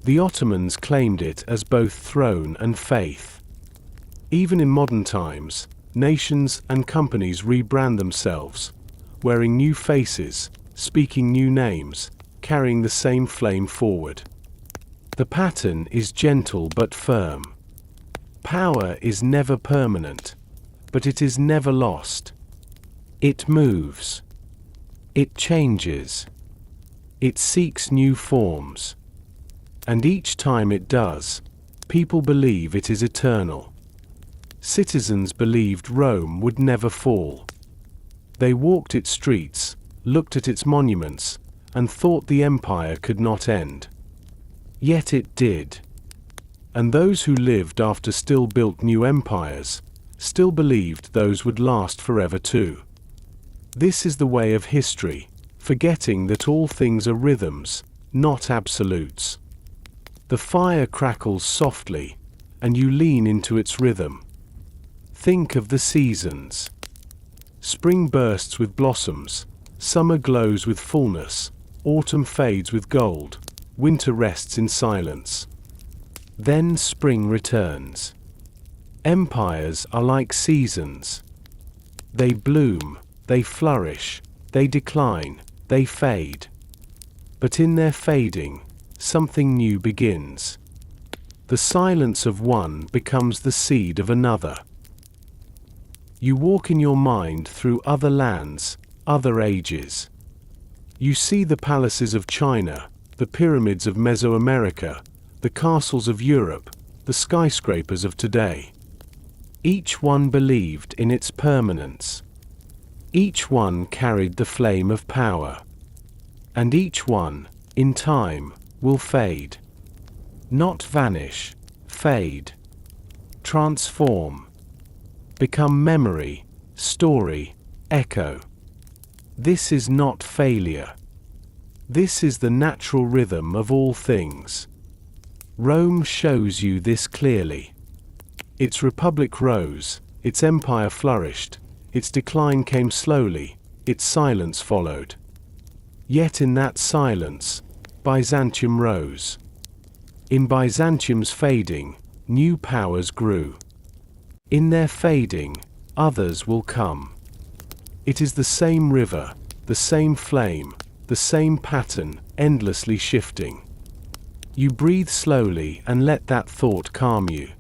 The Ottomans claimed it as both throne and faith. Even in modern times, nations and companies rebrand themselves, wearing new faces, speaking new names, carrying the same flame forward. The pattern is gentle but firm. Power is never permanent, but it is never lost. It moves. It changes. It seeks new forms. And each time it does, people believe it is eternal. Citizens believed Rome would never fall. They walked its streets, looked at its monuments, and thought the empire could not end. Yet it did. And those who lived after still built new empires, still believed those would last forever too. This is the way of history, forgetting that all things are rhythms, not absolutes. The fire crackles softly, and you lean into its rhythm. Think of the seasons. Spring bursts with blossoms, summer glows with fullness, autumn fades with gold, winter rests in silence. Then spring returns. Empires are like seasons. They bloom, they flourish, they decline, they fade. But in their fading, something new begins. The silence of one becomes the seed of another. You walk in your mind through other lands, other ages. You see the palaces of China, the pyramids of Mesoamerica, the castles of Europe, the skyscrapers of today. Each one believed in its permanence. Each one carried the flame of power. And each one, in time, will fade. Not vanish, fade. Transform. Become memory, story, echo. This is not failure. This is the natural rhythm of all things. Rome shows you this clearly. Its republic rose, its empire flourished, its decline came slowly, its silence followed. Yet in that silence, Byzantium rose. In Byzantium's fading, new powers grew. In their fading, others will come. It is the same river, the same flame, the same pattern, endlessly shifting. You breathe slowly and let that thought calm you.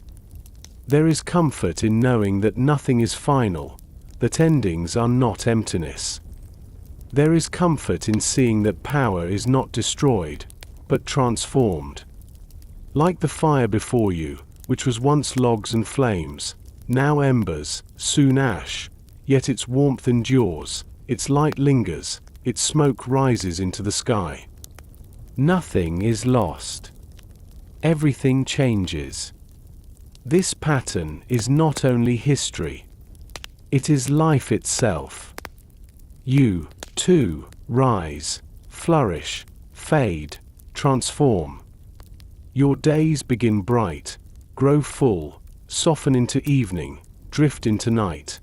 There is comfort in knowing that nothing is final, that endings are not emptiness. There is comfort in seeing that power is not destroyed, but transformed. Like the fire before you, which was once logs and flames, now embers, soon ash, yet its warmth endures, its light lingers, its smoke rises into the sky. Nothing is lost. Everything changes. This pattern is not only history. It is life itself. You, too, rise, flourish, fade, transform. Your days begin bright, grow full, soften into evening, drift into night.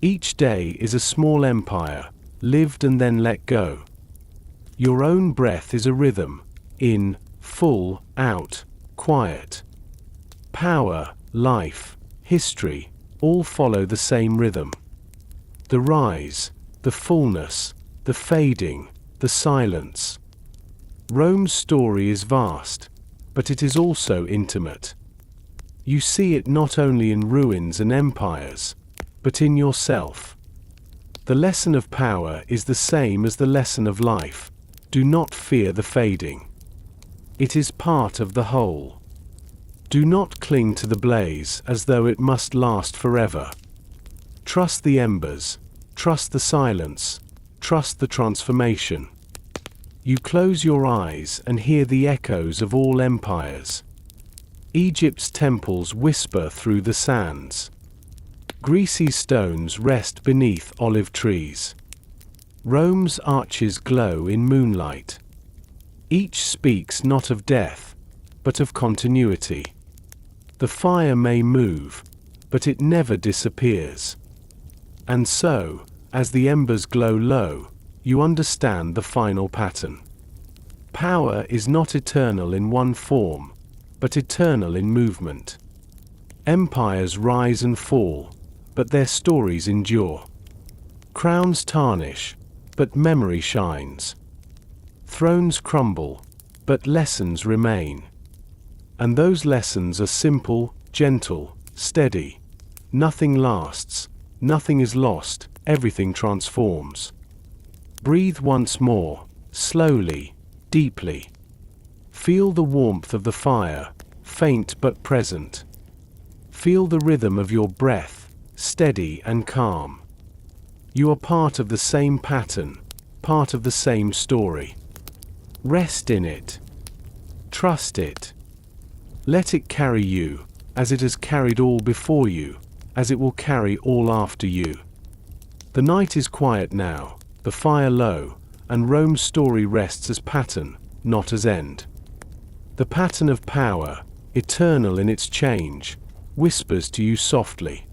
Each day is a small empire, lived and then let go. Your own breath is a rhythm, in, full, out, quiet. Power, life, history, all follow the same rhythm. The rise, the fullness, the fading, the silence. Rome's story is vast, but it is also intimate. You see it not only in ruins and empires, but in yourself. The lesson of power is the same as the lesson of life. Do not fear the fading. It is part of the whole. Do not cling to the blaze as though it must last forever. Trust the embers, trust the silence, trust the transformation. You close your eyes and hear the echoes of all empires. Egypt's temples whisper through the sands. Greece's stones rest beneath olive trees. Rome's arches glow in moonlight. Each speaks not of death, but of continuity. The fire may move, but it never disappears. And so, as the embers glow low, you understand the final pattern. Power is not eternal in one form, but eternal in movement. Empires rise and fall, but their stories endure. Crowns tarnish, but memory shines. Thrones crumble, but lessons remain. And those lessons are simple, gentle, steady. Nothing lasts, nothing is lost, everything transforms. Breathe once more, slowly, deeply. Feel the warmth of the fire, faint but present. Feel the rhythm of your breath, steady and calm. You are part of the same pattern, part of the same story. Rest in it. Trust it. Let it carry you, as it has carried all before you, as it will carry all after you. The night is quiet now, the fire low, and Rome's story rests as pattern, not as end. The pattern of power, eternal in its change, whispers to you softly.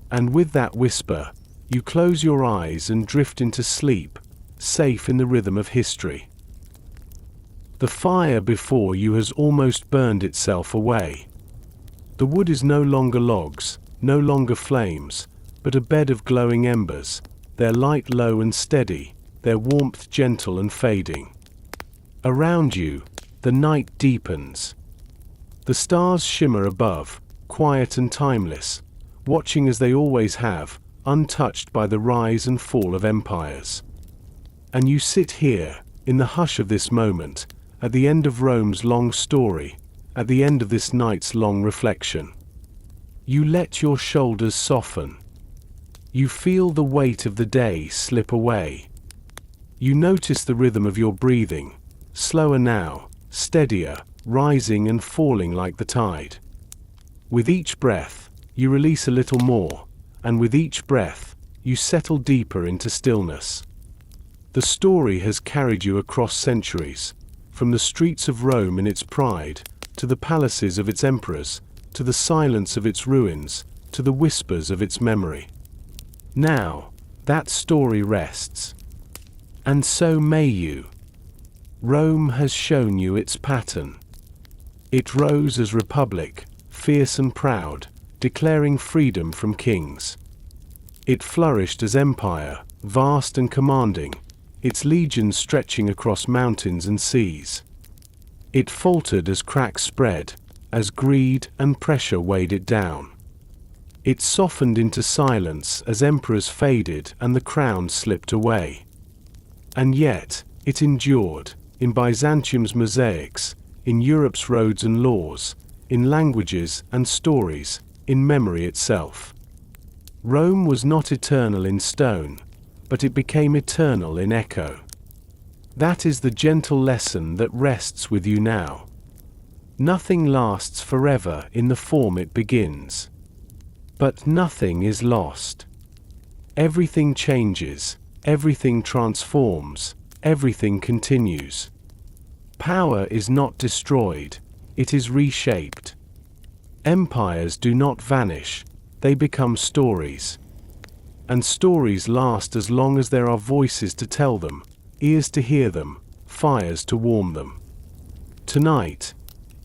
And with that whisper, you close your eyes and drift into sleep, safe in the rhythm of history. The fire before you has almost burned itself away. The wood is no longer logs, no longer flames, but a bed of glowing embers, their light low and steady, their warmth gentle and fading. Around you, the night deepens. The stars shimmer above, quiet and timeless, watching as they always have, untouched by the rise and fall of empires. And you sit here, in the hush of this moment, at the end of Rome's long story, at the end of this night's long reflection. You let your shoulders soften. You feel the weight of the day slip away. You notice the rhythm of your breathing, slower now, steadier, rising and falling like the tide. With each breath, you release a little more, and with each breath, you settle deeper into stillness. The story has carried you across centuries, from the streets of Rome in its pride, to the palaces of its emperors, to the silence of its ruins, to the whispers of its memory. Now, that story rests. And so may you. Rome has shown you its pattern. It rose as republic, fierce and proud, declaring freedom from kings. It flourished as empire, vast and commanding, its legions stretching across mountains and seas. It faltered as cracks spread, as greed and pressure weighed it down. It softened into silence as emperors faded and the crown slipped away. And yet, it endured, in Byzantium's mosaics, in Europe's roads and laws, in languages and stories, in memory itself. Rome was not eternal in stone, but it became eternal in echo. That is the gentle lesson that rests with you now. Nothing lasts forever in the form it begins. But nothing is lost. Everything changes, everything transforms, everything continues. Power is not destroyed, it is reshaped. Empires do not vanish, they become stories. And stories last as long as there are voices to tell them, ears to hear them, fires to warm them. Tonight,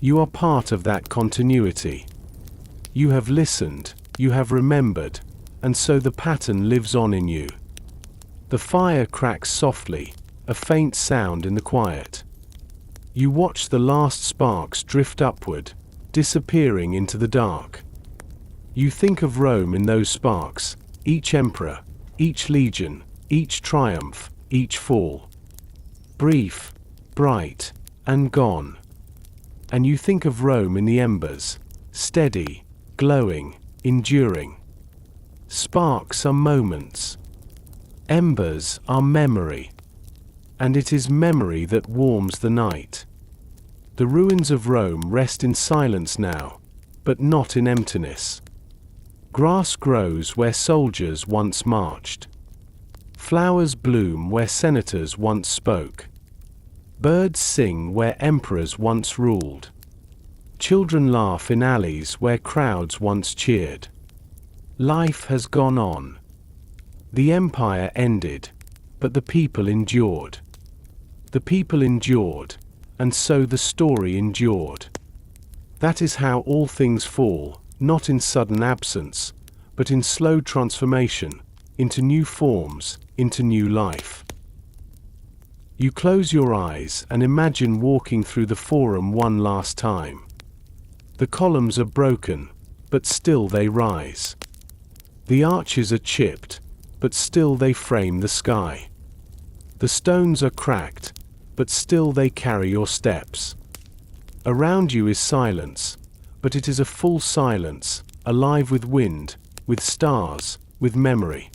you are part of that continuity. You have listened, you have remembered, and so the pattern lives on in you. The fire cracks softly, a faint sound in the quiet. You watch the last sparks drift upward, disappearing into the dark. You think of Rome in those sparks, each emperor, each legion, each triumph, each fall. Brief, bright, and gone. And you think of Rome in the embers, steady, glowing, enduring. Sparks are moments. Embers are memory. And it is memory that warms the night. The ruins of Rome rest in silence now, but not in emptiness. Grass grows where soldiers once marched. Flowers bloom where senators once spoke. Birds sing where emperors once ruled. Children laugh in alleys where crowds once cheered. Life has gone on. The empire ended, but the people endured. The people endured, and so the story endured. That is how all things fall, not in sudden absence, but in slow transformation, into new forms, into new life. You close your eyes and imagine walking through the Forum one last time. The columns are broken, but still they rise. The arches are chipped, but still they frame the sky. The stones are cracked, but still they carry your steps. Around you is silence, but it is a full silence, alive with wind, with stars, with memory.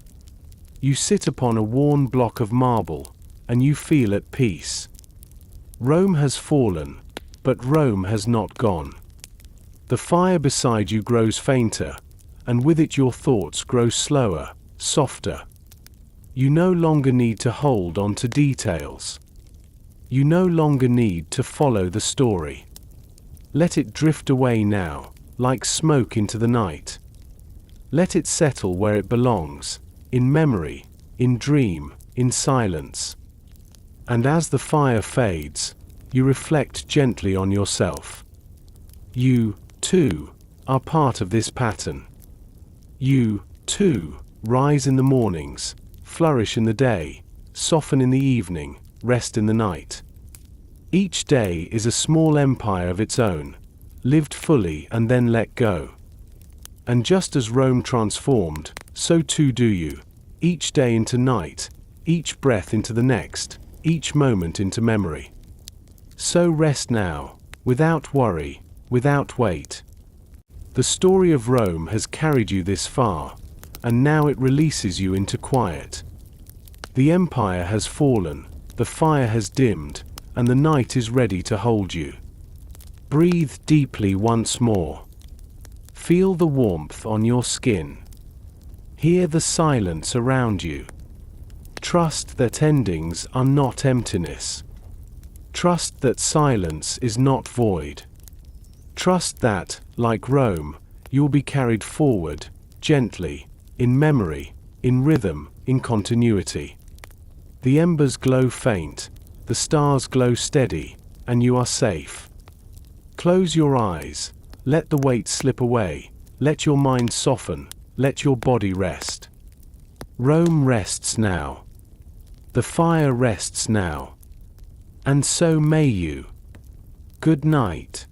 You sit upon a worn block of marble, and you feel at peace. Rome has fallen, but Rome has not gone. The fire beside you grows fainter, and with it your thoughts grow slower, softer. You no longer need to hold on to details. You no longer need to follow the story. Let it drift away now, like smoke into the night. Let it settle where it belongs, in memory, in dream, in silence. And as the fire fades, you reflect gently on yourself. You, too, are part of this pattern. You, too, rise in the mornings, flourish in the day, soften in the evening, rest in the night. Each day is a small empire of its own, lived fully and then let go. And just as Rome transformed, so too do you, each day into night, each breath into the next, each moment into memory. So rest now, without worry, without weight. The story of Rome has carried you this far, and now it releases you into quiet. The empire has fallen, the fire has dimmed, and the night is ready to hold you. Breathe deeply once more. Feel the warmth on your skin. Hear the silence around you. Trust that endings are not emptiness. Trust that silence is not void. Trust that, like Rome, you'll be carried forward, gently, in memory, in rhythm, in continuity. The embers glow faint, the stars glow steady, and you are safe. Close your eyes, let the weight slip away, let your mind soften, let your body rest. Rome rests now. The fire rests now. And so may you. Good night.